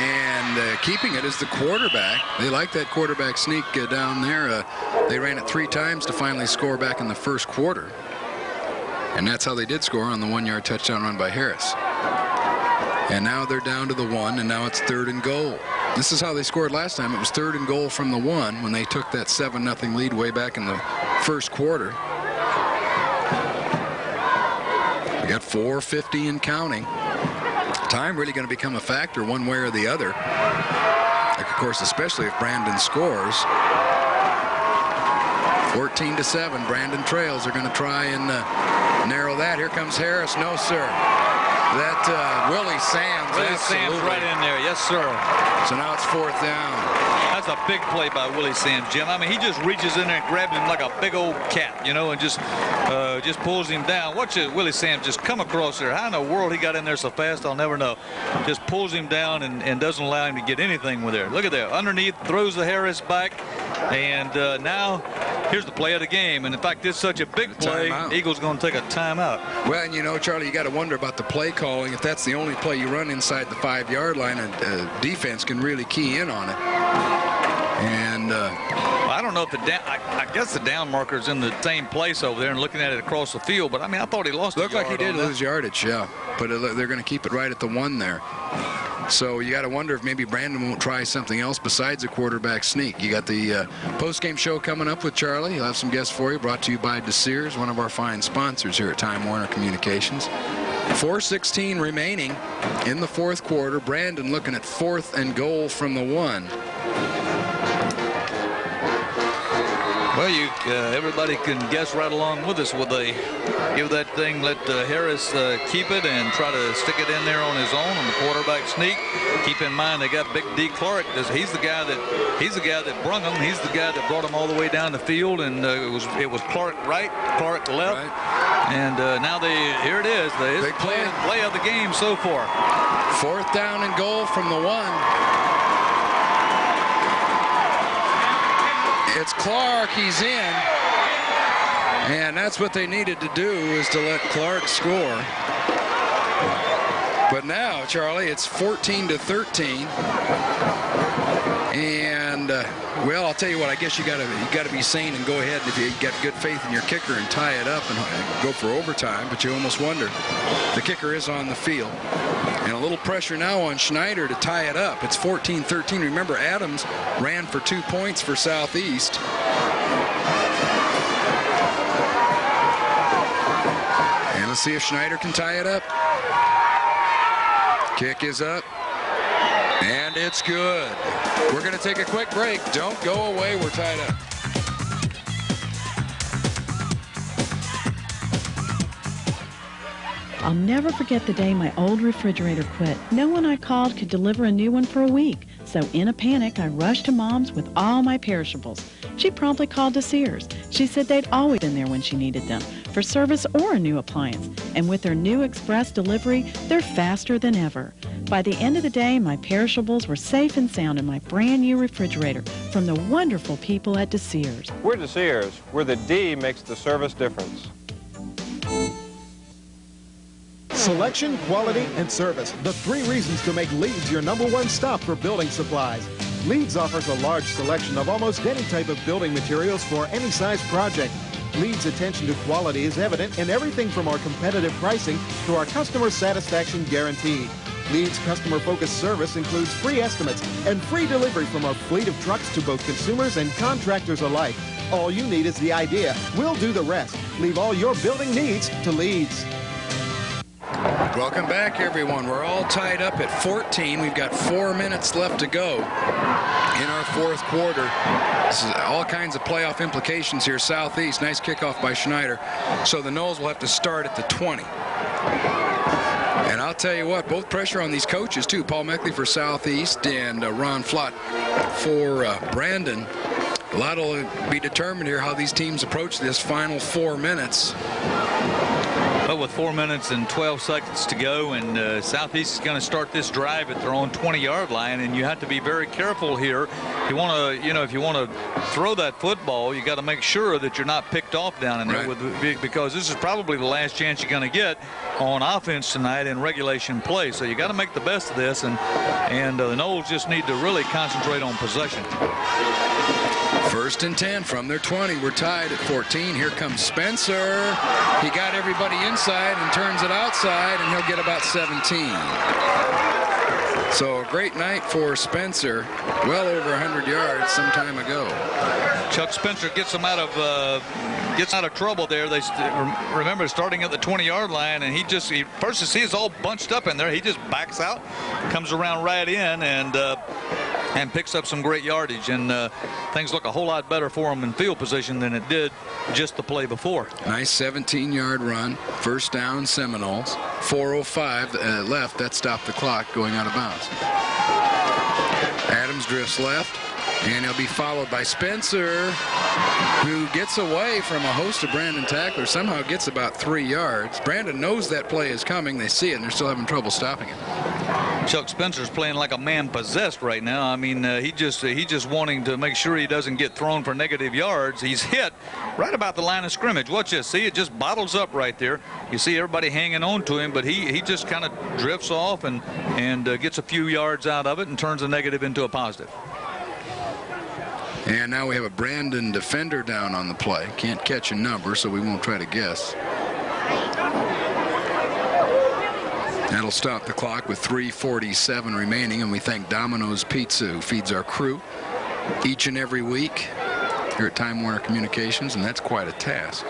And keeping it is the quarterback. They like that quarterback sneak down there. They ran it 3 times to finally score back in the 1st quarter. And that's how they did score on the 1-yard touchdown run by Harris. And now they're down to the 1, and now it's 3rd and goal. This is how they scored last time. It was 3rd and goal from the 1 when they took that 7-0 lead way back in the 1st quarter. We got 4:50 and counting. Time really going to become a factor one way or the other. Like, of course, especially if Brandon scores. 14-7. Brandon trails. Are going to try and narrow that. Here comes Harris. No, sir. That Willie Sams. Willie Sams right in there. Yes, sir. So now it's 4th down. That's a big play by Willie Sams, Jim. I mean, he just reaches in there and grabs him like a big old cat, you know, and just pulls him down. Watch it, Willie Sams just come across there. How in the world he got in there so fast, I'll never know. Just pulls him down and doesn't allow him to get anything with there. Look at that. Underneath, throws the Harris back, and now here's the play of the game. And in fact, it's such a big play, Eagles going to take a timeout. Well, and you know, Charlie, you got to wonder about the play calling. If that's the only play you run inside the 5-yard line, a defense can really key in on it. And well, I don't know if I guess the down marker's in the same place over there and looking at it across the field. But I mean, I thought he lost. Looked like he did lose yardage, yeah. But they're going to keep it right at the 1 there. So you got to wonder if maybe Brandon won't try something else besides a quarterback sneak. You got the post-game show coming up with Charlie. He'll have some guests for you, brought to you by DeSears, one of our fine sponsors here at Time Warner Communications. 4:16 remaining in the 4th quarter. Brandon looking at 4th and goal from the 1. Well, everybody can guess right along with us. Will they give that thing, let Harris keep it and try to stick it in there on his own on the quarterback sneak? Keep in mind they got Big D. Clark. He's the guy that brung him. He's the guy that brought him all the way down the field. And it was Clark right, Clark left. Right. And now here it is. The big play of the game so far. 4th down and goal from the 1. It's Clark, he's in, and that's what they needed to do, is to let Clark score. But now, Charlie, it's 14-13, and well, I'll tell you what, I guess you got to be sane and go ahead, and if you got good faith in your kicker, and tie it up and go for overtime. But you almost wonder. The kicker is on the field, and a little pressure now on Schneider to tie it up. It's 14-13. Remember, Adams ran for 2 points for Southeast. And let's see if Schneider can tie it up. Kick is up. And it's good. We're going to take a quick break. Don't go away. We're tied up. I'll never forget the day my old refrigerator quit. No one I called could deliver a new one for a week. So in a panic, I rushed to Mom's with all my perishables. She promptly called DeSears. She said they'd always been there when she needed them, for service or a new appliance. And with their new express delivery, they're faster than ever. By the end of the day, my perishables were safe and sound in my brand new refrigerator from the wonderful people at DeSears. We're DeSears, where the D makes the service difference. Selection, quality, and service. The 3 reasons to make Leeds your #1 stop for building supplies. Leeds offers a large selection of almost any type of building materials for any size project. Leeds' attention to quality is evident in everything from our competitive pricing to our customer satisfaction guarantee. Leeds' customer-focused service includes free estimates and free delivery from our fleet of trucks to both consumers and contractors alike. All you need is the idea. We'll do the rest. Leave all your building needs to Leeds. Welcome back, everyone. We're all tied up at 14. We've got 4 minutes left to go in our fourth quarter. This is all kinds of playoff implications here. Southeast, nice kickoff by Schneider. So the Noles will have to start at the 20. And I'll tell you what, both pressure on these coaches, too. Paul Meckley for Southeast and Ron Flott for Brandon. A lot will be determined here how these teams approach this final 4 minutes. Well, with 4 minutes and 12 seconds to go, and Southeast is going to start this drive at their own 20-yard line, and you have to be very careful here. If you want to, if you want to throw that football, you got to make sure that you're not picked off down in there, because this is probably the last chance you're going to get on offense tonight in regulation play. So you got to make the best of this, and the Noles just need to really concentrate on possession. First and 10 from their 20. We're tied at 14. Here comes Spencer. He got everybody inside and turns it outside, and he'll get about 17. So a great night for Spencer. Well over 100 yards some time ago. Chuck Spencer gets them out of trouble there. They remember starting at the 20-yard line, and he first you see it's all bunched up in there. He just backs out, comes around right in, and picks up some great yardage, and things look a whole lot better for him in field position than it did just the play before. Nice 17-yard run. First down, Seminoles. 4:05 left. That stopped the clock going out of bounds. Adams drifts left, and he'll be followed by Spencer, who gets away from a host of Brandon tacklers, somehow gets about 3 yards. Brandon knows that play is coming. They see it, and they're still having trouble stopping it. Chuck Spencer's playing like a man possessed right now. I mean, he just wanting to make sure he doesn't get thrown for negative yards. He's hit right about the line of scrimmage. Watch this. See, it just bottles up right there. You see everybody hanging on to him, but he just kind of drifts off and gets a few yards out of it and turns a negative into a positive. And now we have a Brandon defender down on the play. Can't catch a number, so we won't try to guess. That'll stop the clock with 3:47 remaining, and we thank Domino's Pizza, who feeds our crew each and every week here at Time Warner Communications, and that's quite a task.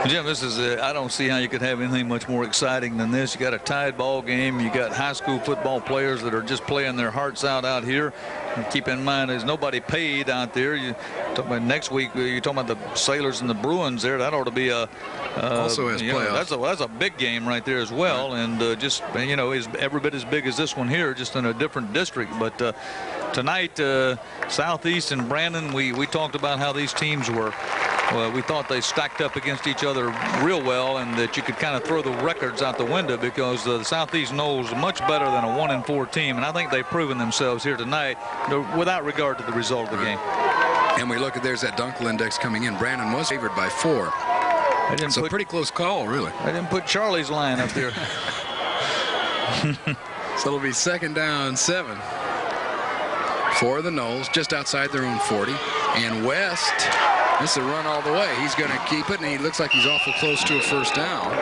Jim, this is I don't see how you could have anything much more exciting than this. You got a tied ball game. You got high school football players that are just playing their hearts out here. And keep in mind, there's nobody paid out there. You talk about next week. You're talking about the Sailors and the Bruins there. That ought to be a also has playoffs. That's a big game right there as well, and just is every bit as big as this one here, just in a different district. But tonight, Southeast and Brandon, we talked about how these teams were. Well, we thought they stacked up against each other real well, and that you could kind of throw the records out the window, because the Southeast Noles are much better than a 1-4 team, and I think they've proven themselves here tonight without regard to the result of the game. And we look at there's that Dunkel index coming in. Brandon was favored by 4. So pretty close call, really. I didn't put Charlie's line up there. So it'll be 2nd down 7 for the Noles, just outside their own 40. And West, this is a run all the way. He's going to keep it, and he looks like he's awful close to a first down.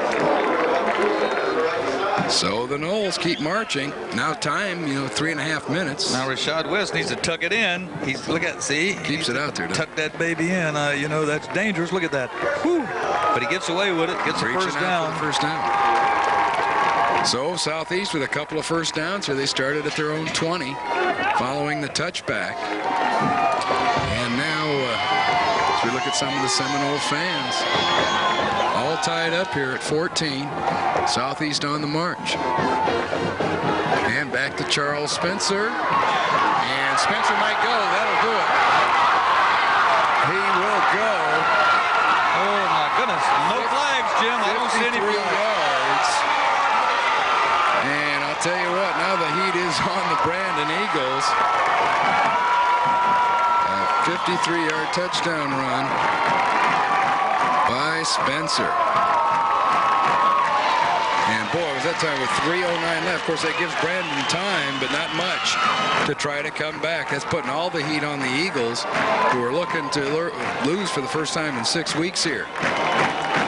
So the Noles keep marching. Now time, 3.5 minutes. Now Rashad West needs to tuck it in. Keeps it out there. Tuck that baby in. That's dangerous. Look at that. Whew. But he gets away with it. Gets a first down. First down. So Southeast with a couple of first downs here. They started at their own 20 following the touchback. And now as we look at some of the Seminole fans, all tied up here at 14. Southeast on the march. And back to Charles Spencer. And Spencer might go. That'll do it. He will go. Oh, my goodness. No flags, Jim. I don't see any yards. And I'll tell you what, now the heat is on the Brandon Eagles. A 53-yard touchdown run by Spencer. And boy, was that time with 3:09 left. Of course, that gives Bradenton time, but not much to try to come back. That's putting all the heat on the Eagles, who are looking to lose for the first time in 6 weeks here.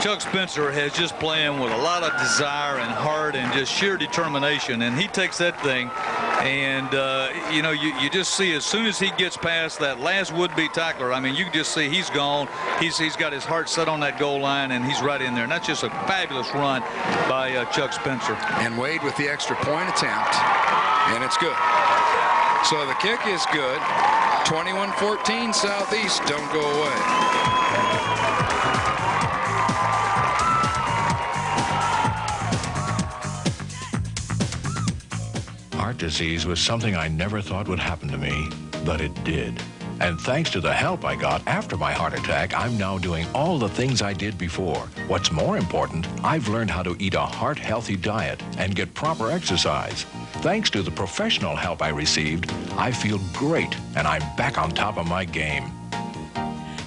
Chuck Spencer has just playing with a lot of desire and heart and just sheer determination, and he takes that thing, and you know, you just see as soon as he gets past that last would-be tackler, I mean, you can just see he's gone. He's got his heart set on that goal line, and he's right in there. And that's just a fabulous run by Chuck Spencer. And Wade with the extra point attempt, and it's good. So the kick is good. 21-14 Southeast. Don't go away. Heart disease was something I never thought would happen to me, but it did. And thanks to the help I got after my heart attack, I'm now doing all the things I did before. What's more important, I've learned how to eat a heart-healthy diet and get proper exercise. Thanks to the professional help I received, I feel great, and I'm back on top of my game.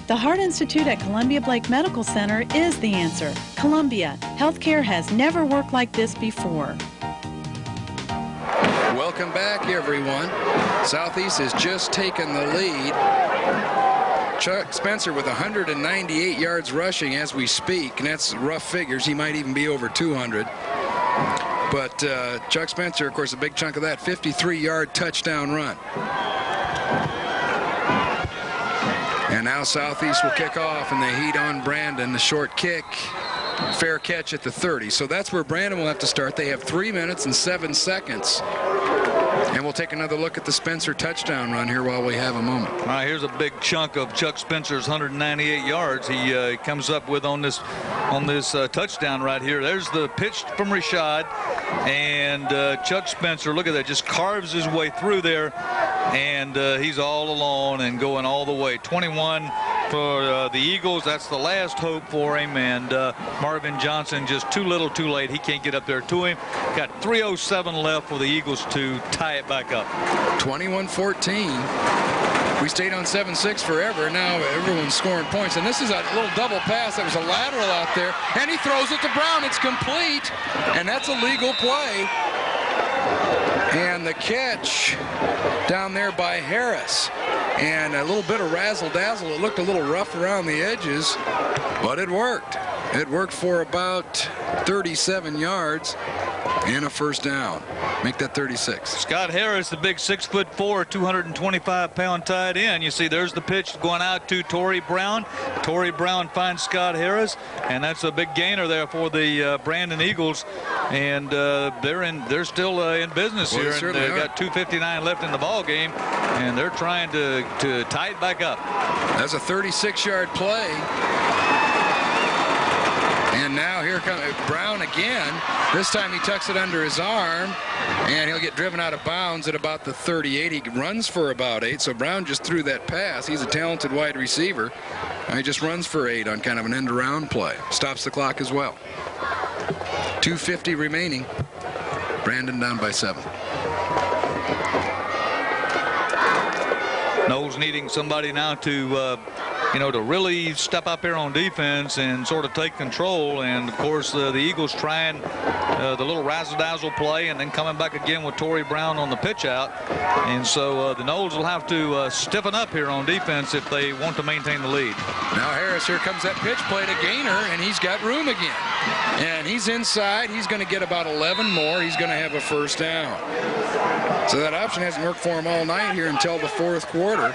The Heart Institute at Columbia Blake Medical Center is the answer. Columbia, healthcare has never worked like this before. Welcome back, everyone. Southeast has just taken the lead. Chuck Spencer with 198 yards rushing as we speak, and that's rough figures. He might even be over 200. But Chuck Spencer, of course, a big chunk of that 53-yard touchdown run. And now Southeast will kick off, and they heat on Brandon. The short kick, fair catch at the 30. So that's where Brandon will have to start. They have 3 minutes and 7 seconds. And we'll take another look at the Spencer touchdown run here while we have a moment. All right, here's a big chunk of Chuck Spencer's 198 yards he comes up with on this touchdown right here. There's the pitch from Rashad, and Chuck Spencer, look at that, just carves his way through there, and he's all alone and going all the way. 21 for the Eagles. That's the last hope for him, and Marvin Johnson just too little too late. He can't get up there to him. Got 3:07 left for the Eagles to tie it back up. 21-14. We stayed on 7-6 forever. Now everyone's scoring points, and this is a little double pass. That was a lateral out there, and he throws it to Brown. It's complete, and that's a legal play. And the catch down there by Harris. And a little bit of razzle-dazzle. It looked a little rough around the edges, but it worked. It worked for about 37 yards and a first down. Make that 36. Scott Harris, the big 6'4", 225-pound tight end. You see, there's the pitch going out to Torrey Brown. Torrey Brown finds Scott Harris, and that's a big gainer there for the Brandon Eagles. And they're still in business here. And they've got 2:59 left in the ball game, and they're trying to tie it back up. That's a 36-yard play. And now here comes Brown again. This time he tucks it under his arm, and he'll get driven out of bounds at about the 38. He runs for about 8, so Brown just threw that pass. He's a talented wide receiver. And he just runs for 8 on kind of an end-around play. Stops the clock as well. 2:50 remaining. Brandon down by 7. Knowles needing somebody now to to really step up here on defense and sort of take control. And of course the Eagles trying the little razzle-dazzle play and then coming back again with Torrey Brown on the pitch out. And so the Knowles will have to stiffen up here on defense if they want to maintain the lead. Now Harris, here comes that pitch play to Gaynor, and he's got room again. And he's inside. He's going to get about 11 more. He's going to have a first down. So that option hasn't worked for him all night here until the 4th quarter.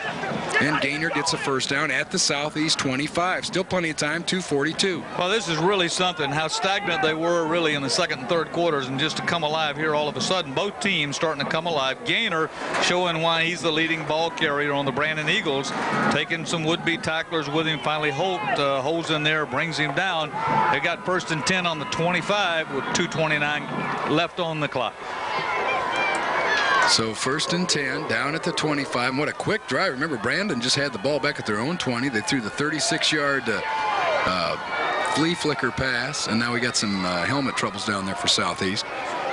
And Gaynor gets a first down at the Southeast 25. Still plenty of time, 2:42. Well, this is really something, how stagnant they were really in the second and third quarters, and just to come alive here all of a sudden. Both teams starting to come alive. Gaynor showing why he's the leading ball carrier on the Brandon Eagles, taking some would-be tacklers with him. Finally Holt holds in there, brings him down. They got 1st and 10 on the 25 with 2:29 left on the clock. So 1st and 10 down at the 25. And what a quick drive. Remember, Brandon just had the ball back at their own 20. They threw the 36-yard flea flicker pass, and now we got some helmet troubles down there for Southeast.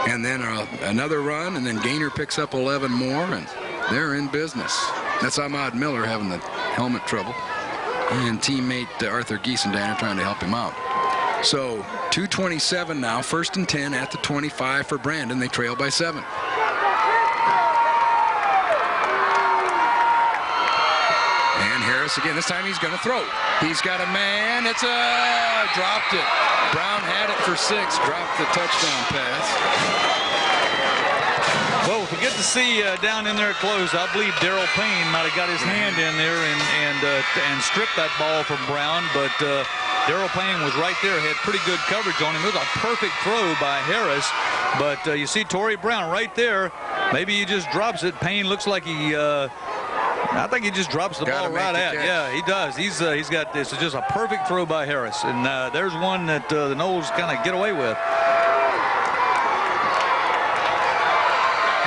And then another run, and then Gaynor picks up 11 more, and they're in business. That's Ahmad Miller having the helmet trouble, and teammate Arthur Giesendaner trying to help him out. So 2:27 now, 1st and 10 at the 25 for Brandon. They trail by 7. And Harris again. This time he's going to throw. He's got a man. It's dropped it. Brown had it for 6. Dropped the touchdown pass. Well, if we get to see down in there close, I believe Darrell Payne might have got his hand in there and stripped that ball from Brown, but Darrell Payne was right there, had pretty good coverage on him. It was a perfect throw by Harris, but you see Torrey Brown right there. Maybe he just drops it. Payne looks like he, I think he just drops the ball right at. Yeah, he does. He's got this. It's just a perfect throw by Harris, and there's one that the Noles kind of get away with.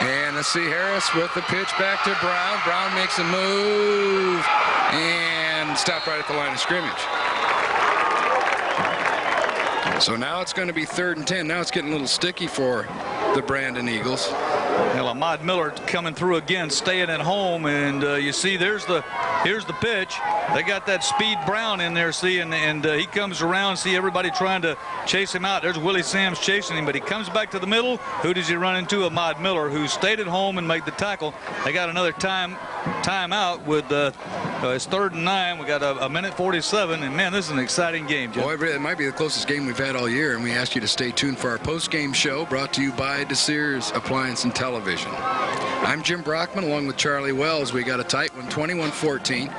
And let's see Harris with the pitch back to Brown. Brown makes a move and stopped right at the line of scrimmage. So now it's going to be 3rd and 10. Now it's getting a little sticky for the Brandon Eagles. Well, Ahmad Miller coming through again, staying at home, and you see here's the pitch. They got that Speed Brown in there, see, and he comes around, see everybody trying to chase him out. There's Willie Sams chasing him, but he comes back to the middle. Who does he run into? Ahmad Miller, who stayed at home and made the tackle. They got another timeout with it's 3rd and 9. We got a minute 47, and man, this is an exciting game, Jim. Boy, it might be the closest game we've had all year, and we ask you to stay tuned for our post-game show brought to you by DeSears Appliance and Television. I'm Jim Brockman along with Charlie Wells. We got a tight one, 21-14.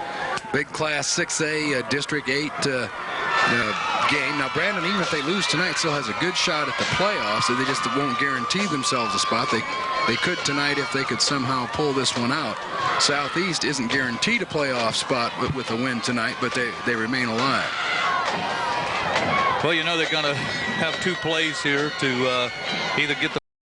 Big Class 6A District 8 game. Now, Brandon, even if they lose tonight, still has a good shot at the playoffs. So they just won't guarantee themselves a spot. They could tonight if they could somehow pull this one out. Southeast isn't guaranteed a playoff spot with a win tonight, but they remain alive. Well, you know they're going to have 2 plays here to either get the